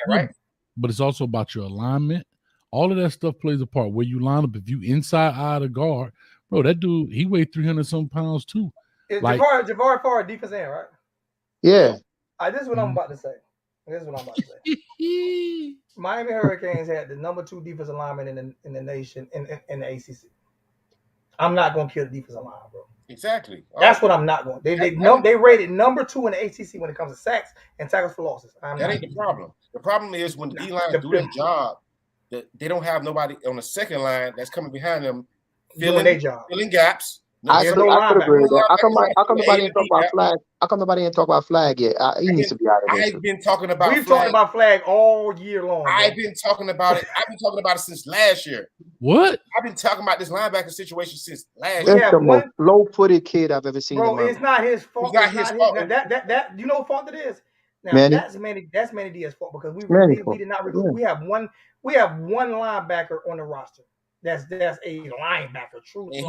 right? But it's also about your alignment. All of that stuff plays a part. Where you line up, if you inside eye the guard, bro, that dude, he weighed 300-some pounds too. Is Jabari Farr defense end, right? Yeah. This is what I'm about to say. Miami Hurricanes had the number 2 defensive lineman in the nation in the ACC. I'm not going to kill the defensive line, bro. Exactly. That's what I'm not going. They rated number 2 in the ACC when it comes to sacks and tackles for losses. That ain't the problem. The problem is when the D-line do their job, they don't have nobody on the second line that's coming behind them filling gaps. I could agree with that. How come nobody didn't talk about Flag? How come nobody didn't talk about Flag yet? He needs to be out of this. I've been talking about We've talked about Flag all year long. I've been talking about it. I've been talking about it since last year. What? I've been talking about this linebacker situation since last year. That's the most slow-footed kid I've ever seen. Bro, it's not his fault. It's not his fault. That you know what fault it is? Now that's Manny Diaz's fault because we did not recruit. Yeah. We have one linebacker on the roster. That's a linebacker, true. And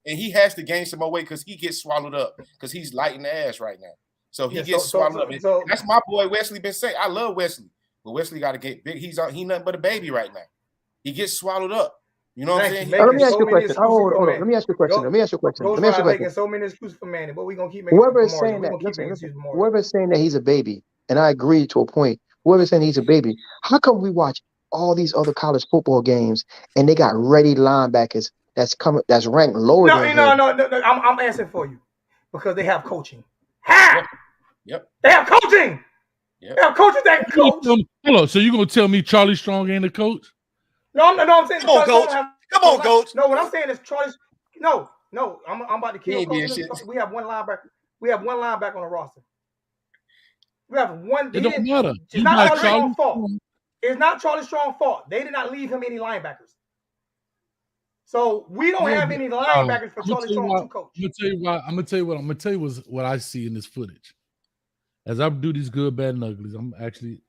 he has to gain some more weight because he gets swallowed up because he's light in the ass right now. So he gets swallowed up. And that's my boy Wesley been saying. I love Wesley, but Wesley got to get big. He nothing but a baby right now. He gets swallowed up. You know what I'm saying? Let me ask you a question. Hold on. Let me ask you a question. Making so many excuses for Manny, but we're gonna keep making. Whoever is saying that he's a baby, and I agree to a point. Whoever's saying he's a baby, how come we watch all these other college football games and they got ready linebackers that's ranked lower than him? No. I'm answering for you because they have coaching. Yep. They have coaching. Yep. They have coaches that coach. Hold on. So you gonna tell me Charlie Strong ain't a coach? No, I'm saying. Come on, coach. Come on, coach. No, what I'm saying is Charlie. No. I'm about to kill coach. We have one linebacker. We have one linebacker on the roster. We have one. It don't matter. It's not Charlie Strong's fault. It's not Charlie Strong's fault. They did not leave him any linebackers. So we don't have any linebackers for Charlie Strong to coach. I'm gonna tell you what I see in this footage. As I do these good, bad, and uglies, I'm actually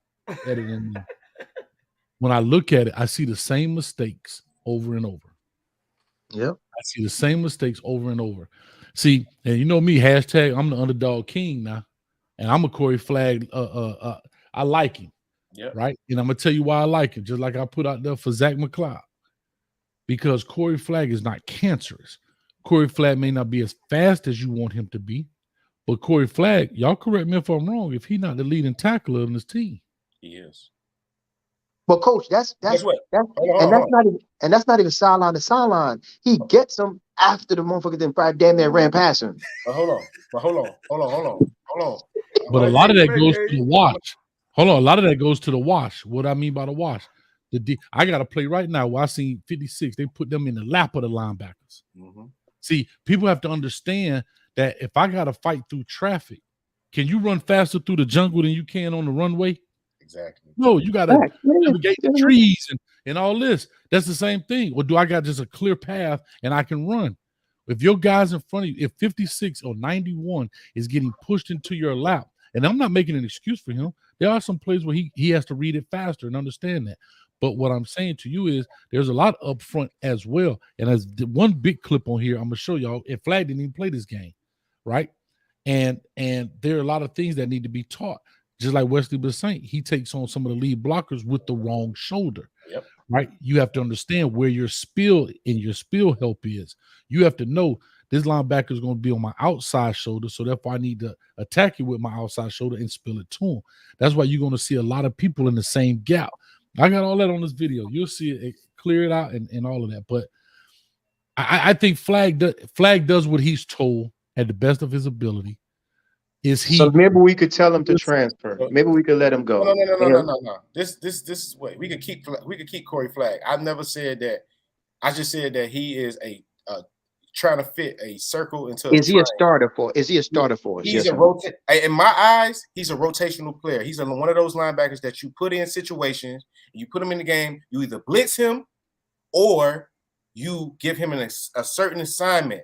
editing them. When I look at it, I see the same mistakes over and over. Yep. I see the same mistakes over and over. See, and you know me, hashtag I'm the underdog king now. And I'm a Corey Flag. I like him. Yeah. Right. And I'm gonna tell you why I like him, just like I put out there for Zach McLeod. Because Corey Flag is not cancerous. Corey Flag may not be as fast as you want him to be, but Corey Flag, y'all correct me if I'm wrong, if he's not the leading tackler on this team. He is. But coach, that's not even sideline to sideline. He gets them after the motherfucker then probably damn near ran past him. But hold on. But a lot of that goes to the wash. Hold on, a lot of that goes to the wash. What I mean by the wash, I got a play right now where I seen 56. They put them in the lap of the linebackers. Mm-hmm. See, people have to understand that if I got to fight through traffic, can you run faster through the jungle than you can on the runway? Exactly. No, you got to Fact, man. navigate the trees and all this. That's the same thing. Or do I got just a clear path and I can run? If your guys in front of you, if 56 or 91 is getting pushed into your lap, and I'm not making an excuse for him, there are some plays where he has to read it faster and understand that. But what I'm saying to you is there's a lot up front as well. And as the one big clip on here, I'm gonna show y'all. If Flag didn't even play this game, right? And there are a lot of things that need to be taught. Just like Wesley was saying, he takes on some of the lead blockers with the wrong shoulder. Yep. Right? You have to understand where your spill help is. You have to know this linebacker is going to be on my outside shoulder, so therefore I need to attack you with my outside shoulder and spill it to him. That's why you're going to see a lot of people in the same gap. I got all that on this video. You'll see it clear it out and all of that. But I think Flag does what he's told at the best of his ability. So maybe we could tell him to transfer. Maybe we could let him go. No. This is what we could keep Corey Flag. I've never said that. I just said that he is a trying to fit a circle into. Is he a starter for? Is he a starter for us? He's in my eyes, he's a rotational player. He's one of those linebackers that you put in situations, you put him in the game, you either blitz him or you give him a certain assignment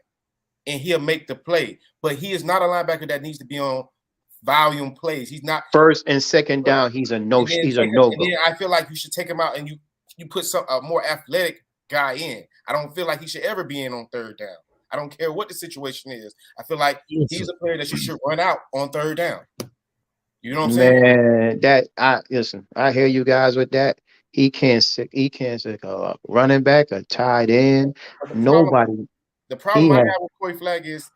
and he'll make the play. But he is not a linebacker that needs to be on volume plays. He's not first and second down. He's a no. He's a no go. I feel like you should take him out and you put a more athletic guy in. I don't feel like he should ever be in on third down. I don't care what the situation is. I feel like he's a player that you should run out on third down. You know what I'm saying? Man, listen. I hear you guys with that. He can't say a running back, a tight end. Nobody. The problem I have with Corey Flag is,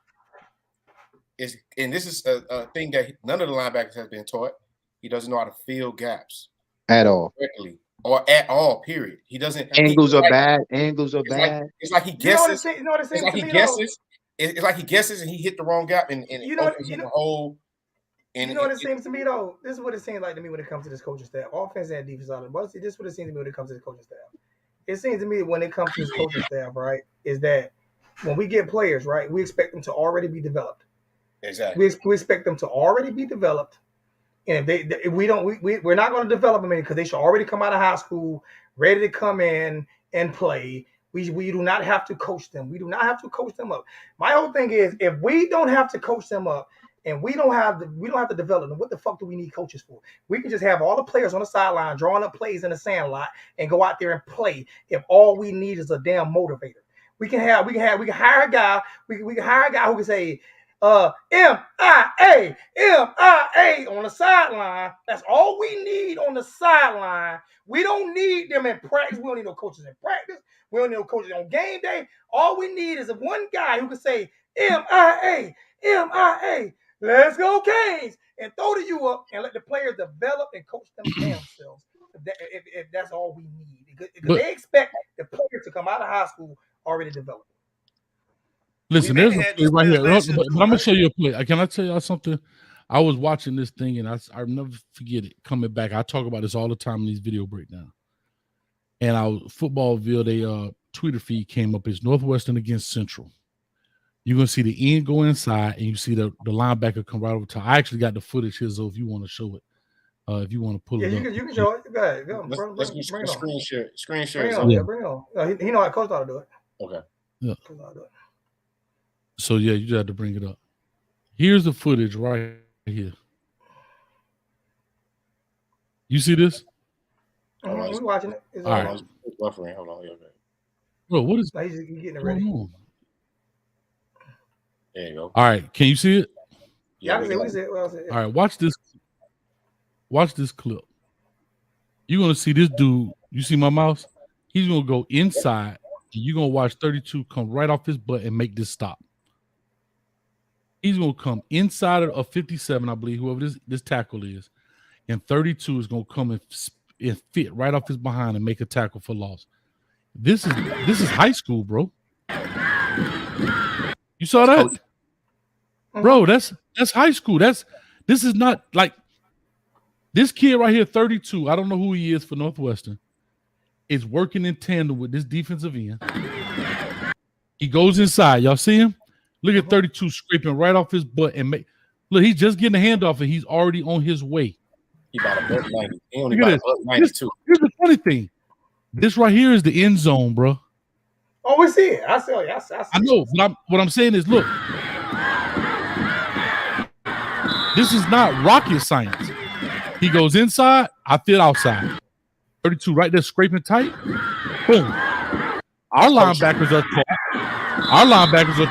and this is a thing that none of the linebackers has been taught. He doesn't know how to fill gaps at all. Correctly. Or at all, period. He doesn't. Angles are bad. Angles are bad. It's like he guesses. It's like he guesses. It's like he guesses and he hit the wrong gap and the hole. And you know what it seems to me though? This is what it seems like to me when it comes to this coaching staff, offense and defense. But this is what it seems to me when it comes to this coaching staff. It seems to me when it comes to this coaching staff, right, is that when we get players, right, we expect them to already be developed. Exactly. We expect them to already be developed. And if we're not going to develop them because they should already come out of high school ready to come in and play. We do not have to coach them. We do not have to coach them up. My whole thing is if we don't have to coach them up and we don't have to develop them, what the fuck do we need coaches for? We can just have all the players on the sideline drawing up plays in the sand lot and go out there and play if all we need is a damn motivator. We can hire a guy. We can hire a guy who can say MIA on the sideline. That's all we need on the sideline. We don't need them in practice. We don't need no coaches in practice. We don't need no coaches on game day. All we need is one guy who can say MIA. Let's go Canes and throw to you up and let the players develop and coach them themselves. If that's all we need, because they expect the players to come out of high school already developed. Listen, there's a play right here. But I'm gonna show you a play. Can I tell y'all something? I was watching this thing and I'll never forget it. Coming back, I talk about this all the time in these video breakdowns. And Footballville, they Twitter feed came up. It's Northwestern against Central. You're gonna see the end go inside, and you see the linebacker come right over top. I actually got the footage here, so if you want to show it, if you want to pull it up, you can show it. Go ahead. Let's screen share. Screen share. Bring it on. He know how coach ought to do it. Okay. Yeah. So yeah, you just have to bring it up. Here's the footage right here. You see this? We're watching it. All right. Buffering. Hold on. Bro, what is? He's getting it ready. There you go. All right. Can you see it? Yeah, I can see it. All right. Watch this. Watch this clip. You're gonna see this dude. You see my mouse? He's gonna go inside, and you're gonna watch 32 come right off his butt and make this stop. He's gonna come inside of 57, I believe, whoever this tackle is, and 32 is gonna come and fit right off his behind and make a tackle for loss. This is high school, bro. You saw that, bro? That's high school. This is not like this kid right here, 32. I don't know who he is for Northwestern. Is working in tandem with this defensive end. He goes inside. Y'all see him? Look at 32 scraping right off his butt and look. He's just getting a handoff and he's already on his way. He about a buck 90. He only Look at about a this. buck 92. Here's the funny thing. This right here is the end zone, bro. Oh, we see it. I see it. I see I know, but what I'm saying is, look, this is not rocket science. He goes inside, I fit outside. 32 right there, scraping tight. Boom. Our linebackers are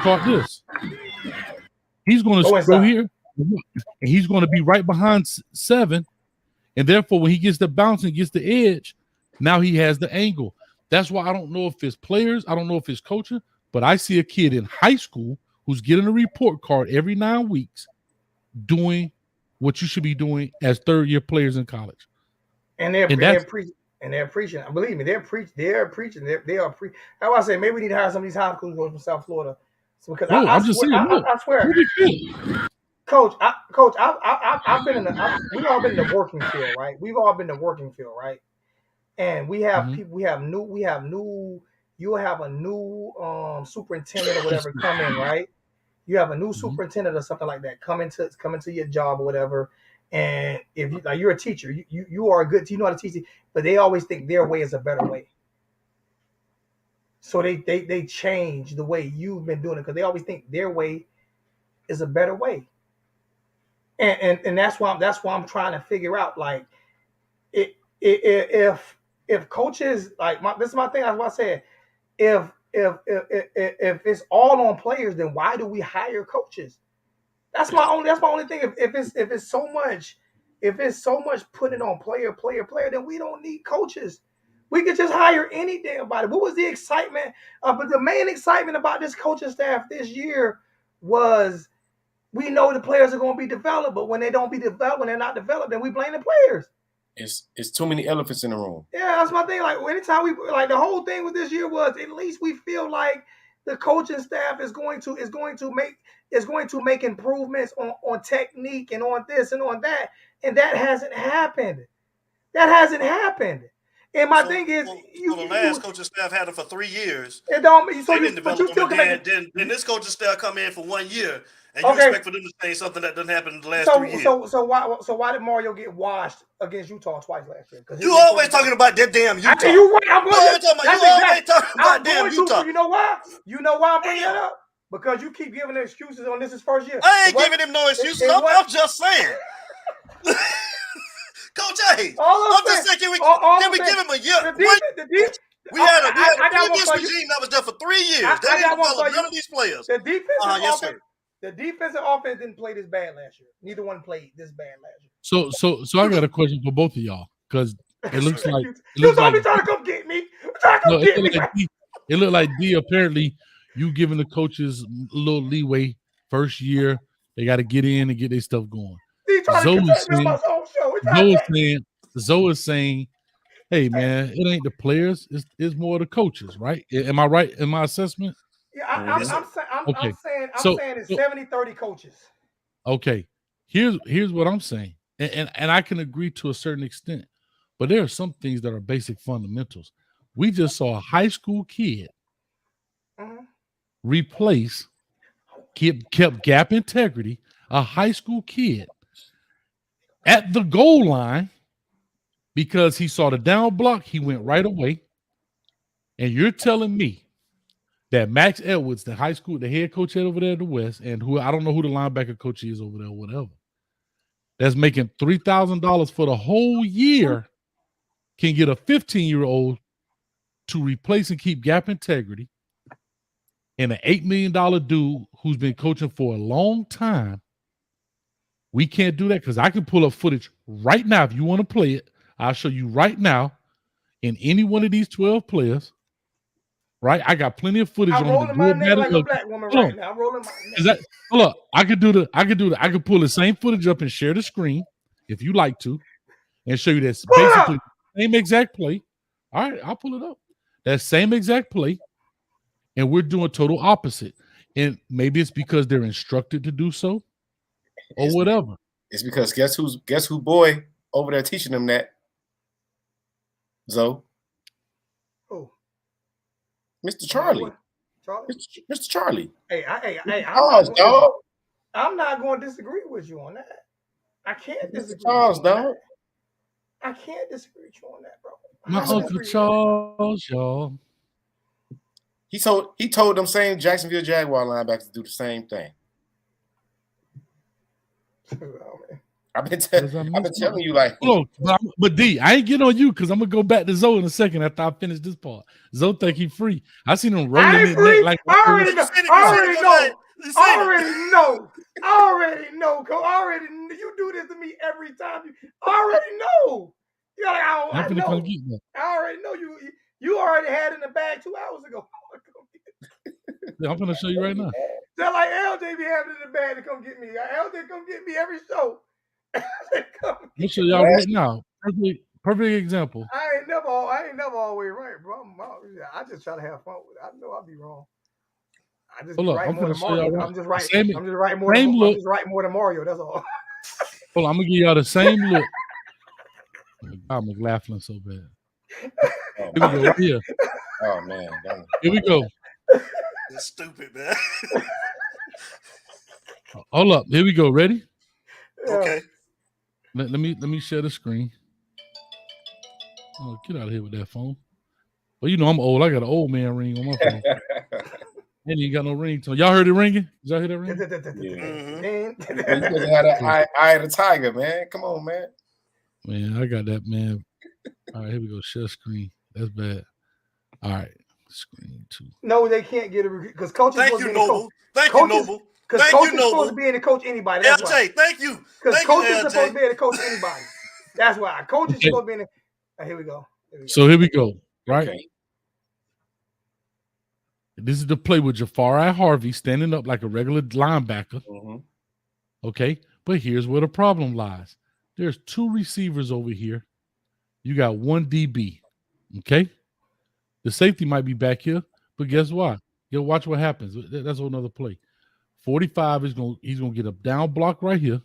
taught this. He's going to go here, and he's going to be right behind 7, and therefore, when he gets the bounce and gets the edge, now he has the angle. That's why I don't know if it's players, I don't know if it's coaching, but I see a kid in high school who's getting a report card every 9 weeks doing what you should be doing as third-year players in college. And they're preaching. Believe me, they're preaching. They are preaching. That's why I say maybe we need to hire some of these high school coaches from South Florida. So because I swear, Coach, I've been we've all been in the working field, right? We've all been in the working field, right? And we have people. You have a new superintendent or whatever come in, right? You have a new superintendent or something like that come into your job or whatever. And if you're a teacher, you are a good. You know how to teach it, but they always think their way is a better way. So they change the way you've been doing it because they always think their way is a better way. And that's why I'm trying to figure out like if coaches like this is my thing. That's what I said. If it's all on players, then why do we hire coaches? That's my only thing. If it's so much putting on player, then we don't need coaches. We could just hire any damn body. What was the excitement? But the main excitement about this coaching staff this year was we know the players are going to be developed, but when they don't be developed, when they're not developed, then we blame the players. It's too many elephants in the room. Yeah, that's my thing. Like anytime the whole thing with this year was at least we feel like the coaching staff is going to make improvements on technique and on this and on that, and that hasn't happened. And my thing is, the last coaching staff had it for 3 years. It don't. They So didn't develop them, then this coaching staff come in for 1 year, and you expect for them to say something that doesn't happen in the last 3 years. So why did Mario get washed against Utah twice last year? You always talking about that damn Utah. You're right. I'm always talking about damn Utah. You know why? I'm bringing that up? Because you keep giving excuses on this is first year. I ain't giving him no excuses. I'm just saying. Coach A, I'm just saying, can we give him a year? We had a previous regime that was there for 3 years. They didn't develop none of these players. The defensive offense didn't play this bad last year. Neither one played this bad last year. So I got a question for both of y'all because it looks like trying to come get me. It looked like D. Apparently, you giving the coaches a little leeway first year. They got to get in and get their stuff going. Zoe is saying, hey man, it ain't the players, it's more the coaches, right? Am I right in my assessment? Yeah, I'm saying it's 70-30 coaches. Okay. Here's what I'm saying. And I can agree to a certain extent, but there are some things that are basic fundamentals. We just saw a high school kid replace, kept gap integrity, a high school kid at the goal line because he saw the down block, he went right away. And you're telling me that Max Edwards, the head coach over there at the West, and who I don't know who the linebacker coach is over there, whatever, that's making $3,000 for the whole year, can get a 15-year-old to replace and keep gap integrity, and an $8 million dude who's been coaching for a long time. We can't do that because I can pull up footage right now. If you want to play it, I'll show you right now in any one of these 12 players. Right, I got plenty of footage I'm on rolling my neck like a black woman right now. I'm rolling my neck. Look, I could pull the same footage up and share the screen if you like to, and show you this basically same exact play. All right, I'll pull it up. That same exact play, and we're doing total opposite. And maybe it's because they're instructed to do so, or whatever. It's because guess who boy over there teaching them that? Zoe. Who? Mr. Charlie. Mr. Charlie. Hey, I'm not going to disagree with you on that. I can't disagree. Charles, dog. I can't disagree with you on that, bro. My I Uncle agree. Charles, y'all. He told them same Jacksonville Jaguar linebackers to do the same thing. Oh, man. I've been telling you, like, Hold on, but D, I ain't getting on you because I'm gonna go back to Zoe in a second after I finish this part. Zoe think he free. I seen him rolling I ain't his free. neck like I already know. I already know, Coach. You do this to me every time. I already know. You're like, I I'm finna know. come get that. I already know you already had it in the bag 2 hours ago. Yeah, I'm gonna show you right now. Just like LJ be having it in the bag to come get me. LJ come get me every show. I'll show y'all right now. Perfect example. I ain't never always right, bro. I just try to have fun with it. I know I'll be wrong. I just Hold up, write I'm more than finna show y'all Mario. right. I'm just writing. Same- I'm just writing more. same I'm look. just writing more than Mario. That's all. Hold on, I'm gonna give y'all the same look. I'm laughing so bad. Here we go. Right here. oh man, Here we go. It's stupid, man. Hold up. Here we go. Ready? Okay. Let me share the screen. Oh, get out of here with that phone. Well, you know I'm old. I got an old man ring on my phone. And you got no ringtone. Y'all heard it ringing? Did y'all hear that ring? Mm-hmm. you supposed to have that eye of the tiger, man. Come on, man. Man, I got that, man. All right, here we go. Share screen. That's bad. All right. Screen 2. No, they can't get a because coaches. Thank you, Noble. Thank you, Noble. Because Thank coaches you, supposed to Noble. be able to coach anybody. That's why. LJ, thank you. Because Thank you, coaches supposed to be LJ. able to coach anybody. That's why. Coaches Okay. supposed to be in the, here we go. So here we go. Right? Okay. This is the play with Jafari Harvey standing up like a regular linebacker. Mm-hmm. Okay. But here's where the problem lies. There's 2 receivers over here. You got 1 DB. Okay. The safety might be back here, but guess what? You'll watch what happens. That's another play. 45 he's gonna get a down block right here.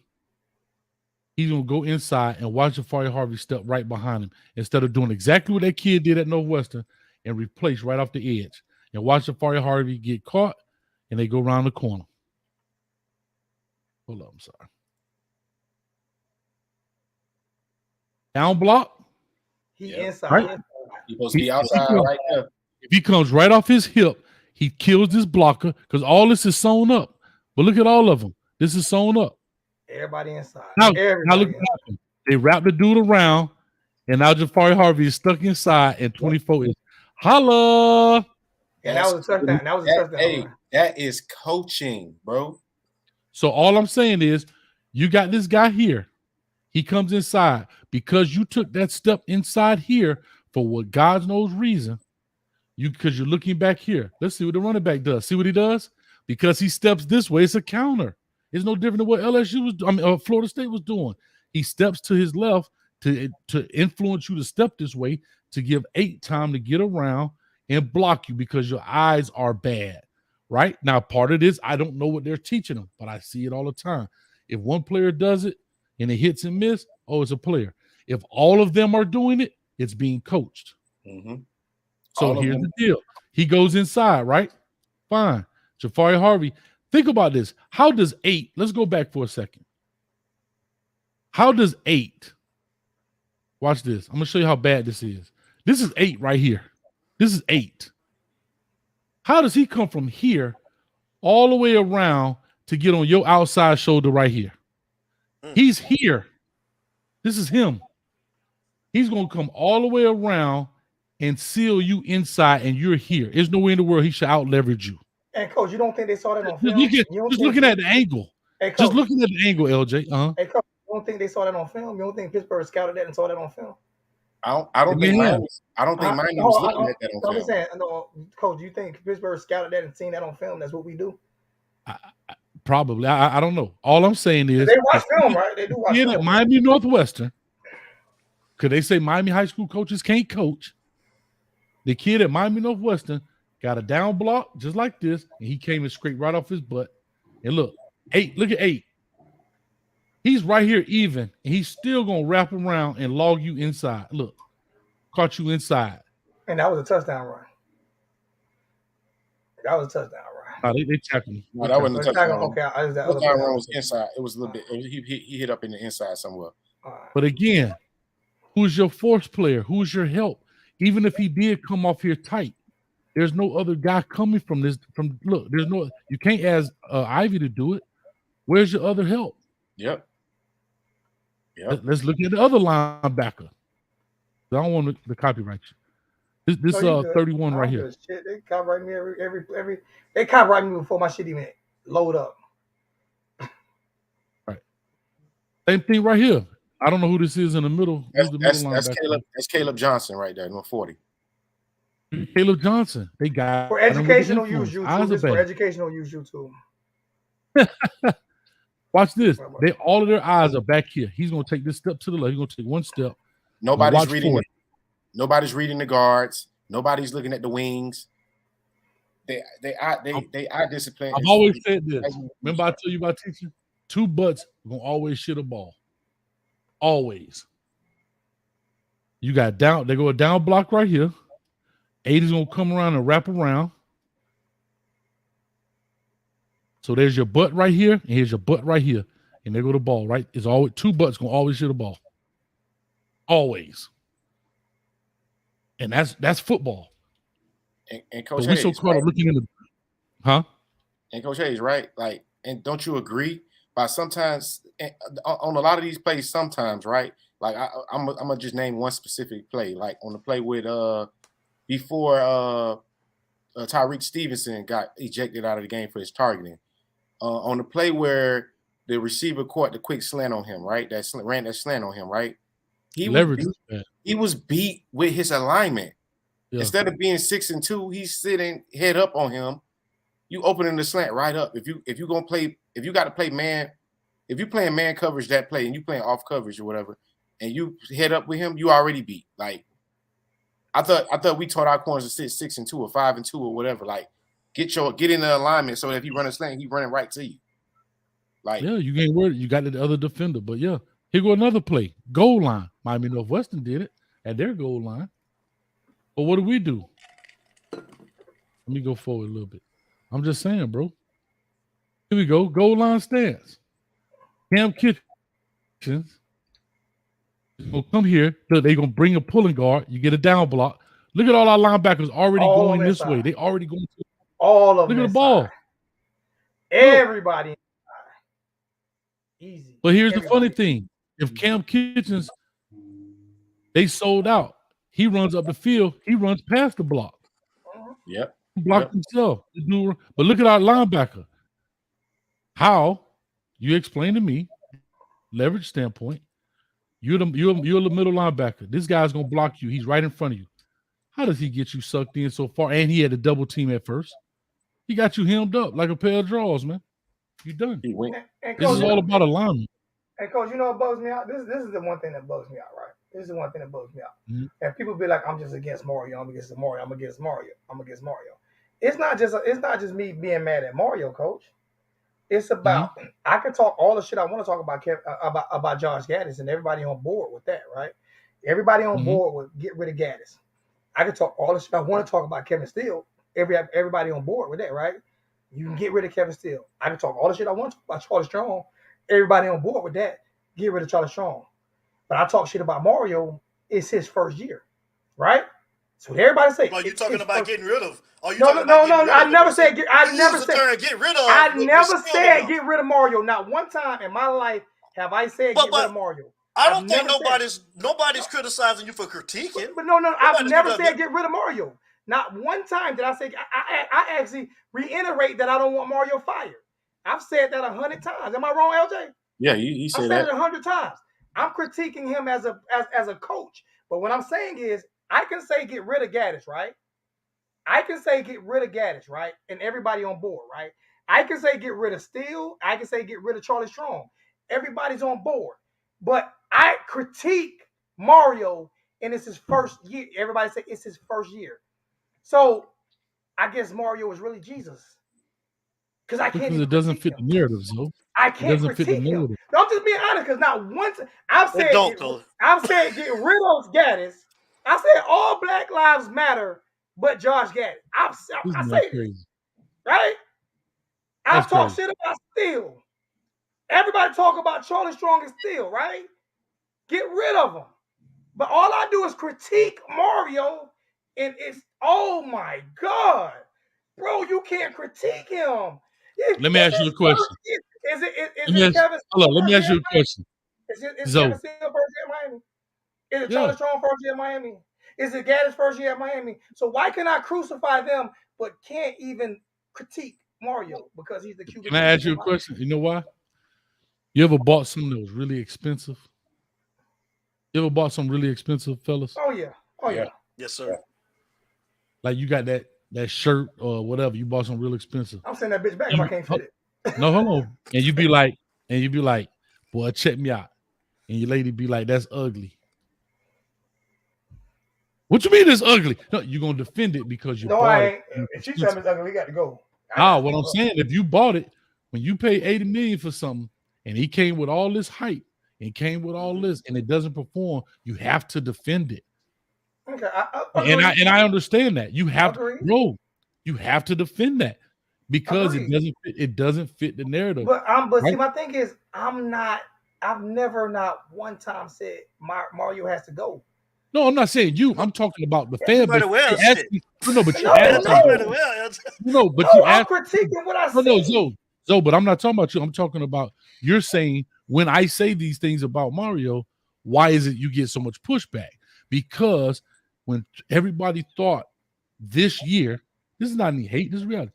He's gonna go inside and watch Jafari Harvey step right behind him instead of doing exactly what that kid did at Northwestern and replace right off the edge. And watch Jafari Harvey get caught and they go around the corner. Hold up, I'm sorry. Down block. He Yep. inside. Right. You're supposed to be outside right there. If he comes right off his hip, he kills this blocker because all this is sewn up. But look at all of them. This is sewn up. Everybody inside. Now Everybody look what happened. They wrap the dude around, and now Jafari Harvey is stuck inside, and 24 is holla. And that was a touchdown. That was a touchdown. Hey, that is coaching, bro. So all I'm saying is, you got this guy here. He comes inside because you took that step inside here for what God knows reason. Because you're looking back here. Let's see what the running back does. See what he does? Because he steps this way, it's a counter. It's no different than what LSU was. Florida State was doing. He steps to his left to influence you to step this way to give 8 time to get around and block you because your eyes are bad. Right now, part of this, I don't know what they're teaching them, but I see it all the time. If one player does it and it hits and miss, oh, it's a player. If all of them are doing it, it's being coached. Mm-hmm. So here's the deal. He goes inside, right? Fine. Jafari Harvey. Think about this. How does 8? Let's go back for a second. How does 8? Watch this. I'm going to show you how bad this is. This is 8 right here. This is 8. How does he come from here all the way around to get on your outside shoulder right here? He's here. This is him. He's going to come all the way around and seal you inside, and you're here. There's no way in the world he should out leverage you. And coach, you don't think they saw that on film? Just looking at the angle. Hey, coach, just looking at the angle, LJ. Hey, coach, you don't think they saw that on film? You don't think Pittsburgh scouted that and saw that on film? I don't think Miami was looking at that on film. I'm saying, no, coach, you think Pittsburgh scouted that and seen that on film? That's what we do. Probably. I don't know. All I'm saying is they watch film, right? They do watch film. At Miami Northwestern, could they say Miami high school coaches can't coach? The kid at Miami Northwestern got a down block just like this, and he came and scraped right off his butt. And look, 8. Look at 8. He's right here even, and he's still going to wrap around and log you inside. Look, caught you inside. And that was a touchdown run. That was a touchdown run. They tackled him. No, that wasn't a touchdown. Okay, that run was inside. It was a little bit. He hit up in the inside somewhere. But again, Who's your force player? Who's your help? Even if he did come off here tight, there's no other guy coming from this. There's no. You can't ask Ivy to do it. Where's your other help? Yep. Yep. Let's look at the other linebacker. I don't want the copyright you. This No, you good. 31 right I'm here. good. Shit, they copyright me every. They copyright me before my shit even load up. Right. Same thing right here. I don't know who this is in the middle. Who's the middle linebacker? That's Caleb Johnson right there, number 40. Caleb Johnson. They got For educational use, YouTube. This for educational use, YouTube. Watch this. All of their eyes are back here. He's gonna take this step to the left. He's gonna take one step. Nobody's reading. Nobody's reading the guards. Nobody's looking at the wings. They eye discipline. I've always said this. Remember I told you about teaching? 2 butts are gonna always shit a ball. Always. You got down. They go a down block right here. 8 is gonna come around and wrap around. So there's your butt right here, and here's your butt right here, and there go the ball. Right? It's always 2 butts gonna always shit a ball. Always. And that's football. And Coach Hayes, we so caught looking in the, huh? And Coach Hayes, right? Like, and don't you agree? By sometimes on a lot of these plays, sometimes, right? Like I'm gonna just name one specific play. Like on the play with before Tyreek Stevenson got ejected out of the game for his targeting. On the play where the receiver caught the quick slant on him, right? Ran that slant on him, right? He was beat with his alignment. Yeah. Instead of being 6 and 2, he's sitting head up on him. You opening the slant right up. If you got to play man, if you playing man coverage that play and you playing off coverage or whatever, and you head up with him, you already beat. Like I thought we taught our corners to sit 6 and 2 or 5 and 2 or whatever. Like get in the alignment so that if he run a slant, he running right to you. Like you ain't worried. You got the other defender, but yeah. Here go another play. Goal line. Miami Northwestern did it at their goal line. But what do we do? Let me go forward a little bit. I'm just saying, bro. Here we go. Goal line stance. Cam Kitchens will come here. They're going to bring a pulling guard. You get a down block. Look at all our linebackers already going this way. They already going to all of them. Look at the ball. Everybody. Easy. But here's the funny thing. If Cam Kitchens, they sold out. He runs up the field. He runs past the block. Yep. He blocked himself. But look at our linebacker. How you explain to me, leverage standpoint, you're the middle linebacker. This guy's gonna block you. He's right in front of you. How does he get you sucked in so far? And he had a double team at first. He got you hemmed up like a pair of drawers, man. You done. This is all about alignment. Hey, Coach, you know what bugs me out? This is the one thing that bugs me out, right? This is the one thing that bugs me out. Mm-hmm. And people be like, I'm just against Mario. I'm against Mario. I'm against Mario. I'm against Mario. It's not just me being mad at Mario, Coach. It's about I can talk all the shit I want to talk about Josh Gaddis and everybody on board with that, right? Everybody on board with get rid of Gaddis. I can talk all the shit I want to talk about Kevin Steele. Everybody on board with that, right? You can get rid of Kevin Steele. I can talk all the shit I want to talk about Charlie Strong. Everybody on board with that. Get rid of Charlie Strong. But I talk shit about Mario. It's his first year, right? So everybody say. Well, you talking about getting rid of? No. I never said get. I never said get rid of. I never said get rid of Mario. Not one time in my life have I said get rid of Mario. I don't think nobody's criticizing you for critiquing. But no, I've never said get rid of Mario. Not one time did I say. I actually reiterate that I don't want Mario fired. I've said that 100 times. Am I wrong, LJ? Yeah, you said that. I said it 100 times. I'm critiquing him as a coach. But what I'm saying is, I can say get rid of Gaddis, right? I can say get rid of Gaddis, right? And everybody on board, right? I can say get rid of Steele. I can say get rid of Charlie Strong. Everybody's on board. But I critique Mario, and it's his first year. Everybody say it's his first year. So I guess Mario is really Jesus. Because I can't. It doesn't fit the narrative, so I can't critique him. No, I'm just being honest, because not once I've said get rid of Gaddis. I said all Black Lives Matter, but Josh Gaddis. I say this, right? I've talked shit about Steele. Everybody talk about Charlie Strong and Steele, right? Get rid of him. But all I do is critique Mario, and it's oh my god, bro, you can't critique him. Let me ask you a question. Is it Let me ask, Kevin hold on, Steele let me first ask year? you a question. Is Zoe, Kevin Steele first year at Miami? Is it yeah, Charlie Strong first year at Miami? Is it Gaddis first year at Miami? So why can I crucify them but can't even critique Mario because he's the can I ask you a question? You know why? You ever bought something that was really expensive? You ever bought something really expensive, fellas? Oh yeah. Oh yeah. Yes, sir. Like you got that shirt or whatever, you bought something real expensive. I'm sending that bitch back if I can't fit it. No, hold on. And you be like, boy, check me out. And your lady be like, that's ugly. What you mean it's ugly? No, you're gonna defend it because you No, bought I it. ain't. If she tell me it's ugly, we got to go. What I'm saying, if you bought it, when you pay $80 million for something, and he came with all this hype and came with all this, and it doesn't perform, you have to defend it. Okay, and I understand that you have Agreed. you have to defend that because it doesn't fit the narrative. But see, my thing is, I've never not one time said Mario has to go. No, I'm not saying you. I'm talking about the fan base. I'm critiquing what I say. No, but I'm not talking about you. I'm talking about you're saying when I say these things about Mario, why is it you get so much pushback? Because when everybody thought this year, this is not any hate, this is reality.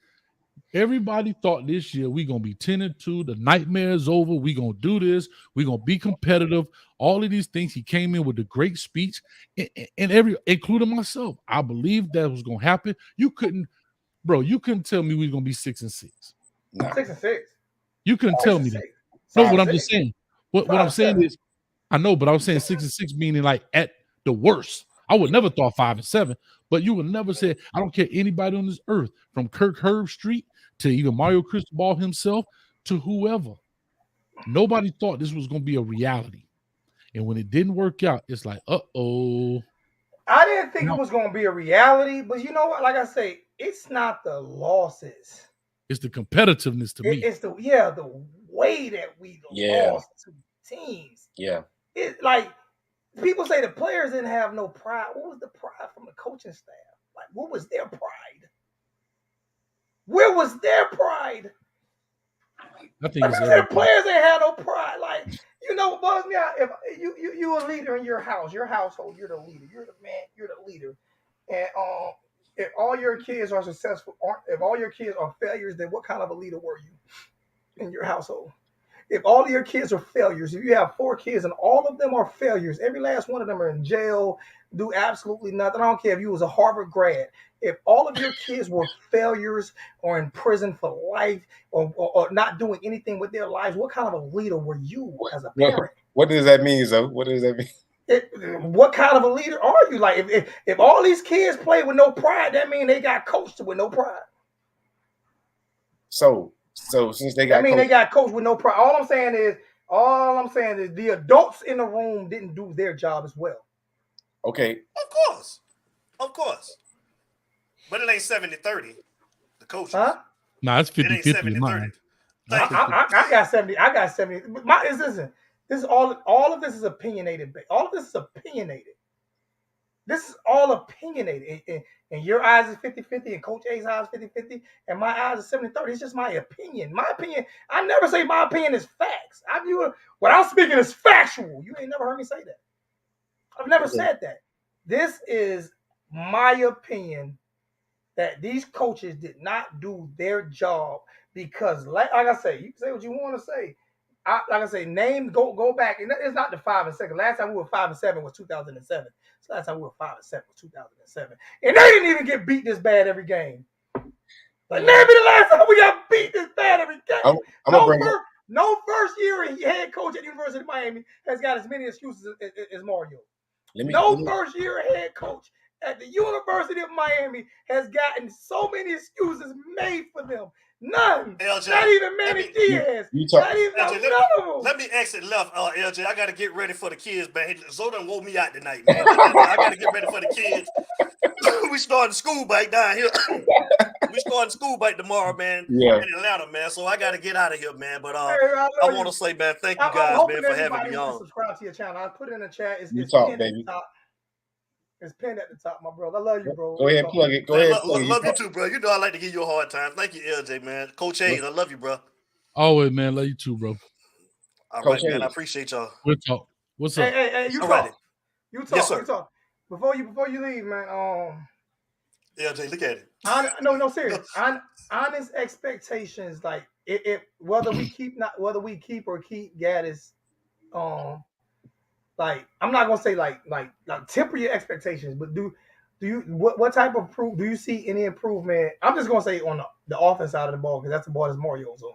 Everybody thought this year we're gonna be 10-2, the nightmare is over, we're gonna do this, we're gonna be competitive. All of these things. He came in with a great speech, and including myself. I believed that was gonna happen. You couldn't tell me we were gonna be 6-6. No. 6-6. You couldn't tell me that. No, what I'm just saying. What I'm saying is, I know, but I was saying 6-6, meaning like at the worst. I would never thought 5-7, but you would never say, I don't care anybody on this earth, from Kirk Herbstreit to even Mario Cristobal himself to whoever. Nobody thought this was going to be a reality. And when it didn't work out, it's like, uh-oh. I didn't think it was going to be a reality, but you know what? Like I say, it's not the losses. It's the competitiveness to me. It's the way that we lost to teams. Yeah. It's like people say the players didn't have no pride. What was the pride from the coaching staff? Like, what was their pride? Where was their pride? I think the players ain't had no pride. Like, you know what bugs me out? If you a leader in your household, you're the leader. You're the man. You're the leader. And if all your kids are successful, if all your kids are failures, then what kind of a leader were you in your household? If all of your kids are failures, if you have 4 kids and all of them are failures, every last one of them are in jail, do absolutely nothing. I don't care if you was a Harvard grad. If all of your kids were failures or in prison for life or not doing anything with their lives, what kind of a leader were you as a parent? What does that mean, Zoe? What does that mean? What kind of a leader are you? Like, if all these kids play with no pride, that means they got coached with no pride. So since they got, they got coached with no pride. All I'm saying is the adults in the room didn't do their job as well. Okay. Of course. But it ain't 70-30. The coaches. Huh? Nah, it's 50-50 in mine. I got 70. I got 70. Listen, this is all of this is opinionated. All of this is opinionated. This is all opinionated. And your eyes is 50-50, and Coach A's eyes is 50-50, and my eyes is 70-30. It's just my opinion. My opinion, I never say my opinion is facts. I view it, what I'm speaking is factual. You ain't never heard me say that. I've never said that. This is my opinion that these coaches did not do their job because, like I say, you can say what you want to say. Go back. And it's not the 5-2. Last time we were 5-7 was 2007. So last time we were 5-7 was 2007. And they didn't even get beat this bad every game. Like, name me the last time we got beat this bad every game. No first year head coach at the University of Miami has got as many excuses as Mario. First year head coach at the University of Miami has gotten so many excuses made for them. None. LJ, Not even Manny let me- Diaz. You talk. Not even LJ, none of them. Let me exit left, LJ. I got to get ready for the kids, man. Zoe done woke me out tonight, man. I got to get ready for the kids. We starting school back down here. We starting school back tomorrow, man. Yeah. In Atlanta, man. So I got to get out of here, man. But Hey, I love want you. to say, man, thank you I'm guys, hoping man, for having everybody me will on. subscribe to your channel. I put it in the chat. It's You talk, pinned at baby. the top. It's pinned at the top, my brother. I love you, bro. Go ahead, Talk. plug it. Go Man, ahead, plug it. love you too, bro. You know I like to give you a hard time. Thank you, LJ, man. Coach Hayes, I love you, bro. Always, man. Love you too, bro. All Coach right, man. I Hayes. appreciate y'all. We'll talk. What's up? Hey, you All talk. righty. You talk. Yes, sir. You talk. Before you leave, man. LJ, look at it. No, serious. Honest expectations, like whether we keep or keep Gaddis, like I'm not gonna say like temper your expectations, but do you what type of proof do you see any improvement? I'm just gonna say on the offense side of the ball because that's the ball that Mario's on.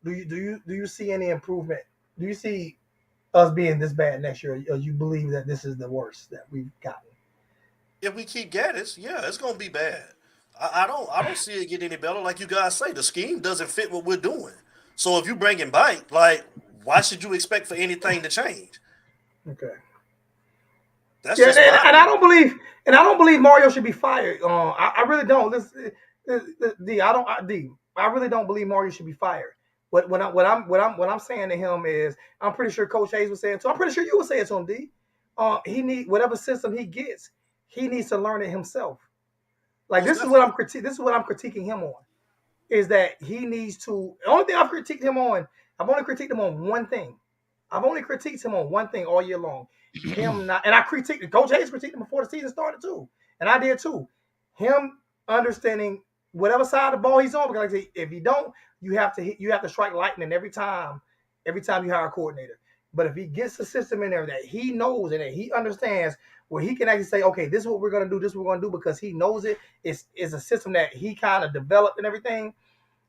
Do you see any improvement? Do you see us being this bad next year, or you believe that this is the worst that we've gotten? If we keep Gaddis, yeah, it's gonna be bad. I don't see it get any better. Like you guys say, the scheme doesn't fit what we're doing. So if you bring him back, like, why should you expect for anything to change? Okay. That's Yeah, just and I don't believe Mario should be fired. I really don't. I really don't believe Mario should be fired. What I'm saying to him is, I'm pretty sure Coach Hayes was saying to. I'm pretty sure you would say it to him, D. He need whatever system he gets, he needs to learn it himself. Like this is what I'm critiquing him on. Is that he needs to. The only thing I've only critiqued him on one thing. I've only critiqued him on one thing all year long. Him not, and I critiqued Coach Hayes critiqued him before the season started too, and I did too. Him understanding whatever side of the ball he's on, because like I say, if you don't, you have to strike lightning every time you hire a coordinator. But if he gets the system in there that he knows and that he understands, where he can actually say, okay, this is what we're gonna do, this is what we're gonna do, because he knows it's a system that he kind of developed and everything.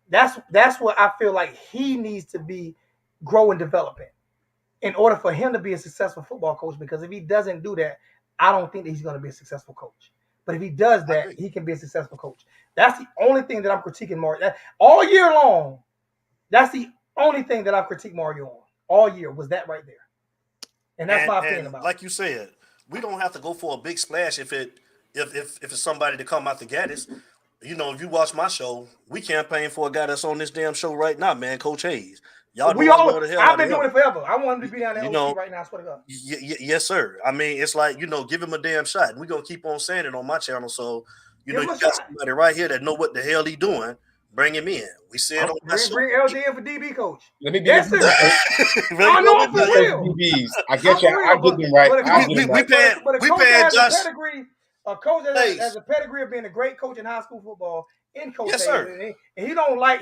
That's what I feel like he needs to be grow and developing in order for him to be a successful football coach. Because if he doesn't do that, I don't think that he's going to be a successful coach. But if he does that, he can be a successful coach. That's the only thing that I'm critiquing Mario. All year long, that's the only thing that I've critiqued Mario on. All year was that right there. And that's my opinion about it. Like you said, we don't have to go for a big splash if it's somebody to come out the Gaddis. You know, if you watch my show, we campaign for a guy that's on this damn show right now, man, Coach Hayes. Y'all know the hell I've been doing it forever. I want him to be down there right now. I swear to God. Yes, sir. I mean, it's like, give him a damn shot. And we're going to keep on saying it on my channel. So, you got somebody right here that know what the hell he doing. Bring him in. We said on my show. Bring LJ in for DB coach. Let me be Yes, sir. I know for real. DBs. I get you. I get them right. We paying Josh. A coach that has a pedigree of being a great coach in high school football. Yes, sir. And he don't like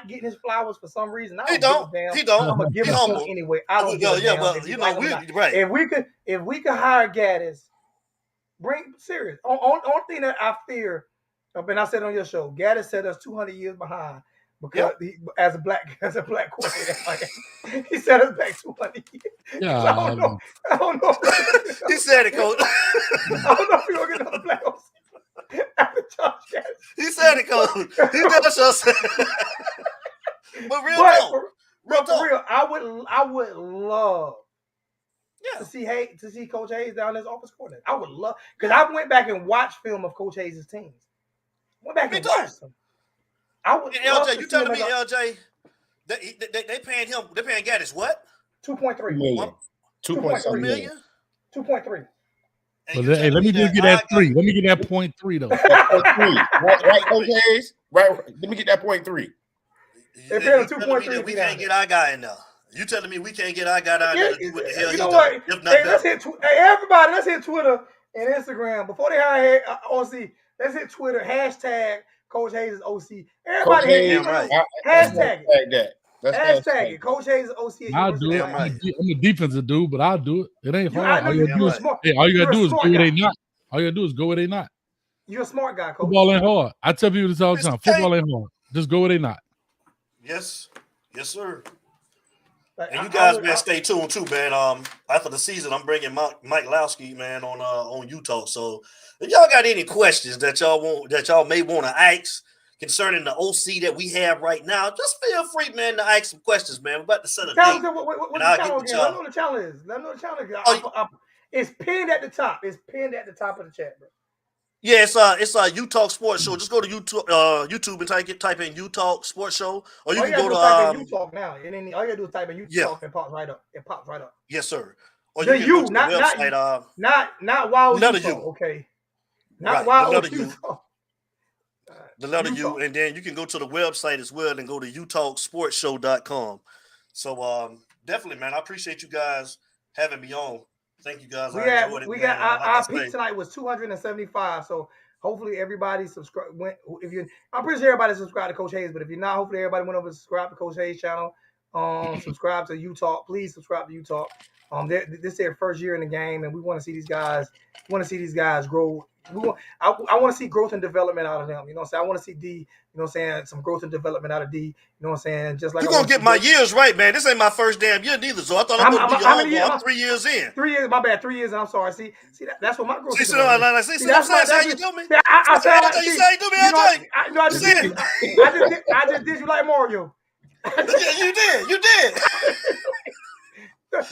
getting his flowers for some reason. He don't. I'm gonna give him some anyway. I don't give a damn. But right. If we could hire Gaddis, bring serious. Only thing that I fear, and I said on your show, Gaddis set us 200 years behind because as a black quarterback, he set us back 200 years. Yeah, So I don't know. He said it, Coach. I don't know if you're gonna get another black officer. He said it, Coach. He does us. But for real, I would love to see Coach Hayes down as office coordinator. I would love, because I went back and watched film of Coach Hayes' teams. Went back and watched them. I would. LJ, you telling me, LJ, they paying him? They paying Gaddis what? 2.3 million. 2.3 million. 2.3. But hey, let me just get that 3. Let me get that 0.3 though. Right, Coach Hayes. Right. Let me get that 0.3. They're paying 2.3. We can't get our guy in there. You telling me we can't get our guy down there to do what the hell you know what? Everybody, let's hit Twitter and Instagram before they hire OC. Let's hit Twitter # Coach Hayes is OC. Everybody hit hashtag that. Hashtag it. Coach Hayes is OC. I'll do it. I'm a defensive dude, but I'll do it. It ain't hard. All you gotta do is go where they not. All you gotta do is go where they not. You're a smart guy, Coach. Football ain't hard. I tell people this all the time. Football ain't hard. Just go where they not. Yes, sir. And you guys, man, stay tuned too, man. After the season, I'm bringing Mike Lowski, man, on Utah. So if y'all got any questions that y'all may want to ask, concerning the OC that we have right now, just feel free, man, to ask some questions, man. We're about to set a Tell date. them what and the I'll channel get with again. Let y'all. me know what the channel is. Let me know what the channel is. Oh, It's pinned at the top. It's pinned at the top of the chat, bro. Yeah, it's U Talk Sports Show. Just go to YouTube and type in U Talk Sports Show, or you All can you gotta go do is to type in U Talk now, and then all you gotta do is type in U Yeah. Talk and it pops right up. It pops right up. Yes, sir. Or The you can U, go to the not website. not Wild letter U Talk, U. okay? Not Right, the Wild letter U U. Talk. The letter U, U-Talk. and then you can go to the website as well and go to utalksportshow.com. So definitely, man, I appreciate you guys having me on. Thank you guys. I enjoyed it, We man. got Like our I peak say, tonight was 275. So hopefully everybody subscribe. If you, I'm pretty sure everybody subscribed to Coach Hayes, but if you're not, hopefully everybody went over and subscribe to Coach Hayes channel. Subscribe to U-Talk. Please subscribe to U-Talk. This is their first year in the game, and we want to see these guys. We want to see these guys grow. I want to see growth and development out of them. You know what I'm saying? I want to see D. You know what I'm saying? Some growth and development out of D. You know what I'm saying? Just like you're gonna get my years right, man. This ain't my first damn year neither, so I thought I'm gonna be how many years? I'm 3 years in. 3 years. My bad. 3 years, and I'm sorry. See, that's what my growth is. See what I'm saying? How you do me? I sound like you say do me. I just did you. I just did you like Mario. You did.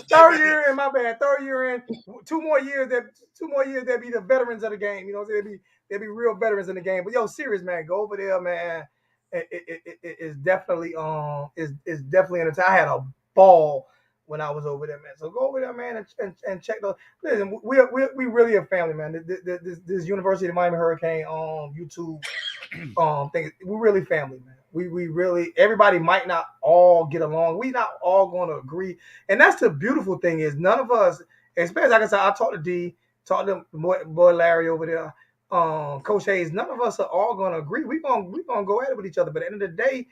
Third year in, my bad. Third year in, 2 more years. They'll be the veterans of the game. You know, they'll be real veterans in the game. But yo, serious man, go over there, man. It's definitely is definitely entertaining. I had a ball when I was over there, man. So go over there, man, and check those. Listen, we really a family, man. This University of Miami Hurricane YouTube thing. We're really family, man. We really, everybody might not all get along. We not all going to agree. And that's the beautiful thing is none of us, especially like I said, I talked to D, talked to boy Larry over there, Coach Hayes, none of us are all going to agree. We're gonna go at it with each other. But at the end of the day,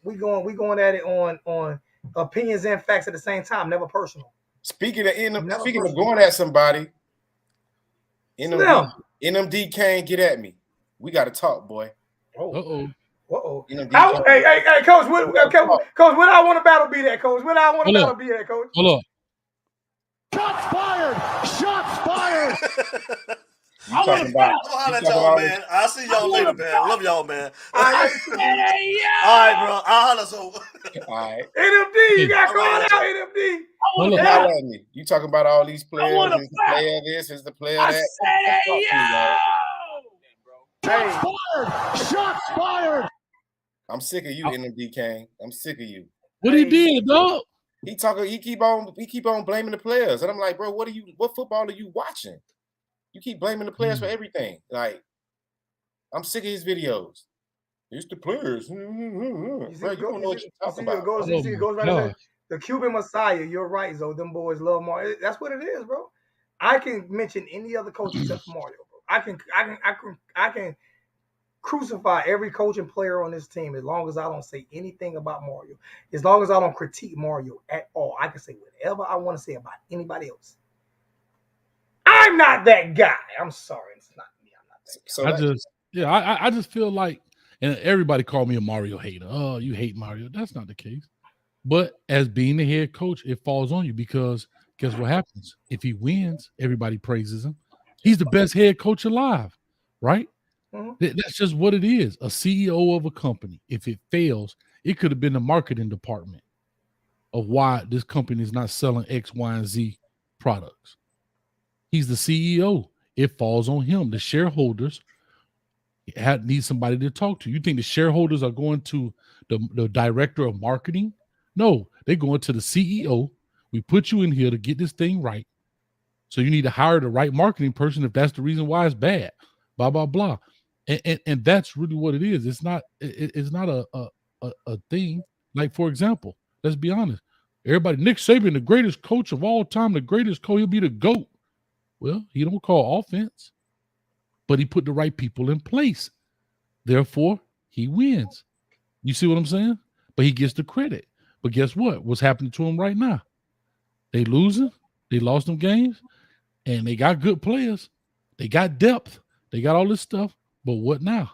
we going at it on opinions and facts at the same time, never personal. Speaking of going at somebody, NMD can't get at me. We got to talk, boy. Uh-oh. Hey, Coach, Coach, what I want to battle be that, Coach? What I want to battle be that, Coach? Hold up. Shots fired! I want to holler at y'all, man. I'll see y'all later, man. Love y'all, man. All right, bro. I'll holler so. All right. NMD, you got called out, NMD. Hold at me. You talking about all these players? Is the player this? Is the player that? Shots fired! I'm sick of you, NMD Kane. I'm sick of you. What he did, dog? He keep on blaming the players, and I'm like, bro, what football are you watching? You keep blaming the players for everything. Like, I'm sick of his videos. It's the players. Bro, you don't know what you're talking about. It goes right there. The Cuban Messiah. You're right, Zo. Them boys love Mario. That's what it is, bro. I can mention any other coach except Mario, bro. I can crucify every coach and player on this team as long as I don't say anything about Mario. As long as I don't critique Mario at all. I can say whatever I want to say about anybody else. I'm not that guy. I'm sorry. It's not me. I'm not that guy. I just feel like, and everybody call me a Mario hater. Oh, you hate Mario. That's not the case. But as being the head coach, it falls on you because guess what happens? If he wins, everybody praises him. He's the best head coach alive, right? Mm-hmm. That's just what it is. A CEO of a company, if it fails, it could have been the marketing department of why this company is not selling X, Y, and Z products. He's the CEO. It falls on him. The shareholders need somebody to talk to. You think the shareholders are going to the director of marketing? No, they're going to the CEO. We put you in here to get this thing right. So you need to hire the right marketing person if that's the reason why it's bad. Blah, blah, blah. And that's really what it is. It's not a thing. Like, for example, let's be honest. Everybody, Nick Saban, the greatest coach of all time, the greatest coach, he'll be the GOAT. Well, he don't call offense, but he put the right people in place. Therefore, he wins. You see what I'm saying? But he gets the credit. But guess what? What's happening to him right now? They losing. They lost them games, and they got good players. They got depth. They got all this stuff. But what now?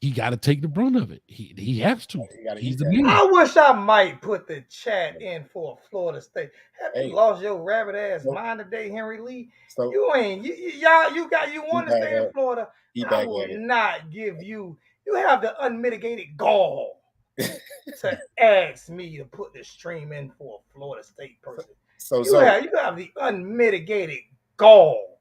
He got to take the brunt of it. He has to. He's the man. I wish I might put the chat in for Florida State. Have you lost your rabbit ass mind today, Henry Lee? You ain't. You want to stay in Florida. I will not give you You have the unmitigated gall to ask me to put the stream in for a Florida State person. So You have the unmitigated gall.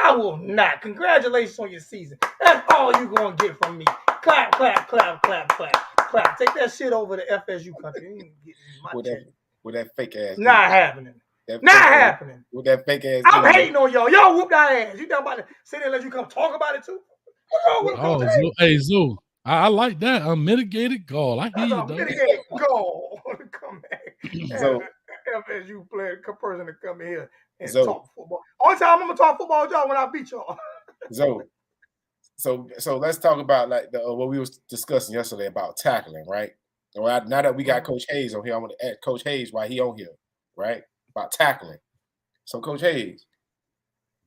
I will not. Congratulations on your season. That's all you're going to get from me. Clap, clap, clap, clap, clap, clap. Take that shit over to FSU country. You ain't getting my check. with that fake ass. Not happening. That Not fake ass- happening. With that fake ass. I'm dude. hating on y'all. Y'all whooped our ass. You talking about to sit there and let you come talk about it too? What's wrong with Oh, Coach A? Zo, hey, Zo, I like that. Unmitigated gall. I hear That's you, a dog. mitigated goal. Come back. So- FSU player, person to come in here and So- talk football. Only time I'm gonna talk football with y'all when I beat y'all. So let's talk about like what we was discussing yesterday about tackling, right? All right. Now that we got Coach Hayes on here, I want to ask Coach Hayes why he on here, right? About tackling. So Coach Hayes,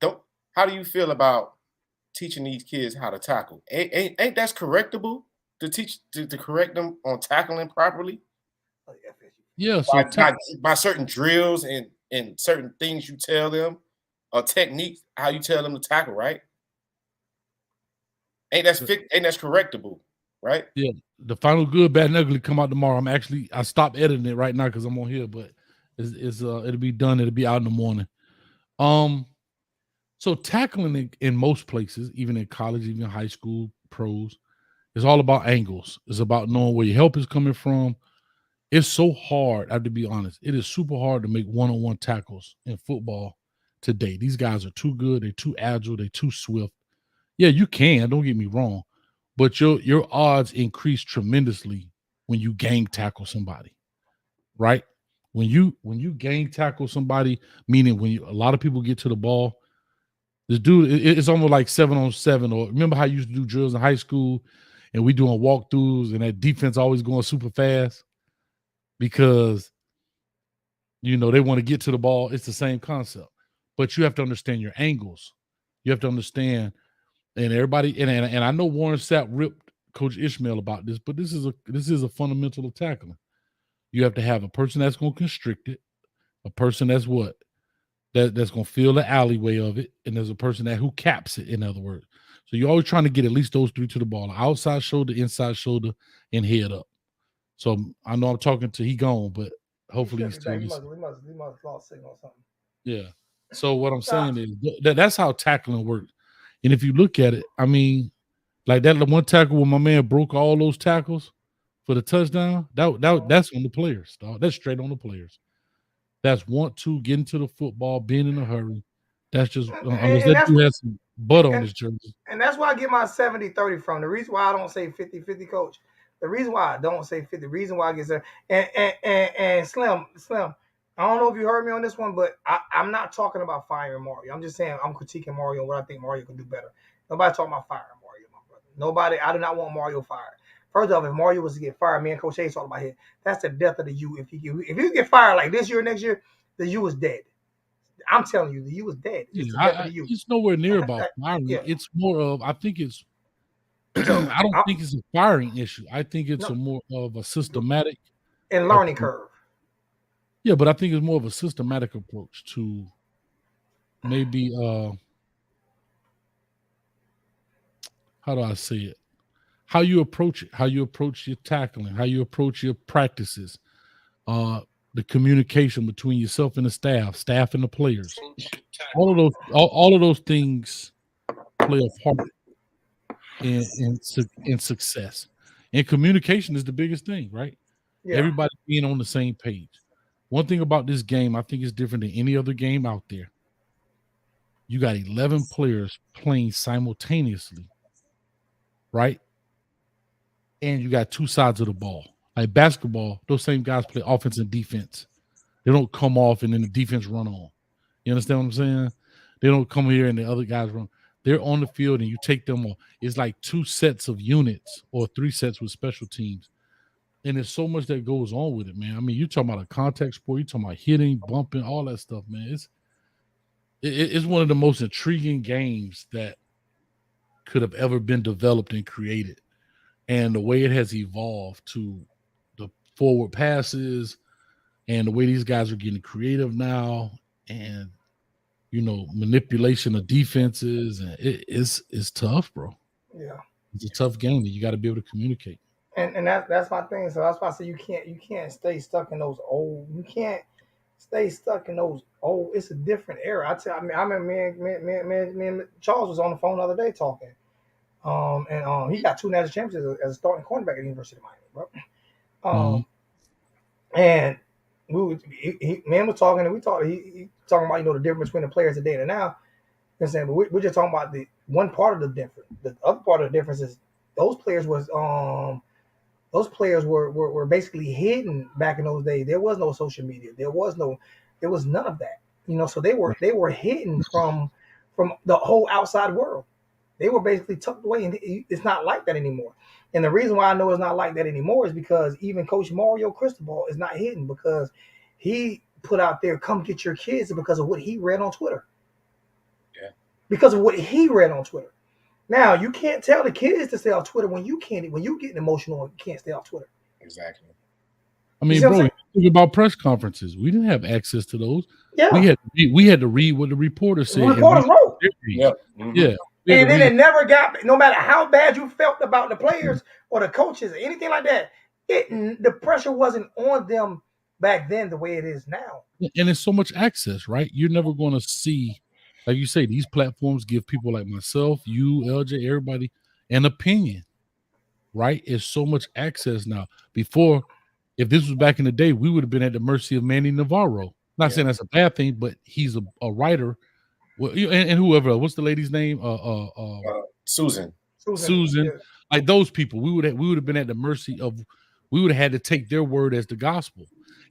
how do you feel about teaching these kids how to tackle? Ain't that's correctable to teach to correct them on tackling properly? Yeah, so By certain drills and certain things you tell them, or techniques, how you tell them to tackle, right? Ain't that's correctable, right? yeah, the final good, bad, and ugly come out tomorrow. I stopped editing it right now because I'm on here, but it'll be done. It'll be out in the morning. So tackling in most places, even in college, even high school, pros, it's all about angles. It's about knowing where your help is coming from. It's so hard. I have to be honest. It is super hard to make one-on-one tackles in football today. These guys are too good. They're too agile. They're too swift. Yeah, you can. Don't get me wrong, but your odds increase tremendously when you gang tackle somebody, right? When you gang tackle somebody, meaning when a lot of people get to the ball, this dude, it's almost like 7-on-7. Or remember how you used to do drills in high school, and we doing walkthroughs, and that defense always going super fast because they want to get to the ball. It's the same concept, but you have to understand your angles. You have to understand. And everybody, and I know Warren Sapp ripped Coach Ishmael about this, but this is a fundamental of tackling. You have to have a person that's going to constrict it, a person that's that's going to feel the alleyway of it, and there's a person who caps it. In other words, so you're always trying to get at least those three to the ball: outside shoulder, inside shoulder, and head up. So I know I'm talking to he gone, but hopefully he's still listening. He must lost signal or something. Yeah. So what I'm saying is that's how tackling works. And if you look at it, I mean, like that one tackle where my man broke all those tackles for the touchdown, that's on the players, dog. That's straight on the players. That's want to get into the football, being in a hurry. That's just unless that dude has some butter on his jersey. And that's why I get my 70-30 from. The reason why I don't say 50-50, coach. The reason why I don't say 50, the reason why I get 70. And Slim, I don't know if you heard me on this one, but I'm not talking about firing Mario. I'm just saying I'm critiquing Mario and what I think Mario can do better. Nobody talking about firing Mario, my brother. Nobody. I do not want Mario fired. First off, if Mario was to get fired, me and Coach Hayes talking about here, that's the death of the U. If you get fired like this year, next year, the U is dead. I'm telling you, the U is dead. It's the death of the U. It's nowhere near about firing. Yeah. It's more of I don't think it's a firing issue. I think it's more of a systematic and learning curve. Yeah, but I think it's more of a systematic approach to maybe how do I say it? How you approach it, how you approach your tackling, how you approach your practices, the communication between yourself and the staff and the players. All of those things play a part in success. And communication is the biggest thing, right? Yeah. Everybody being on the same page. One thing about this game, I think is different than any other game out there. You got 11 players playing simultaneously, right? And you got two sides of the ball. Like basketball, those same guys play offense and defense. They don't come off and then the defense run on. You understand what I'm saying? They don't come here and the other guys run. They're on the field and you take them off. It's like 2 sets of units or 3 sets with special teams. And there's so much that goes on with it, man. I mean, you're talking about a contact sport. You're talking about hitting, bumping, all that stuff, man. It's one of the most intriguing games that could have ever been developed and created. And the way it has evolved to the forward passes and the way these guys are getting creative now and, manipulation of defenses. And it's tough, bro. Yeah. It's a tough game that you got to be able to communicate. And that's my thing. So that's why I say you can't stay stuck in those old. You can't stay stuck in those old. It's a different era. I remember me and Charles was on the phone the other day talking. He got 2 national championships as a starting cornerback at the University of Miami, bro. And man was talking, and we talked. He talking about the difference between the players today and now. You know saying, but we're just talking about the one part of the difference. The other part of the difference is those players were basically hidden back in those days. There was no social media. There was none of that. So they were hidden from the whole outside world. They were basically tucked away, and it's not like that anymore. And the reason why I know it's not like that anymore is because even Coach Mario Cristobal is not hidden, because he put out there, come get your kids, because of what he read on Twitter. Yeah. Because of what he read on Twitter. Now, you can't tell the kids to stay off Twitter when you getting emotional, you can't stay off Twitter. Exactly. I mean, bro, think about press conferences. We didn't have access to those. Yeah. We had to read what the reporter said. The reporters wrote. Yeah. Mm-hmm. Yeah. And then it never got, no matter how bad you felt about the players or the coaches or anything like that, the pressure wasn't on them back then the way it is now. And it's so much access, right? You're never going to see, like you say, these platforms give people like myself, you, LJ, everybody, an opinion, right? It's so much access now. Before, if this was back in the day, we would have been at the mercy of Manny Navarro. Not saying that's a bad thing, but he's a writer. Well, and whoever, what's the lady's name? Susan. Yeah. Like those people, we would have been at the mercy of. We would have had to take their word as the gospel.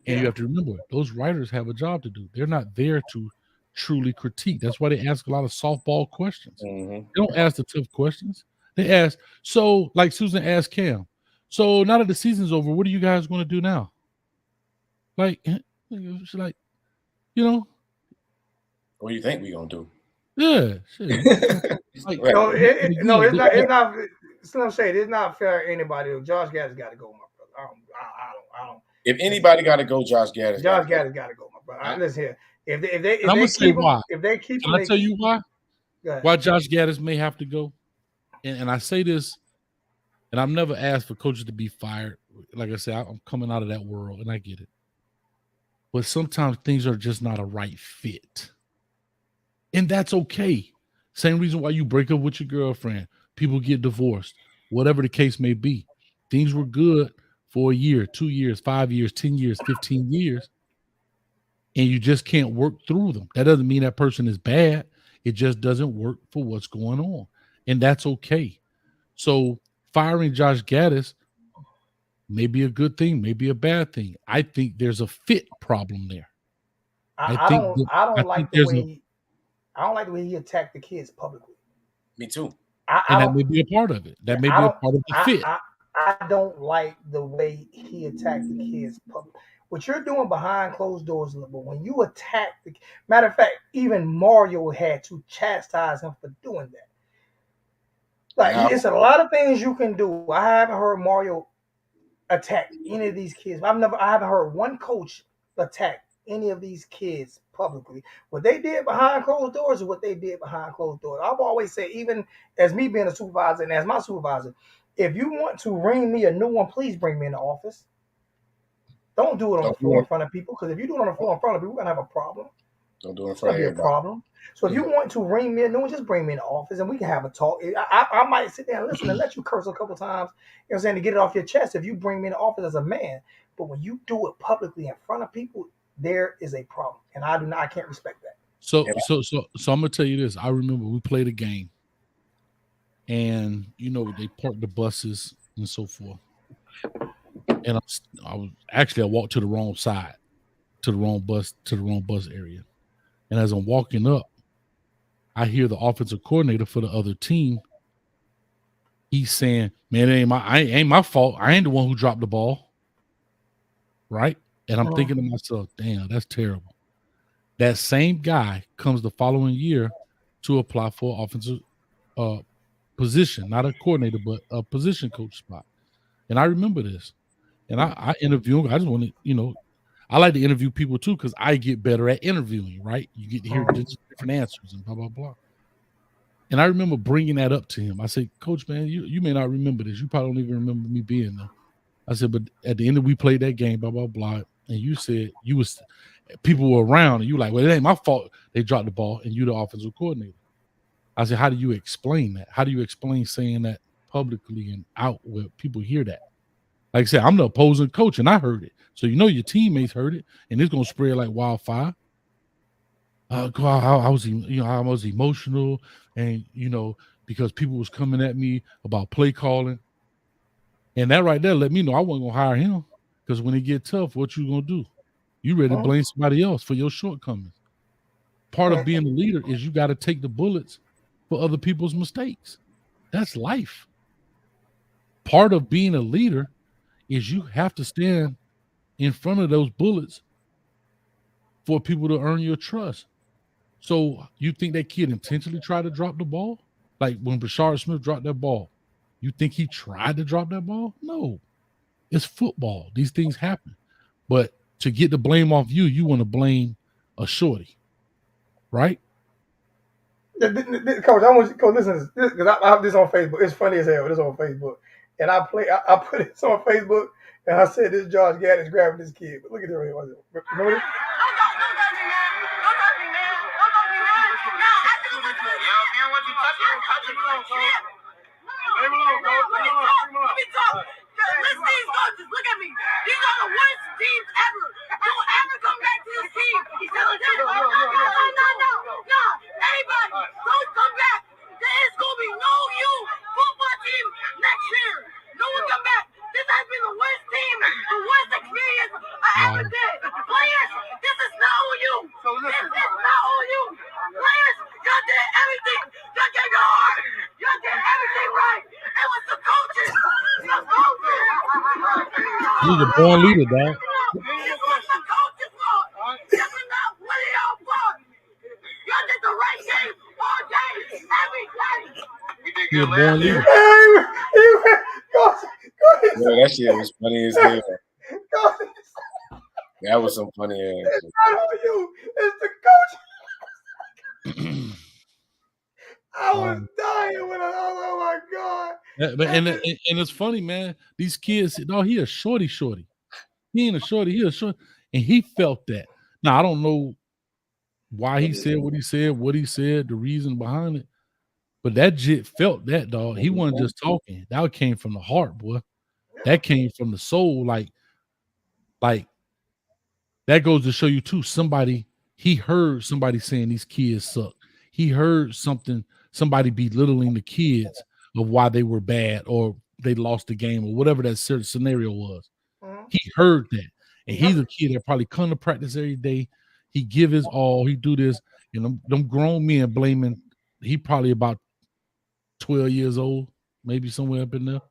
And you have to remember, those writers have a job to do. They're not there to truly critique. That's why they ask a lot of softball questions. Mm-hmm. They don't ask the tough questions. They ask, so like Susan asked Cam, so now that the season's over, what are you guys going to do now? Like, she's like, what do you think we're going to do? Yeah. Like, it's not. Slim Shady, it's not fair to anybody. Josh Gaddis got to go, my brother. I don't. If anybody got to go, Josh Gaddis. Josh Gaddis got to go, my brother. Listen here. If they keep him, why? If they keep him, can I tell you why? Why Josh Gaddis may have to go? And I say this, and I've never asked for coaches to be fired. Like I said, I'm coming out of that world, and I get it. But sometimes things are just not a right fit. And that's okay. Same reason why you break up with your girlfriend. People get divorced. Whatever the case may be. Things were good for a year, 2 years, 5 years, 10 years, 15 years. And you just can't work through them. That doesn't mean that person is bad. It just doesn't work for what's going on. And that's okay. So firing Josh Gaddis may be a good thing, may be a bad thing. I think there's a fit problem there. I don't like the way he attacked the kids publicly. Me too. That may be a part of it. That may be a part of the fit. I don't like the way he attacked the kids publicly. What you're doing behind closed doors, but when you attack matter of fact, even Mario had to chastise him for doing that. Like, it's a lot of things you can do. I haven't heard Mario attack any of these kids. I haven't heard one coach attack any of these kids publicly. What they did behind closed doors is what they did behind closed doors. I've always said, even as me being a supervisor and as my supervisor, if you want to ring me a new one, please bring me in the office. Don't do it on the floor in front of people, because if you do it on the floor in front of people, we're going to have a problem. Don't do it in front of everybody. A problem. So if you want to ring me a new one, just bring me in the office and we can have a talk. I might sit there and listen and let you curse a couple times, you know what I'm saying, to get it off your chest if you bring me in the office as a man. But when you do it publicly in front of people, there is a problem. And I can't respect that. So I'm gonna tell you this. I remember we played a game, and they parked the buses and so forth. And I walked to the wrong side, to the wrong bus area. And as I'm walking up, I hear the offensive coordinator for the other team. He's saying, "Man, it ain't my fault. I ain't the one who dropped the ball." Right? And I'm thinking to myself, damn, that's terrible. That same guy comes the following year to apply for an offensive position, not a coordinator, but a position coach spot. And I remember this. And I interview him. I just want to, I like to interview people too, because I get better at interviewing, right? You get to hear different answers and blah, blah, blah. And I remember bringing that up to him. I said, Coach, man, you may not remember this. You probably don't even remember me being there. I said, but at the end of we played that game, blah, blah, blah. And you said people were around and you like, well, it ain't my fault they dropped the ball and you the offensive coordinator. I said, how do you explain that? How do you explain saying that publicly and out where people hear that? Like I said, I'm the opposing coach and I heard it. So you know your teammates heard it and it's gonna spread like wildfire. I was emotional, and because people was coming at me about play calling, and that right there let me know I wasn't gonna hire him, because when it get tough, what you gonna do? You ready to blame somebody else for your shortcomings. Part of being a leader is you got to take the bullets for other people's mistakes. That's life. Part of being a leader is you have to stand in front of those bullets for people to earn your trust. So you think that kid intentionally tried to drop the ball? Like when Brashard Smith dropped that ball, you think he tried to drop that ball? No. It's football. These things happen. But to get the blame off you want to blame a shorty, right? Coach, I want you to listen to this, because I have this on Facebook. It's funny as hell. This on Facebook. And I put it on Facebook, and I said this Josh Gad is grabbing this kid. But look at this right here. Remember this? Look at me. These are the worst teams ever. Don't ever come back to this team. No. Anybody, don't come back. There is going to be no you football team next year. No one come back. This has been the worst team, the worst experience I ever did. Players, this is not on you. This is not on you. Players, y'all did everything. Y'all gave your heart. Y'all did everything right. It was the coaches. The coaches. He's a born leader, dog. This was the coaches' fault. This is not one of y'all fault. Y'all did the right thing all day, every day. He's a born leader. Yeah, that shit was funny as hell. That was some funny ass. It's not on you. It's the coach. I was dying when oh my God. And it's funny, man. These kids, he a shorty. He ain't a shorty, he a short. And he felt that. Now, I don't know why he said what he said, the reason behind it. But that jit felt that, dog. He wasn't just talking. That came from the heart, boy. That came from the soul. Like that goes to show you too. He heard somebody saying these kids suck. He heard somebody belittling the kids of why they were bad or they lost the game or whatever that certain scenario was. He heard that. And he's a kid that probably come to practice every day. He give his all. He do this. And them grown men blaming. He probably about 12 years old, maybe somewhere up in there.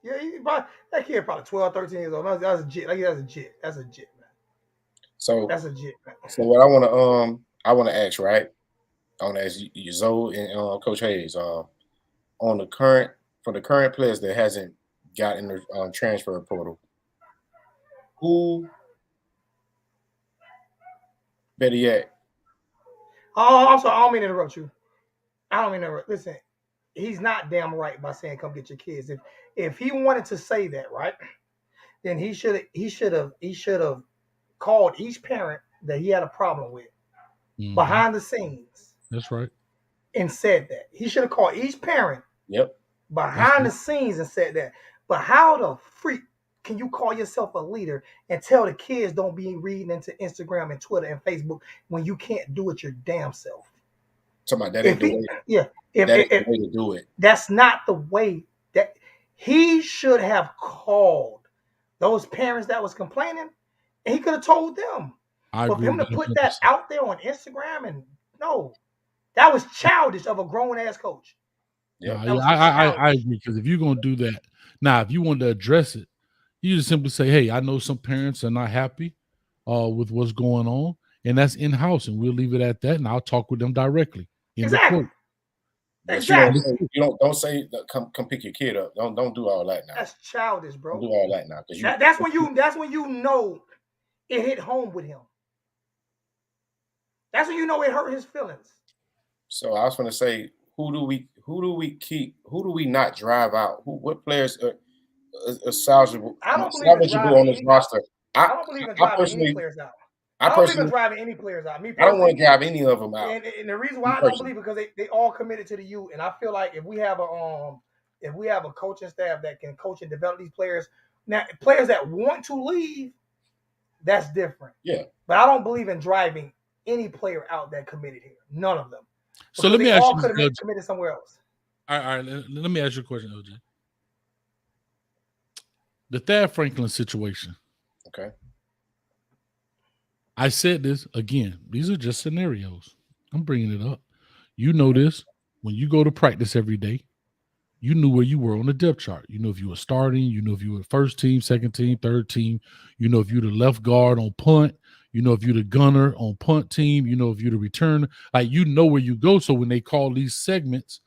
Yeah, that kid probably 12, 13 years old. That's a jit. That's a jit, man. So that's a jit, man. So what I want to ask, right? I want to ask you, Zoe and Coach Hayes, for the current players that hasn't gotten the transfer portal, who better yet? Oh, I'm sorry. I don't mean to interrupt you. Listen, he's not damn right by saying come get your kids. If he wanted to say that, right, then he should have called each parent that he had a problem with behind the scenes. That's right. And said that. He should have called each parent behind the scenes and said that. But how the freak can you call yourself a leader and tell the kids don't be reading into Instagram and Twitter and Facebook when you can't do it your damn self? Talking about that ain't the way. Yeah. That ain't the way to do it. That's not the way that he should have called those parents that was complaining, and he could have told them. But for him to put that out there on Instagram, and no, that was childish of a grown ass coach. Yeah, I agree, because if you're gonna do that, now if you want to address it, you just simply say, "Hey, I know some parents are not happy with what's going on, and that's in house, and we'll leave it at that, and I'll talk with them directly in the court." Exactly. You don't say come pick your kid up. Don't do all that now. That's childish, bro. Don't do all that now. That's when you know it hit home with him. That's when you know it hurt his feelings. So I was going to say, who do we keep? Who do we not drive out? What players are salvageable I don't believe in driving on this any. roster? I don't believe in driving any players out. I don't believe in driving any players out. Me I don't want personally, to drive any of them out. and the reason why I don't believe because they all committed to the U, and I feel like if we have a coaching staff that can coach and develop these players, now players that want to leave, that's different. Yeah. But I don't believe in driving any player out that committed here. None of them. So let me ask you, could have committed somewhere else. All right. Let me ask you a question, OJ. The Thad Franklin situation. Okay. I said this again. These are just scenarios. I'm bringing it up. You know this. When you go to practice every day, you knew where you were on the depth chart. You know if you were starting. You know if you were first team, second team, third team. You know if you're the left guard on punt. You know if you're the gunner on punt team. You know if you're the returner. Like, you know where you go. So when they call these segments,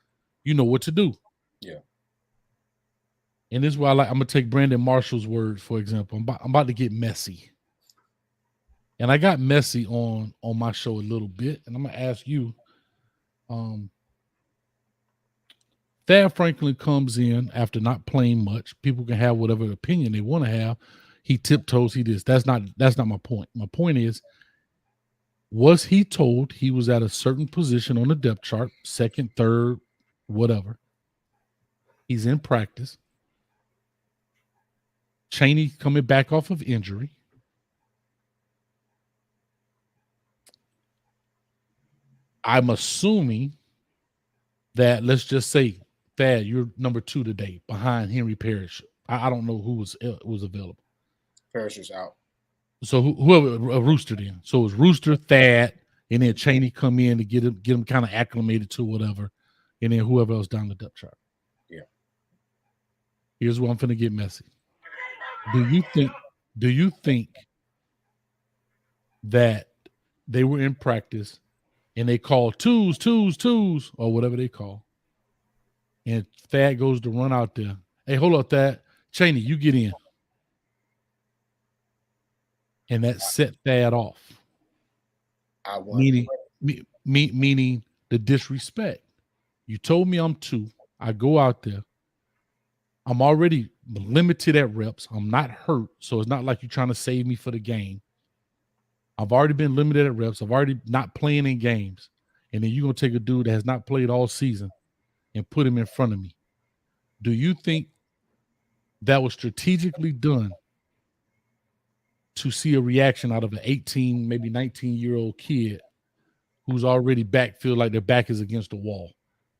you know what to do. Yeah. And this is why I'm going to take Brandon Marshall's word, for example. I'm about to get messy. And I got messy on my show a little bit. And I'm going to ask you, Thad Franklin comes in after not playing much. People can have whatever opinion they want to have. He tiptoes, he this. That's not my point. My point is, was he told he was at a certain position on the depth chart, second, third, whatever? He's in practice. Chaney coming back off of injury. I'm assuming that, let's just say, Thad, you're number 2 today behind Henry Parrish. I don't know who was available. Parrish is out. So whoever, Rooster then. So it was Rooster, Thad, and then Chaney come in to get him kind of acclimated to whatever, and then whoever else down the depth chart. Yeah. Here's where I'm finna get messy. Do you think that they were in practice and they call twos, or whatever they call, and Thad goes to run out there? Hey, hold up, Thad. Chaney, you get in. And that set Thad off. Meaning the disrespect. You told me I'm 2. I go out there. I'm already limited at reps. I'm not hurt, so it's not like you're trying to save me for the game. I've already been limited at reps. I've already not playing in games. And then you're going to take a dude that has not played all season and put him in front of me. Do you think that was strategically done to see a reaction out of an 18, maybe 19-year-old kid who's already feel like their back is against the wall,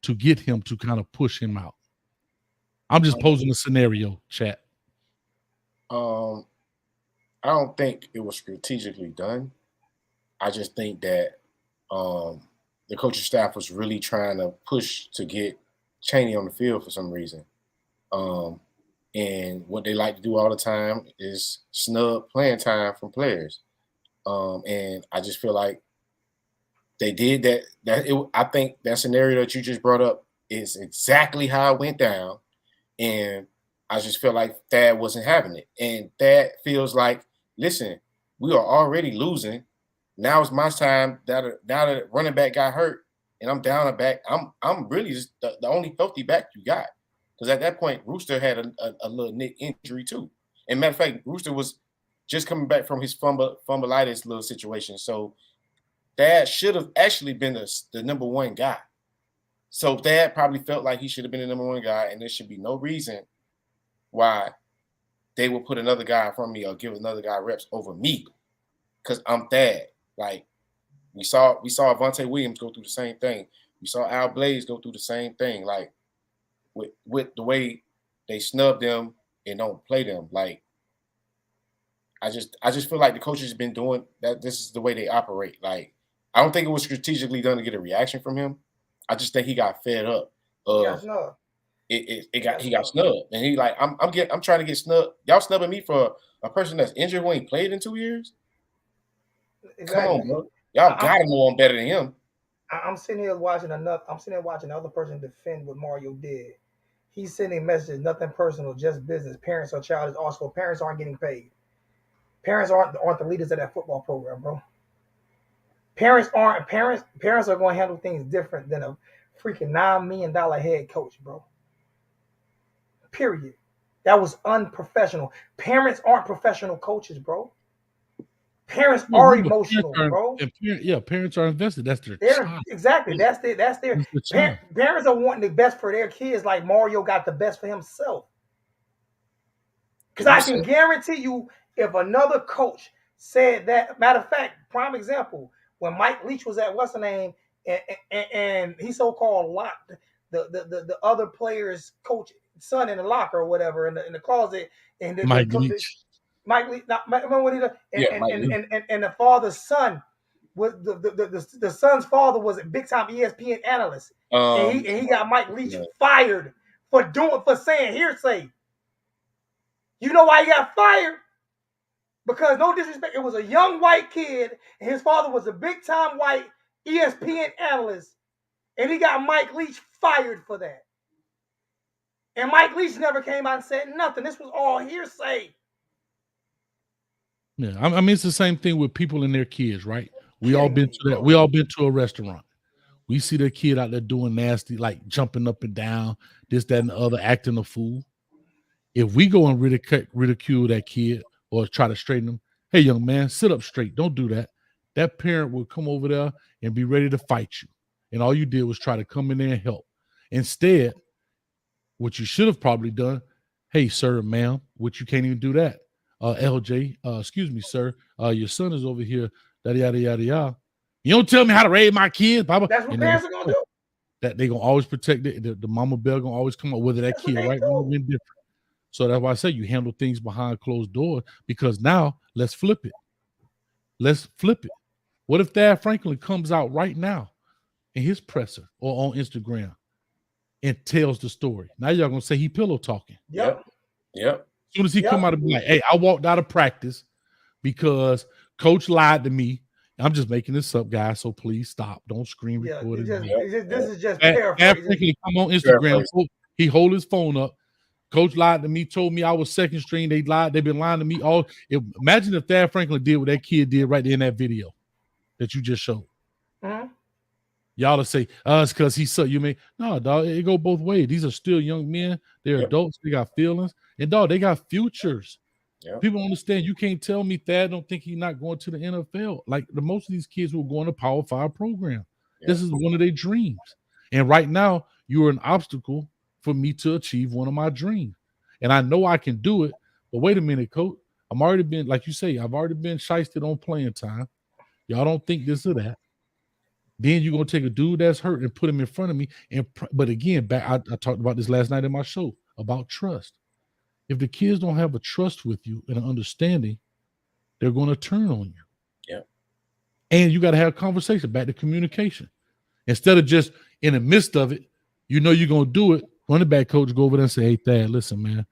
to get him to kind of push him out? I'm just posing a scenario, chat. I don't think it was strategically done. I just think that the coaching staff was really trying to push to get Chaney on the field for some reason. And what they like to do all the time is snub playing time from players. And I just feel like they did that. I think that scenario that you just brought up is exactly how it went down. And I just feel like Thad wasn't having it. And Thad feels like, listen, we are already losing. Now it's my time. Now that running back got hurt and I'm down a back, I'm really just the only healthy back you got. Because at that point, Rooster had a little knee injury too. And matter of fact, Rooster was just coming back from his fumbleitis little situation. So Thad should have actually been the number 1 guy. So Thad probably felt like he should have been the number 1 guy, and there should be no reason why they would put another guy in front of me or give another guy reps over me, because I'm Thad. Like we saw Avonte Williams go through the same thing. We saw Al Blaze go through the same thing. Like with the way they snub them and don't play them. Like I just feel like the coaches have been doing that. This is the way they operate. Like I don't think it was strategically done to get a reaction from him. I just think he got fed up. He got snubbed, and he like, I'm trying to get snubbed. Y'all snubbing me for a person that's injured who ain't played in 2 years. Exactly. Come on, bro. Y'all gotta know I'm better than him. I'm sitting here watching another person defend what Mario did. He's sending messages, nothing personal, just business. Parents are childish. Also, parents aren't getting paid. Parents aren't the leaders of that football program, bro. Parents are going to handle things different than a freaking $9 million head coach, bro. Period. That was unprofessional. Parents aren't professional coaches, bro. Parents are emotional, bro. Parents are invested. That's their child. Exactly. That's their child. Parents are wanting the best for their kids, like Mario got the best for himself. Because I can guarantee you, if another coach said that, matter of fact, prime example, when Mike Leach was at what's the name, and he so-called locked the other players' coach son in the locker or whatever in the closet, and Mike Leach. Mike Leach, remember what he did? And the father's son was the son's father was a big time ESPN analyst, and he got Mike Leach fired for saying hearsay. You know why he got fired? Because no disrespect, it was a young white kid, and his father was a big time white ESPN analyst, and he got Mike Leach fired for that. And Mike Leach never came out and said nothing. This was all hearsay. Yeah, I mean, it's the same thing with people and their kids, right? We all been to that. We all been to a restaurant. We see their kid out there doing nasty, like jumping up and down, this, that, and the other, acting a fool. If we go and ridicule that kid or try to straighten them, hey, young man, sit up straight. Don't do that. That parent will come over there and be ready to fight you. And all you did was try to come in there and help. Instead, what you should have probably done, hey, sir, ma'am, which you can't even do that. LJ, excuse me, sir, your son is over here, yada, yada, yada, yada. You don't tell me how to raise my kids, Baba. That's what parents are going to do. That they're going to always protect it. The mama bear going to always come up, whether that kid right now or indifferent. So that's why I say you handle things behind closed doors, because now let's flip it. Let's flip it. What if Thad Franklin comes out right now in his presser or on Instagram and tells the story? Now y'all going to say he pillow talking. Yep. As soon as he come out and be like, hey, I walked out of practice because coach lied to me. I'm just making this up, guys, so please stop. Don't screen record it. This is just paraphrasing. Franklin come on Instagram. He hold his phone up. Coach lied to me, told me I was second string. They lied. They've been lying to me. Imagine if Thad Franklin did what that kid did right there in that video that you just showed. Mm-hmm. Y'all to say, it's because he's so, you mean, no, dog, it go both ways. These are still young men. They're adults. They got feelings. And, dog, they got futures. Yep. People understand. You can't tell me Thad don't think he's not going to the NFL. Like most of these kids who are going to Power 5 program. Yep. This is one of their dreams. And right now, you are an obstacle for me to achieve one of my dreams. And I know I can do it. But wait a minute, coach. I'm already been, like you say, I've already been shysted on playing time. Y'all don't think this or that. Then you're going to take a dude that's hurt and put him in front of me. But again, I talked about this last night in my show about trust. If the kids don't have a trust with you and an understanding, they're going to turn on you. Yeah. And you got to have a conversation, back to communication. Instead of just in the midst of it, you know you're going to do it. Running back coach go over there and say, hey, Thad, listen, man,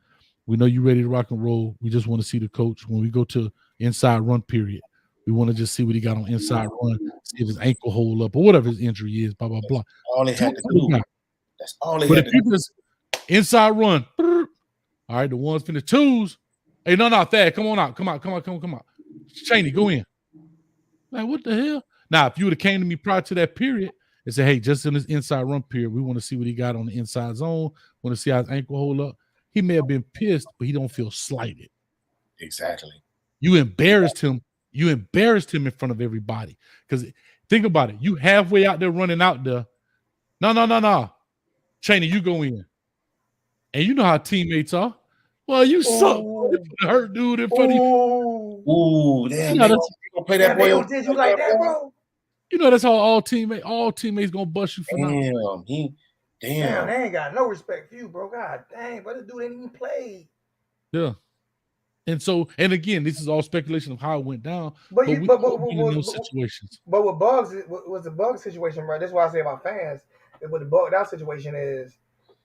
we know you're ready to rock and roll. We just want to see the coach. When we go to inside run period, we want to just see what he got on inside run, see if his ankle hold up or whatever his injury is, blah, blah, blah. That's all he had to do. That's all he had to do. Just inside run, all right, the ones finna twos. Hey, no, Thad, come on out. Come out. Chaney, go in. Like, what the hell? Now, if you would have came to me prior to that period and said, hey, just in this inside run period, we want to see what he got on the inside zone, want to see how his ankle hold up. He may have been pissed, but he don't feel slighted. Exactly. You embarrassed him. You embarrassed him in front of everybody. Because think about it. You halfway out there running out there. No. Chaney, you go in. And you know how teammates are. Well, you suck. Hurt dude in front of you. Ooh, damn. You gonna play that boy? Did you like that, bro? You know that's how all teammates gonna bust you for nothing. Damn, they ain't got no respect for you, bro. God dang, but the dude ain't even played. Yeah. And again, this is all speculation of how it went down. But in those situations. But with Bugs, was the Bug situation, right? That's why I say about fans. With the Bug, that situation is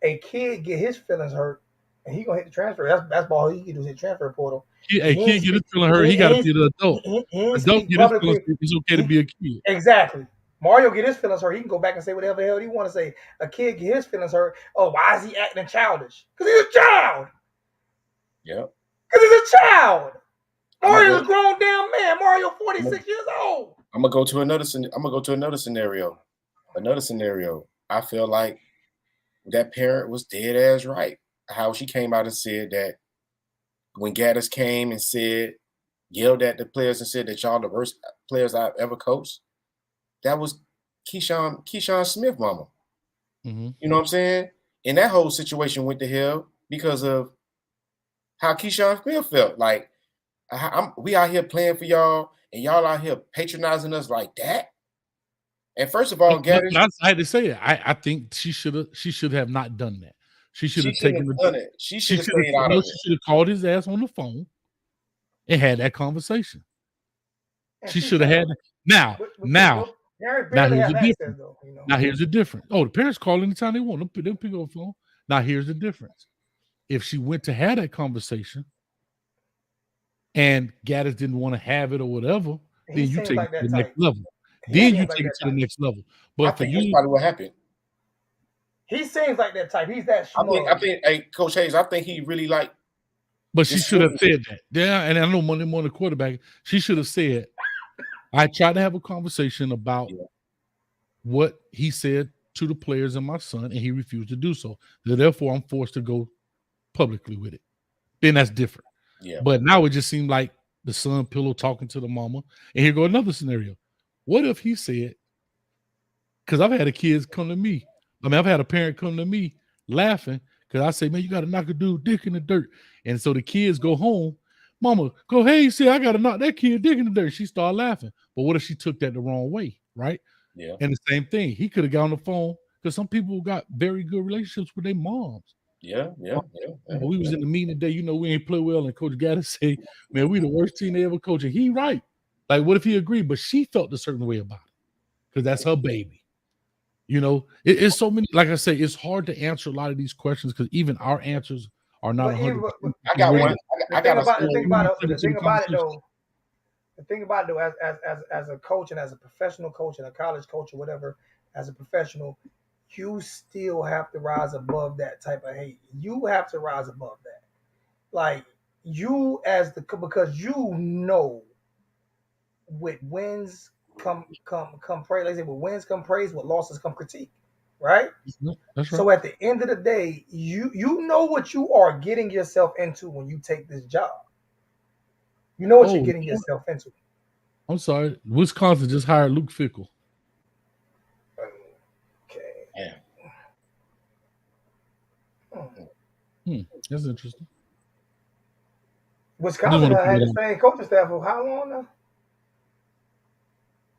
a kid get his feelings hurt, and he gonna hit the transfer. That's all he can do is hit transfer portal. A kid get his feelings hurt. He got to be the adult. Adult get his feelings hurt. It's okay to be a kid. Exactly. Mario get his feelings hurt. He can go back and say whatever the hell he want to say. A kid get his feelings hurt. Oh, why is he acting childish? Because he's a child. Yeah. Because he's a child. Mario's a grown damn man. Mario 46 years old. I'm gonna go to another scenario. I feel like that parent was dead ass right. How she came out and said that when Gaddis came and yelled at the players and said that y'all the worst players I've ever coached, that was Keyshawn Smith mama. Mm-hmm. You know what I'm saying? And that whole situation went to hell because of how Keyshawn Smith felt. Like, we out here playing for y'all, and y'all out here patronizing us like that. And first of all, Gaddis, I had to say it. I think she should have not done that. She should have done it. She should have stayed out of it. She should have called his ass on the phone and had that conversation. She should have had now. Now here's the difference. Now here's the difference. Oh, the parents call anytime they want. They'll pick up the phone. Now here's the difference. If she went to have that conversation and Gaddis didn't want to have it or whatever, then you take it to the next level. Then you take it to the next level. But for you, that's probably what happened. He seems like that type. He's that smart. I think, hey, Coach Hayes, I think he really like. But she should have said that. Yeah, and I know Monday morning quarterback. She should have said, I tried to have a conversation about what he said to the players and my son, and he refused to do so. Therefore, I'm forced to go publicly with it. Then that's different. Yeah. But now it just seemed like the son pillow talking to the mama. And here go another scenario. What if he said, because I've had kids come to me. I mean, I've had a parent come to me laughing because I say, man, you got to knock a dude dick in the dirt. And so the kids go home. Mama, go, hey, see, I got to knock that kid dick in the dirt. She started laughing. But what if she took that the wrong way, right? Yeah. And the same thing. He could have got on the phone because some people got very good relationships with their moms. Yeah. We was in the meeting today. You know, we ain't play well. And Coach Gaddis say, man, we the worst team they ever coached. And he right. Like, what if he agreed? But she felt a certain way about it because that's her baby. You know, it's so many. Like I say, it's hard to answer a lot of these questions because even our answers are not 100%. I got one. The thing about it, though, as a coach and as a professional coach and a college coach or whatever, as a professional, you still have to rise above that type of hate. You have to rise above that. Like you because you know with wins come praise. They say with wins come praise, with losses come critique. Right? That's right. So at the end of the day, you know what you are getting yourself into when you take this job. You know what you're getting yourself into. I'm sorry. Wisconsin just hired Luke Fickell. Okay. Yeah. That's interesting. Wisconsin had the same coaching staff for how long now?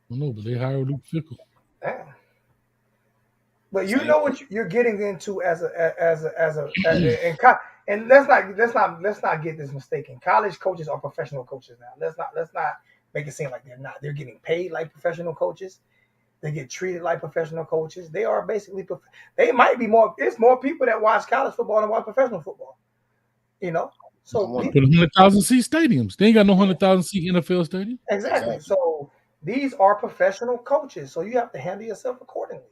I don't know, but they hired Luke Fickell. Damn. But you know what you're getting into and let's not get this mistaken. College coaches are professional coaches now. Let's not make it seem like they're not. They're getting paid like professional coaches. They get treated like professional coaches. They are basically they might be more. It's more people that watch college football than watch professional football. You know, so put 100,000 seat stadiums. They ain't got no 100,000 seat NFL stadium. Exactly. So these are professional coaches. So you have to handle yourself accordingly.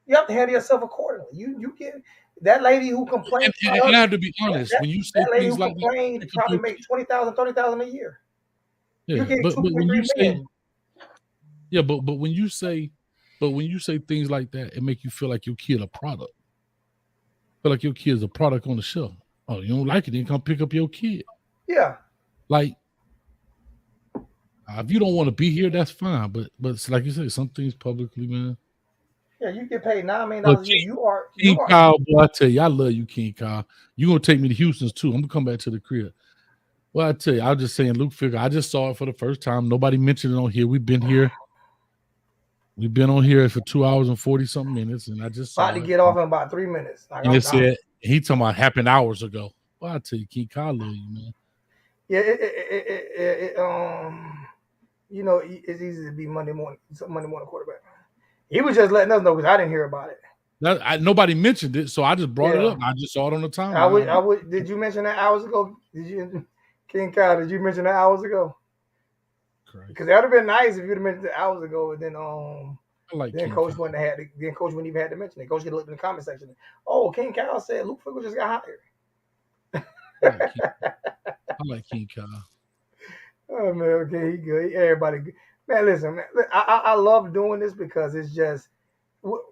You have to handle yourself accordingly. You get that lady who complained. And I have to be honest, when you say that lady things who like complained probably make $20,000, $30,000 a year. Yeah, but when you say, but when you say things like that, it make you feel like your kid a product. Feel like your kid's a product on the shelf. Oh, you don't like it? Then come pick up your kid. Yeah. Like, if you don't want to be here, that's fine. But like you said, some things publicly, man. Yeah, you get paid $9 million a year. You are Kyle, boy, I tell you, I love you, King Kyle. You gonna take me to Houston's too. I'm gonna come back to the crib. Well, I tell you, I was just saying, Luke Fickell. I just saw it for the first time. Nobody mentioned it on here. We've been here. We've been on here for 2 hours and 40-something minutes, and I just saw about to get off in about 3 minutes. Like, and it said he talking about happened hours ago. Well, I tell you, King Kyle, love you, man. Yeah, you know, it's easy to be Monday morning quarterback. He was just letting us know because I didn't hear about it. Nobody mentioned it, so I just brought it up. I just saw it on the timeline. I would. Did you mention that hours ago? Did you, King Kyle? Did you mention that hours ago? Correct. Because that would have been nice if you'd have mentioned it hours ago. And then King Coach Kyle. wouldn't have had. Then Coach wouldn't even had to mention it. Coach could have looked in the comment section. Oh, King Kyle said Luke Fickell just got hired. I like King Kyle. Oh man, okay, he good. Everybody good. Man, listen, man, I love doing this because it's just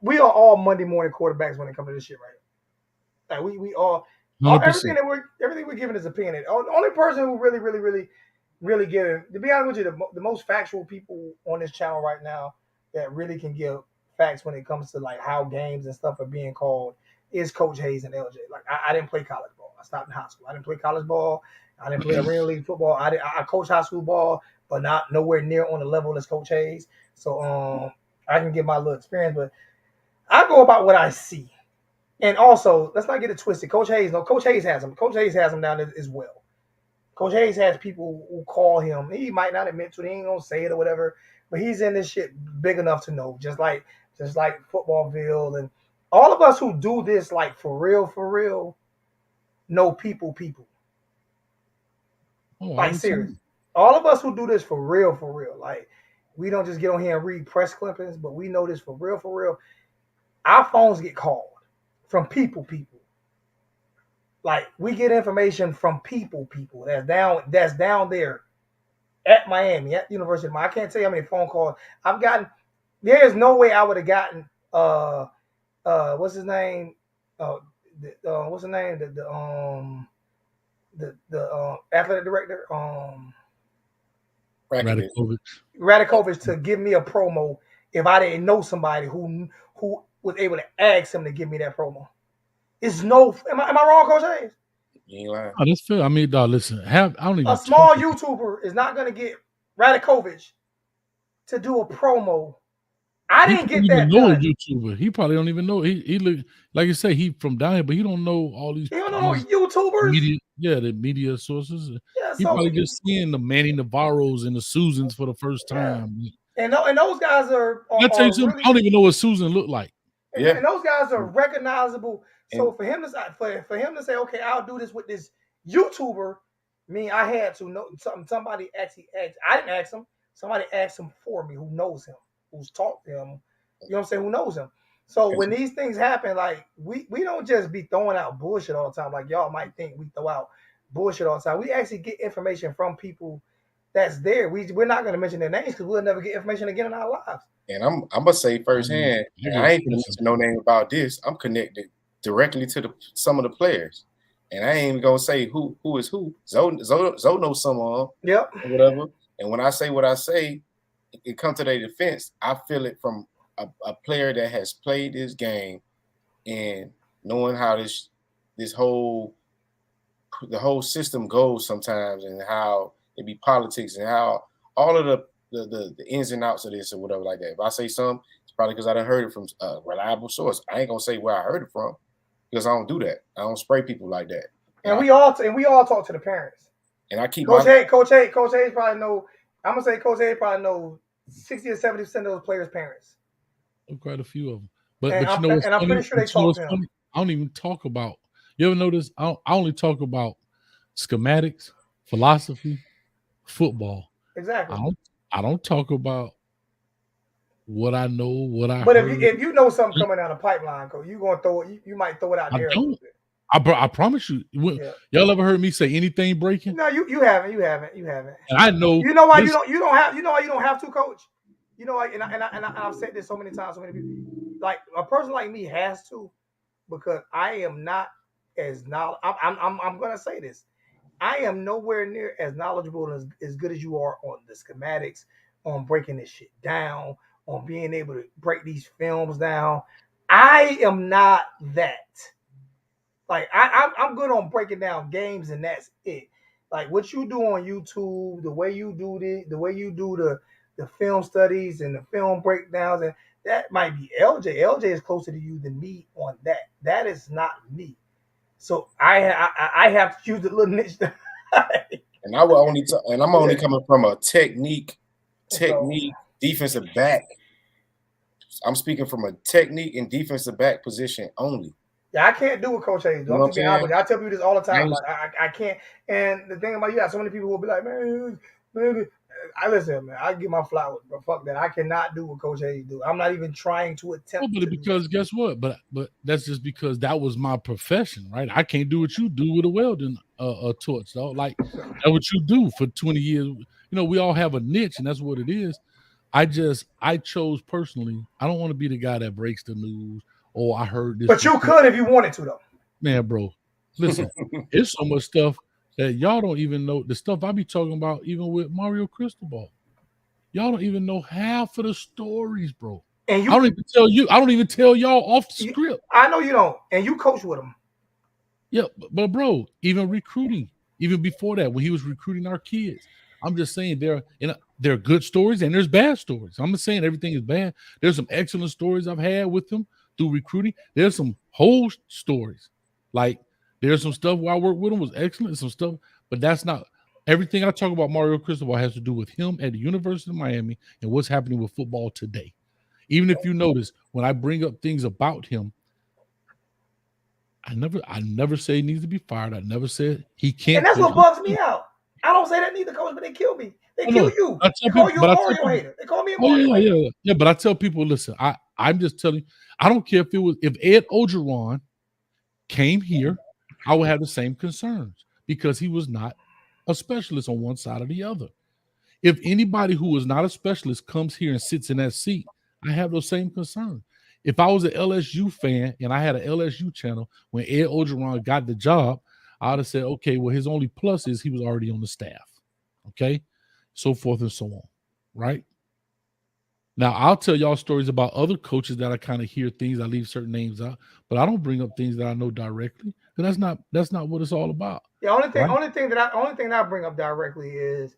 we are all Monday morning quarterbacks when it comes to this shit, right? Like we all 100%. everything we're giving is opinionated. The only person who really giving, to be honest with you, the most factual people on this channel right now that really can give facts when it comes to like how games and stuff are being called is Coach Hayes and LJ. Like I didn't play college ball. I stopped in high school. I didn't play college ball. I didn't play arena league football. I coached high school ball, but not nowhere near on the level as Coach Hayes. So I can give my little experience, but I go about what I see. And also, let's not get it twisted. Coach Hayes has him. Coach Hayes has him down as well. Coach Hayes has people who call him. He might not admit to it. He ain't gonna say it or whatever, but he's in this shit big enough to know. Just like Footballville and all of us who do this, like for real, know people. Oh, Like serious. All of us who do this for real. Like we don't just get on here and read press clippings, but we know this for real. Our phones get called from people. Like we get information from people that's down there at Miami, at the University of Miami. I can't tell you how many phone calls I've gotten. There is no way I would have gotten what's his name? What's the name? The athletic director, Radakovich to give me a promo if I didn't know somebody who was able to ask him to give me that promo. It's no. Am I wrong, Coach Hayes? You ain't lying. Oh, that's fair. I mean, dog, listen. I don't even. A small YouTuber is not gonna get Radakovich to do a promo. I didn't get that know done. YouTuber. He probably don't even know. He look like you say he from down here, but he don't know all these. He don't know YouTubers. Media, the media sources. Yeah, he probably just seeing the Manny Navarros and the Susans for the first time. And those guys are. I tell you something. I don't even know what Susan looked like. And those guys are recognizable. So for him to say, okay, I'll do this with this YouTuber, I had to know something. Somebody actually asked. I didn't ask him. Somebody asked him for me, who knows him, who's talked to him. You know what I'm saying? Who knows him? So when these things happen, like we don't just be throwing out bullshit all the time. Like y'all might think we throw out bullshit all the time. We actually get information from people that's there. We're not going to mention their names because we'll never get information again in our lives. And I'm gonna say firsthand, I ain't gonna mention no name about this. I'm connected directly to some of the players, and I ain't even gonna say who is who. Zoe knows someone, yep, or whatever. And when I say what I say, it comes to their defense. I feel it from a player that has played this game and knowing how the whole system goes sometimes, and how it be politics and how all of the ins and outs of this or whatever like that. If I say something, it's probably because I done heard it from a reliable source. I ain't gonna say where I heard it from because I don't do that. I don't spray people like that. And we all talk to the parents. And I keep Coach Hayes probably know. I'm gonna say Coach Hayes probably know 60 or 70% of those players' parents. Quite a few of them. But I'm pretty sure they talk to them. I don't even talk about. You ever notice? I only talk about schematics, philosophy, football. Exactly. I don't talk about what I know, what I. But heard. if you know something coming down the pipeline, Coach, you gonna throw it. You might throw it out there. I promise you. Y'all ever heard me say anything breaking? No, you haven't. And I know. You know why you don't have to, Coach. You know, and I've said this so many times, so many people. Like a person like me has to, because I am not as knowledgeable. I'm gonna say this. I am nowhere near as knowledgeable as good as you are on the schematics, on breaking this shit down, on being able to break these films down. I am not that. Like I'm good on breaking down games, and that's it. Like what you do on YouTube, the way you do the way you do the film studies and the film breakdowns, and that might be LJ. LJ is closer to you than me on that. That is not me. So I have to use a little niche. And I will only and I'm only coming from a technique defensive back. I'm speaking from a technique and defensive back position only. Yeah, I can't do what Coach Hayes do. I tell people this all the time. Like I can't. And the thing about you got so many people who will be like, man, I listen, man. I give my flowers, but fuck that. I cannot do what Coach Hayes do. I'm not even trying to attempt. But because guess what? But that's just because that was my profession, right? I can't do what you do with a welding torch, though. Like that's what you do for 20 years. You know, we all have a niche, and that's what it is. I chose personally. I don't want to be the guy that breaks the news. Oh, I heard this. But you could if you wanted to, though. Man, bro, listen, it's so much stuff that y'all don't even know. The stuff I be talking about, even with Mario Cristobal, y'all don't even know half of the stories, bro. And you, I don't even tell you. I don't even tell y'all off the script. I know you don't, and you coach with him. Yeah, but bro, even recruiting, even before that, when he was recruiting our kids, I'm just saying there are good stories and there's bad stories. I'm not saying everything is bad. There's some excellent stories I've had with him through recruiting. There's some whole stories. Like there's some stuff where I worked with him was excellent, some stuff, but that's not everything I talk about. Mario Cristobal has to do with him at the University of Miami and what's happening with football today. Even if you notice when I bring up things about him, I never say he needs to be fired. I never said he can't. And that's what bugs me out. I don't say that neither, coach, but they kill me. They kill you. They call you a Mario hater. They call me a Mario hater. Yeah. But I tell people, listen, I'm just telling you, I don't care if Ed Ogeron came here, I would have the same concerns because he was not a specialist on one side or the other. If anybody who is not a specialist comes here and sits in that seat, I have those same concerns. If I was an LSU fan and I had an LSU channel when Ed Ogeron got the job, I would have said, okay, well, his only plus is he was already on the staff. Okay, so forth and so on. Right? Now, I'll tell y'all stories about other coaches that I kind of hear things. I leave certain names out, but I don't bring up things that I know directly because that's not what it's all about. The only thing that I bring up directly is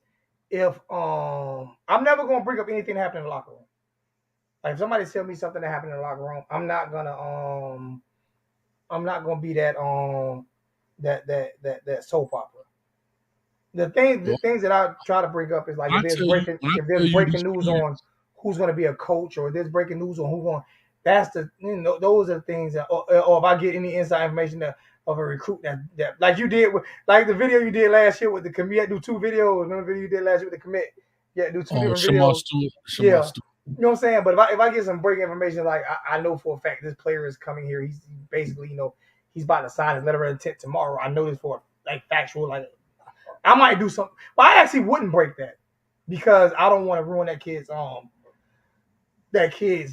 if I'm never gonna bring up anything that happened in the locker room. Like if somebody tell me something that happened in the locker room, I'm not gonna be that that soap opera. The things that I try to bring up is like if there's breaking news on who's going to be a coach, or there's breaking news on who's going. That's those are the things that, or if I get any inside information of a recruit that like you did with like the video you did last year with the commit. You had to do 2 videos. Remember the video you did last year with the commit? Yeah, do 2 different videos. You know what I'm saying? But if I get some breaking information, like I know for a fact this player is coming here. He's basically he's about to sign his letter of intent tomorrow. I know this for like factual. Like I might do something, but I actually wouldn't break that because I don't want to ruin that kid's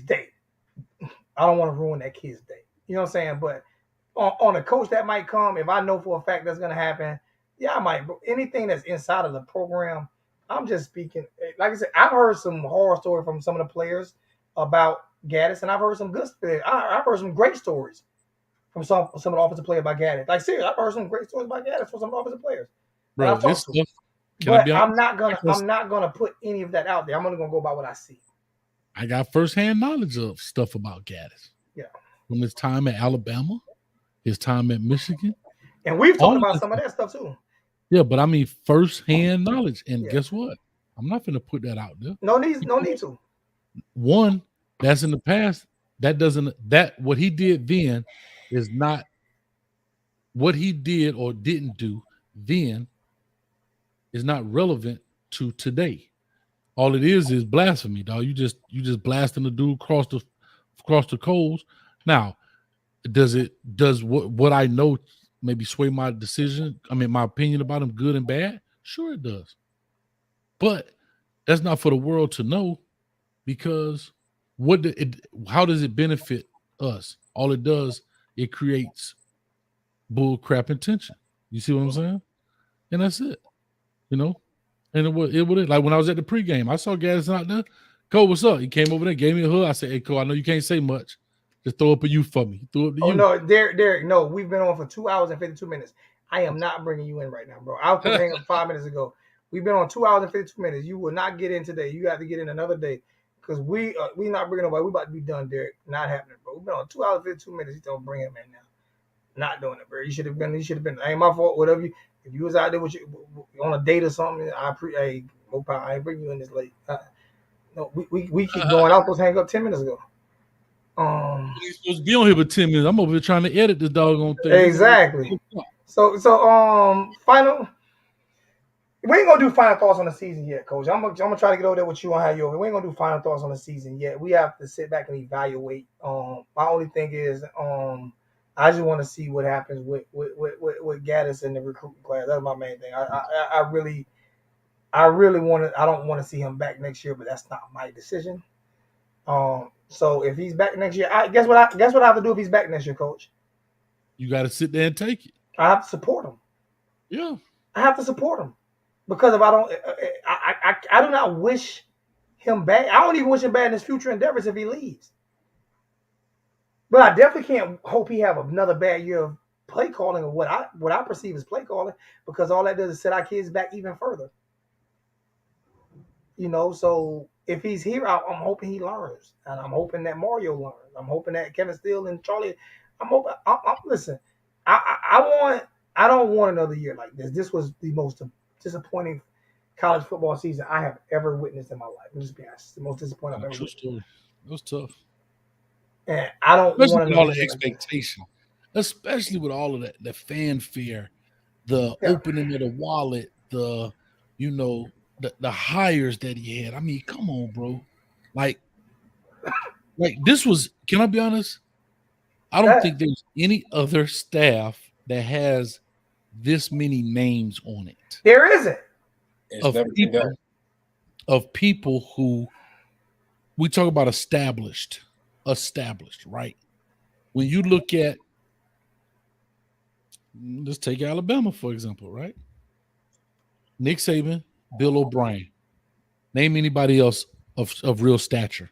day. I don't want to ruin that kid's day. You know what I'm saying? But on a coach that might come, if I know for a fact that's going to happen, yeah, I might. Anything that's inside of the program, I'm just speaking. Like I said, I've heard some horror stories from some of the players about Gaddis, and I've heard some good stories. I've heard some great stories from some of the offensive players about Gaddis. Like seriously, I've heard some great stories about Gaddis from some offensive players. Bro, I'm not gonna put any of that out there. I'm only gonna go by what I see. I got firsthand knowledge of stuff about Gaddis. Yeah. From his time at Alabama, his time at Michigan. And we've talked about some of that stuff too. Yeah, but I mean firsthand knowledge. And guess what? I'm not gonna put that out there. No need to. One, that's in the past. What he did then is not what he did or didn't do then is not relevant to today. All it is blasphemy, dog. You just blasting the dude across the coals. Now, does what I know maybe sway my decision? I mean, my opinion about him, good and bad? Sure, it does. But that's not for the world to know because how does it benefit us? All it does, it creates bull crap and tension. You see what I'm saying? And that's it. And it was like when I was at the pregame, I saw Gaddis out there. Cole, what's up? He came over there, gave me a hug. I said, hey, Cole, I know you can't say much. Just throw up a you for me. He threw up the you. No, Derek, no, we've been on for 2 hours and 52 minutes. I am not bringing you in right now, bro. I was hang up 5 minutes ago. We've been on 2 hours and 52 minutes. You will not get in today. You have to get in another day because we not bringing nobody. We about to be done, Derek. Not happening, bro. We've been on 2 hours and 52 minutes. You don't bring him in now. Not doing it, bro. You should have been. Ain't my fault. Whatever if you was out there with you on a date or something, I ain't bring you in this late. No, we keep going. I was supposed to hang up 10 minutes ago. You're supposed to be on here for 10 minutes. I'm over here trying to edit this doggone thing. Exactly. So final. We ain't gonna do final thoughts on the season yet, Coach. I'm gonna try to get over there with you on how you over. We ain't gonna do final thoughts on the season yet. We have to sit back and evaluate. My only thing is I just want to see what happens with Gaddis in the recruiting class. That's my main thing. I really I really want to. I don't want to see him back next year, but that's not my decision. So if he's back next year, guess what I have to do if he's back next year, Coach? You got to sit there and take it. I have to support him. Yeah. I have to support him because if I don't, I do not wish him bad. I don't even wish him bad in his future endeavors if he leaves. But I definitely can't hope he have another bad year of play calling or what I perceive as play calling, because all that does is set our kids back even further. So if he's here, I'm hoping he learns, and I'm hoping that Mario learns. I'm hoping that Kevin Steele and Charlie. I'm hoping. Listen, I don't want another year like this. This was the most disappointing college football season I have ever witnessed in my life. Let's just be honest. It's the most disappointing I've ever True witnessed. story. It was tough. And I don't Especially want with all another the year like this. expectation, especially with all of that, the fanfare, the opening of the wallet, the hires that he had. I mean, come on, bro. Like this was. Can I be honest? I don't think there's any other staff that has this many names on it. There isn't. Of people who we talk about established, right? When you look at, let's take Alabama, for example, right? Nick Saban, Bill O'Brien. Name anybody else of real stature.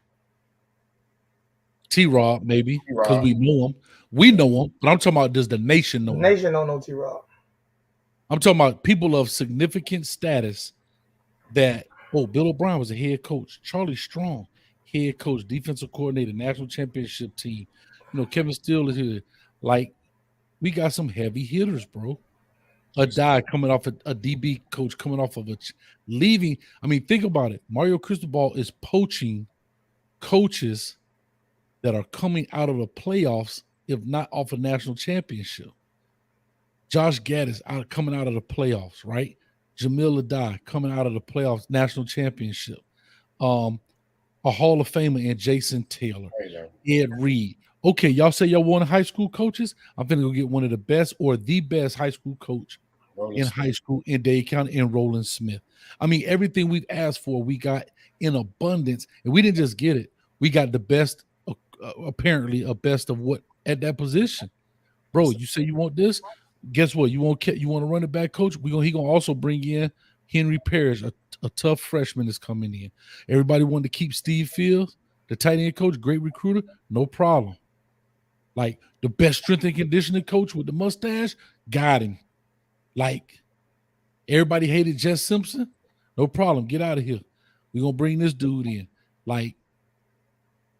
T-Rob, maybe, because we know him. We know him, but I'm talking about, does the nation know him? The nation don't know T-Rob. I'm talking about people of significant status that, Bill O'Brien was a head coach. Charlie Strong, head coach, defensive coordinator, national championship team. Kevin Steele is here. Like, we got some heavy hitters, bro. A guy coming off a DB coach coming off of leaving. I mean, think about it. Mario Cristobal is poaching coaches that are coming out of the playoffs, if not off a national championship. Josh Gaddis coming out of the playoffs, right? Jamil Adai coming out of the playoffs, national championship. A Hall of Famer in Jason Taylor, Ed Reed. Okay, y'all say y'all want high school coaches? I'm going to go get one of the best or the best high school coach high school in Dade County, and Roland Smith. I mean, everything we've asked for, we got in abundance, and we didn't just get it. We got the best, apparently a best of what at that position. Bro, you say you want this? Guess what? You want to run it back, coach? He gonna also bring in Henry Parrish, a tough freshman that's coming in. Everybody wanted to keep Steve Fields, the tight end coach, great recruiter, no problem. Like, the best strength and conditioning coach with the mustache, got him. Like, everybody hated Jess Simpson, no problem. Get out of here. We're gonna bring this dude in. Like,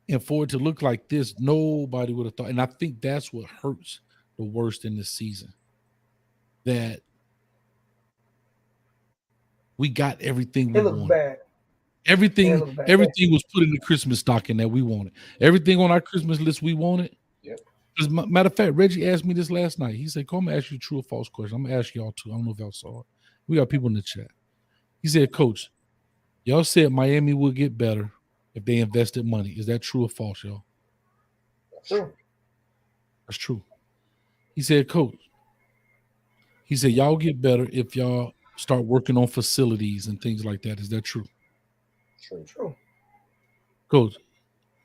and for it to look like this, nobody would have thought. And I think that's what hurts the worst in this season. That we got everything we wanted. Bad. Everything was put in the Christmas stocking that we wanted. Everything on our Christmas list we wanted. Yep. As matter of fact, Reggie asked me this last night. He said, "Come, I'm gonna ask you a true or false question. I'm gonna ask y'all too. I don't know if y'all saw it. We got people in the chat." He said, "Coach, y'all said Miami would get better if they invested money. Is that true or false, y'all?" True. That's true. He said, "Coach," he said, "y'all get better if y'all start working on facilities and things like that. Is that true?" True. Coach,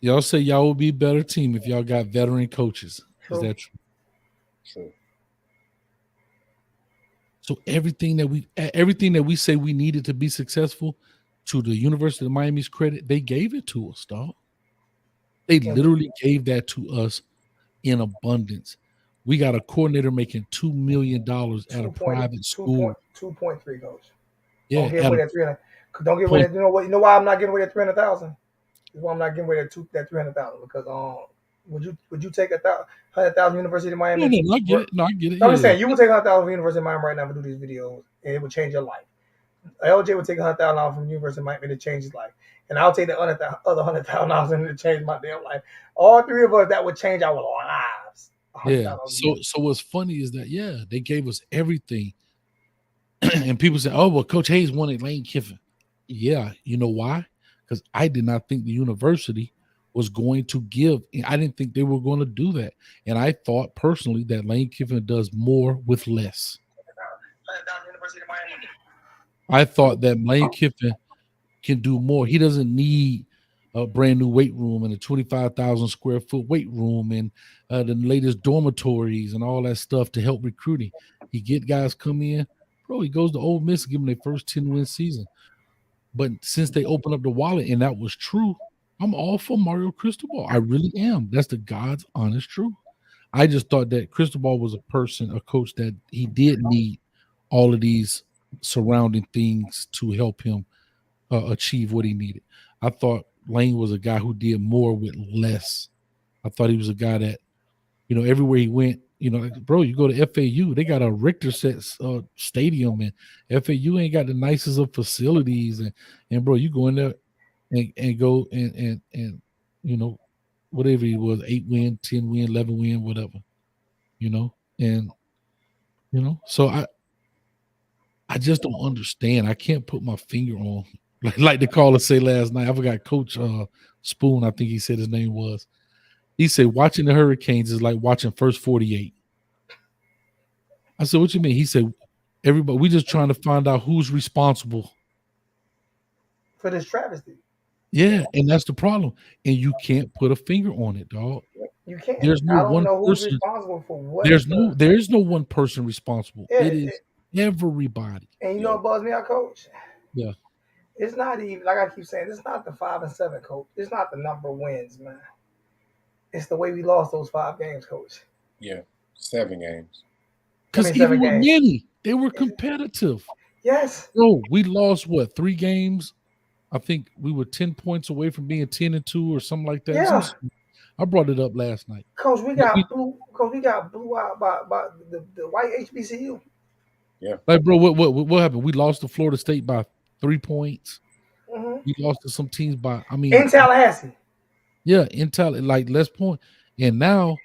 y'all say y'all will be a better team if y'all got veteran coaches. True. Is that true? True. So everything that we say we needed to be successful, to the University of Miami's credit, they gave it to us, dog. They literally gave that to us in abundance. We got a coordinator making $2 million at a private school. 2.3, coach. Yeah, don't get away that 300. Don't get away that. You know what? You know why I'm not getting away that 300,000? Why I'm not getting away that 300,000? Because would you take 100,000 University of Miami? No, I get it. No, I get it. I'm just saying, you would take 100,000 from University of Miami right now to do these videos, and it would change your life. LJ would take $100,000 from University of Miami to change his life, and I'll take the other $100,000 to change my damn life. All three of us, that would change our lives. Yeah. So what's funny is that they gave us everything, and people say, "Oh, well, Coach Hayes wanted Lane Kiffin." Yeah, you know why? Because I did not think the university was going to give. I didn't think they were going to do that, and I thought personally that Lane Kiffin does more with less. I thought that Lane Kiffin can do more. He doesn't need a brand new weight room and a 25,000 square foot weight room and the latest dormitories and all that stuff to help recruiting. He get guys come in, bro. He goes to Ole Miss and give them their first 10-win season. But since they opened up the wallet and that was true, I'm all for Mario Cristobal. I really am. That's the God's honest truth. I just thought that Cristobal was a coach that he did need all of these surrounding things to help him achieve what he needed. I thought Lane was a guy who did more with less. I thought he was a guy that, everywhere he went, bro, you go to FAU, they got a Richter stadium, and FAU ain't got the nicest of facilities, and bro, you go in there and go and whatever it was, 8-win, 10-win, 11-win, whatever, and so I just don't understand. I can't put my finger on, like the caller say last night. I forgot Coach Spoon, I think he said his name was. He said watching the Hurricanes is like watching First 48. I said, what you mean? He said, everybody, we just trying to find out who's responsible for this travesty. Yeah, and that's the problem. And you can't put a finger on it, dog. You can't. There's no I don't one know who's person. responsible for what. There is no one person responsible. Yeah, it is everybody. And you know what bugs me out, Coach? Yeah. It's not even, like I keep saying, it's not the 5 and 7, Coach. It's not the number of wins, man. It's the way we lost those 5 games, Coach. Yeah, 7 games. Because even with many, they were competitive. Yes. Bro, we lost, 3 games? I think we were 10 points away from being 10-2 or something like that. Yeah. I brought it up last night. Coach, we got blew out by the white HBCU. Yeah. Like, bro, what happened? We lost to Florida State by 3 points. Mm-hmm. We lost to some teams by, in Tallahassee. Yeah, in Tallahassee, like less point. And now,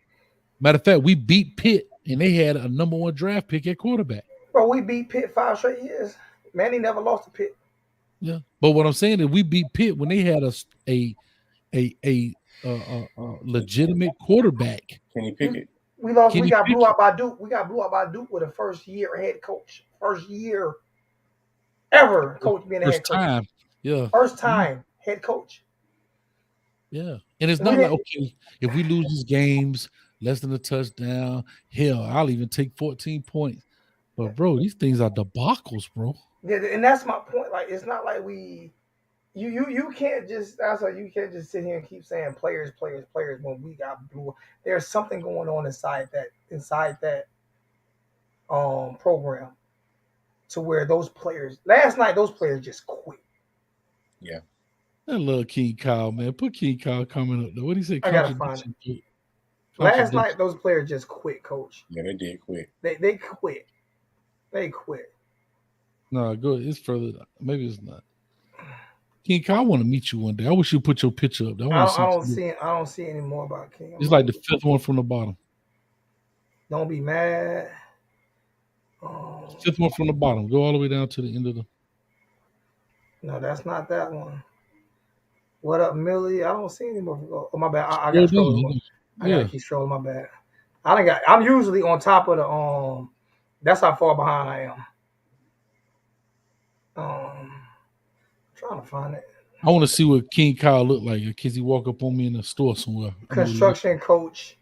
matter of fact, we beat Pitt, and they had a number 1 draft pick at quarterback. Bro, we beat Pitt 5 straight years. Manny never lost to Pitt. Yeah, but what I'm saying is, we beat Pitt when they had a legitimate quarterback. Kenny Pickett. We lost. We got blew out by Duke. We got blew out by Duke with a first-year head coach. First year ever coach being a head coach. Time. Yeah. First time head coach. Yeah. And it's not like, okay, if we lose these games, less than a touchdown, hell, I'll even take 14 points. But, bro, these things are debacles, bro. Yeah, and that's my point. Like, it's not like you can't just, that's why you can't just sit here and keep saying players when we got blue. There's something going on inside that program to where those players, last night, those players just quit. Yeah. I love King Kyle, man. Put King Kyle coming up there. What do you say? I gotta find it. Last night, those players just quit, Coach. Yeah, they did quit. They quit. They quit. No, go. It's further. Maybe it's not. King Kyle, I want to meet you one day. I wish you put your picture up there. I don't see any more about King. It's like the 5th one from the bottom. Don't be mad. 5th one from the bottom. Go all the way down to the end of the. No, that's not that one. What up, Millie? I don't see any more. Oh, my bad. I got scrolling. I gotta keep scrolling. My bad. I'm usually on top of the That's how far behind I am. Trying to find it. I want to see what King Kyle look like in case he walk up on me in the store somewhere. Construction coach.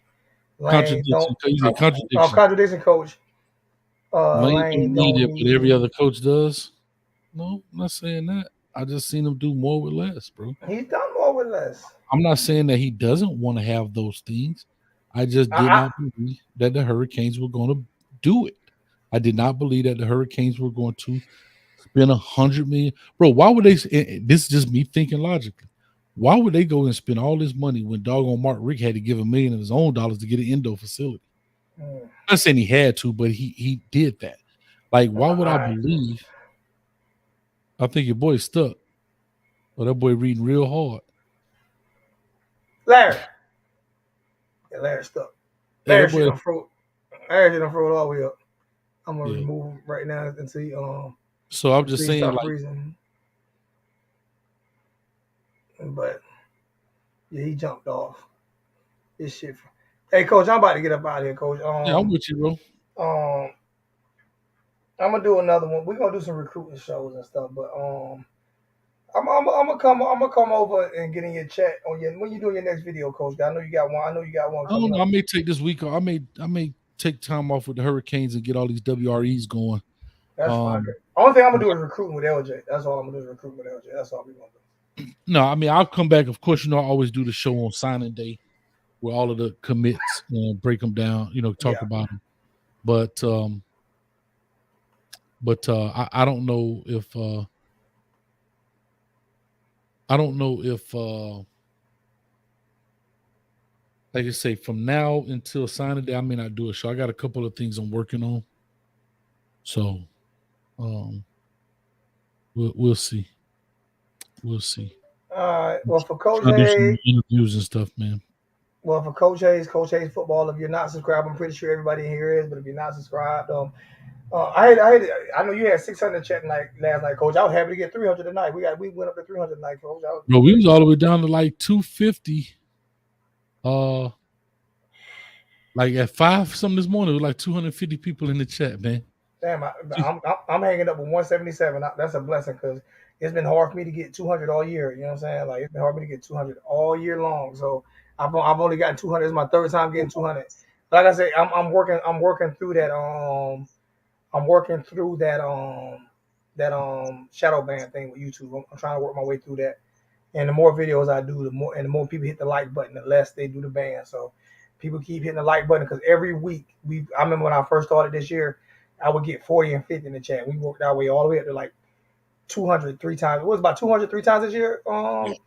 Contradiction. Contradiction coach. Lane don't need it, but every other coach does. No, I'm not saying that. I just seen him do more with less, bro. He's done more with less. I'm not saying that he doesn't want to have those things. I just did not believe that the Hurricanes were going to do it. I did not believe that the Hurricanes were going to spend $100 million. Bro, why would they? This is just me thinking logically. Why would they go and spend all this money when doggone Mark Richt had to give $1 million of his own dollars to get an indoor facility? I'm not saying he had to, but he did that. Like, why would I believe? I think your boy's stuck. Well, that boy reading real hard. Larry. Yeah, Larry's stuck. Larry should have thrown it all the way up. I'm gonna remove him right now and see. So I'm just saying, like, freezing. But yeah, he jumped off. This shit. Hey, Coach, I'm about to get up out of here, Coach. yeah, I'm with you, bro. I'm gonna do another one. We're gonna do some recruiting shows and stuff, but I'm gonna come over and get in your chat on your when you doing your next video, Coach. I know you got one. I know you got one I don't coming know. I up. may take this week off. I may take time off with the Hurricanes and get all these WREs going. That's fine. Only thing I'm gonna do is recruiting with LJ. That's all I'm gonna do is recruiting with LJ. That's all we gonna do. No, I mean I'll come back. Of course, you know I always do the show on signing day, where all of the commits and break them down. You know, talk about them. But I don't know if like I say, from now until signing day, I may not do a show. I got a couple of things I'm working on, so we'll see. We'll see. All right. Well, for Coach Trying to do some Hayes, interviews and stuff, man. well, for Coach Hayes Football. If you're not subscribed, I'm pretty sure everybody here is. But if you're not subscribed, I know you had 600 chat last night, Coach. I was happy to get 300 tonight. We went up to 300 tonight, Coach. Bro, we was all the way down to like 250. Like at 5 something this morning, it was like 250 people in the chat, man. Damn, I'm hanging up with 177. That's a blessing because it's been hard for me to get 200 all year. You know what I'm saying? Like it's been hard for me to get 200 all year long. So I've only gotten 200. It's my third time getting 200. Like I say, I'm working through that. I'm working through that shadow ban thing with YouTube. I'm trying to work my way through that. And the more videos I do, the more people hit the like button, the less they do the ban. So people keep hitting the like button because every week I remember when I first started this year, I would get 40 and 50 in the chat. We worked our way all the way up to like 200 3 times. It was about 200 3 times this year. And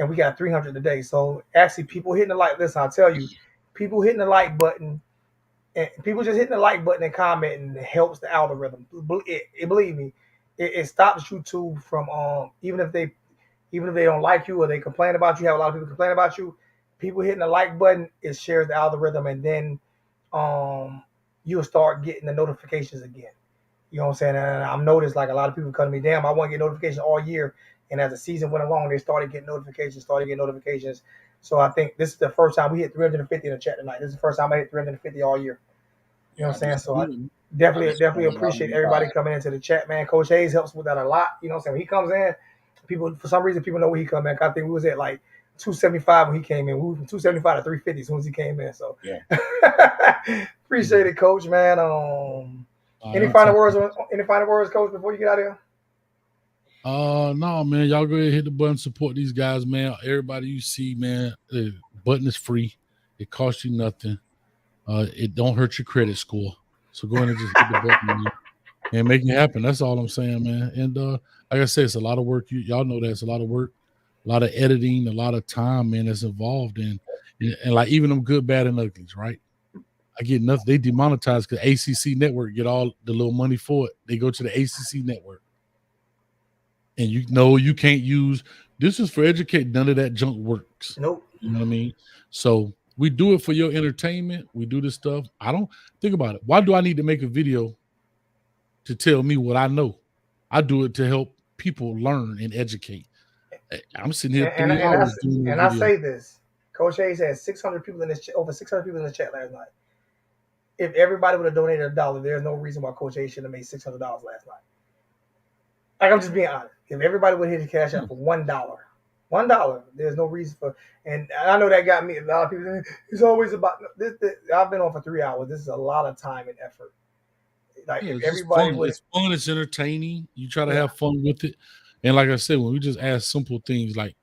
we got 300 today. So actually people hitting the like. Listen, I'll tell you, people hitting the like button and people just hitting the like button and commenting helps the algorithm. Believe me, it stops YouTube from even if they don't like you or they complain about you, have a lot of people complain about you, people hitting the like button, it shares the algorithm and then you'll start getting the notifications again. You know what I'm saying? And I've noticed like a lot of people come to me, damn, I want to get notifications all year. And as the season went along, they started getting notifications. So I think this is the first time we hit 350 in the chat tonight. This is the first time I hit 350 all year. You know what I'm saying? So I definitely appreciate everybody coming into the chat, man. Coach Hayes helps with that a lot. You know what I'm saying? When he comes in, people, for some reason, people know where he come in. I think we was at like 275 when he came in. We were from 275 to 350 as soon as he came in. So appreciate it, Coach, man. Any final words, Coach, before you get out of here? No, man. Y'all go ahead and hit the button, support these guys, man. Everybody you see, man, the button is free. It costs you nothing. It don't hurt your credit score. So go ahead and just hit the button and make it happen. That's all I'm saying, man. And like I said, it's a lot of work. Y'all know that it's a lot of work, a lot of editing, a lot of time, man, that's involved in. And like even them good, bad, and uglies, right? I get nothing. They demonetize because ACC Network get all the little money for it. They go to the ACC Network. And you know you can't use this is for educate. None of that junk works. Nope. You know what I mean? So we do it for your entertainment. We do this stuff. I don't think about it. Why do I need to make a video to tell me what I know? I do it to help people learn and educate. I'm sitting here 3 hours doing a video. I say this. Coach Hayes had 600 people in this over 600 people in the chat last night. If everybody would have donated $1, there's no reason why Coach Hayes should have made $600 last night. Like I'm just being honest. If everybody would hit his cash out for $1, there's no reason for. And I know that got me. A lot of people. It's always about this. I've been on for 3 hours. This is a lot of time and effort. Like if everybody would. It's fun. It's entertaining. You try to have fun with it. And like I said, when we just ask simple things like,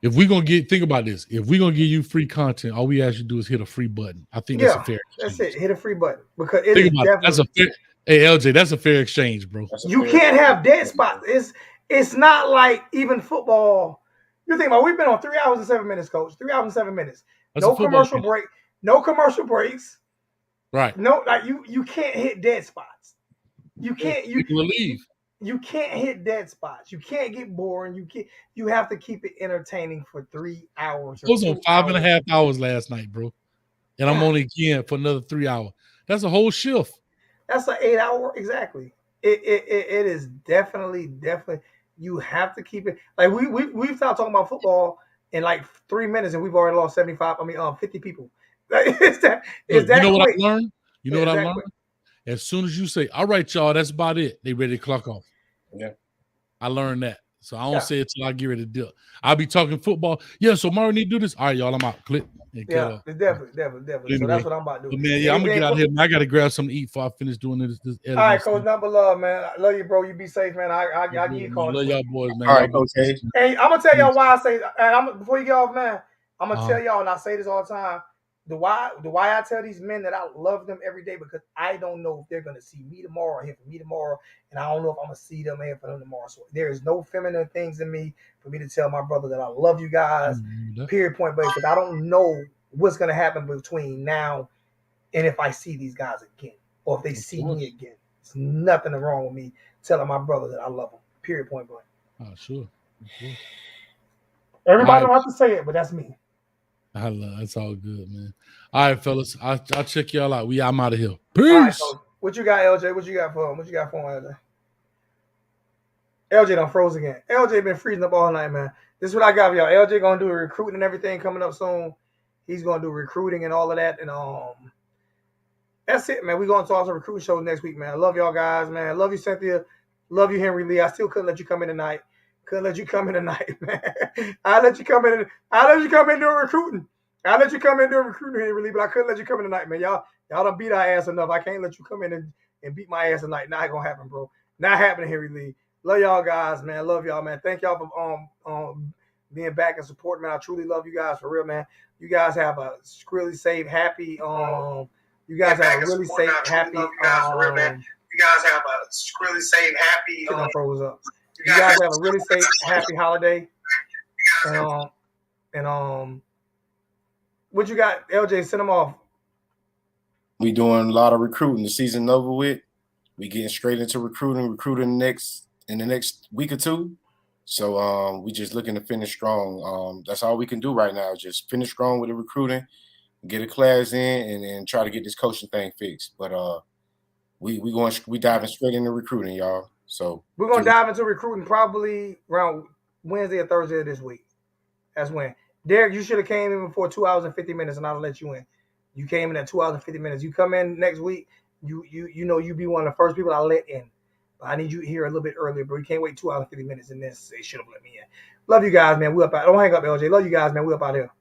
if we're gonna think about this, if we're gonna give you free content, all we ask you to do is hit a free button. I think that's a fair exchange. That's it. Hit a free button because it is definitely. That's a fair. Hey LJ, that's a fair exchange, bro. You can't have dead spots. It's not like even football. You think about we've been on 3 hours and 7 minutes, Coach. 3 hours and 7 minutes. No commercial break. No commercial breaks. Right. No, like you can't hit dead spots. You can't. Leave. You can't hit dead spots. You can't get boring. You have to keep it entertaining for 3 hours. I was on 5.5 hours last night, bro. And I'm only again for another 3 hours. That's a whole shift. That's an 8 hour exactly. It is definitely. You have to keep it like we've started talking about football in like 3 minutes and we've already lost 50 people. Like, it's that you know quick. What I learned? You know what I learned? As soon as you say, all right, y'all, that's about it, they ready to clock off. Yeah. I learned that. So I don't Yeah. say it till I get ready to do it. I'll be talking football. Yeah, so Mario need to do this. All right, y'all, I'm out. Click. And get Yeah, off. definitely. So that's what I'm about to do. But man, yeah, I'm gonna get out of here. Man. I gotta grab something to eat before I finish doing this. All right, Coach, number love, man. I love you, bro. You be safe, man. I give you a call. Love y'all boys, man. All right, Coach H. Hey, I'm gonna tell y'all why I say, and before you get off, man, I'm gonna Uh-huh. tell y'all, and I say this all the time. The why I tell these men that I love them every day, because I don't know if they're gonna see me tomorrow or hear from me tomorrow, and I don't know if I'm gonna see them or hear from them tomorrow. So there is no feminine things in me for me to tell my brother that I love you guys. Period. Point blank. Because I don't know what's gonna happen between now and if I see these guys again, or if they see me again. There's nothing wrong with me telling my brother that I love him. Period. Point blank. Oh, sure. Everybody don't have to say it, but that's me. I love. That's all good, man. All right, fellas. I'll check y'all out. I'm out of here. Peace. All right, what you got, LJ? What you got for him? What you got for him, LJ? LJ done froze again. LJ been freezing up all night, man. This is what I got for y'all. LJ gonna do recruiting and everything coming up soon. He's gonna do recruiting and all of that, and that's it, man. We're gonna talk some recruiting shows next week, man. I love y'all guys, man. Love you, Cynthia. Love you, Henry Lee. I still couldn't let you come in tonight. Man. I let you come in doing recruiting. Henry Lee, but I couldn't let you come in tonight, man. Y'all done beat our ass enough. I can't let you come in and beat my ass tonight. Not gonna happen, bro. Not happening, Henry Lee. Love y'all guys, man. Love y'all, man. Thank y'all for being back and supporting, man. I truly love you guys for real, man. You guys have a really safe, happy. You guys have a really safe, happy. You guys have a really safe, happy. Froze up. You guys have a really safe, happy holiday. And what you got, LJ? Send them off. We doing a lot of recruiting. The season over with. We getting straight into recruiting in the next week or two. So we just looking to finish strong. That's all we can do right now. Just finish strong with the recruiting, get a class in, and try to get this coaching thing fixed. But we diving straight into recruiting, y'all. So we're gonna dive into recruiting probably around Wednesday or Thursday of this week. That's when. Derek, you should have came in before 2 hours and 50 minutes, and I'll let you in. You came in at 2 hours and 50 minutes. You come in next week, you be one of the first people I let in. But I need you here a little bit earlier, bro. You can't wait 2 hours and 50 minutes and then say should have let me in. Love you guys, man. We up out. Don't hang up, LJ. Love you guys, man. We up out here.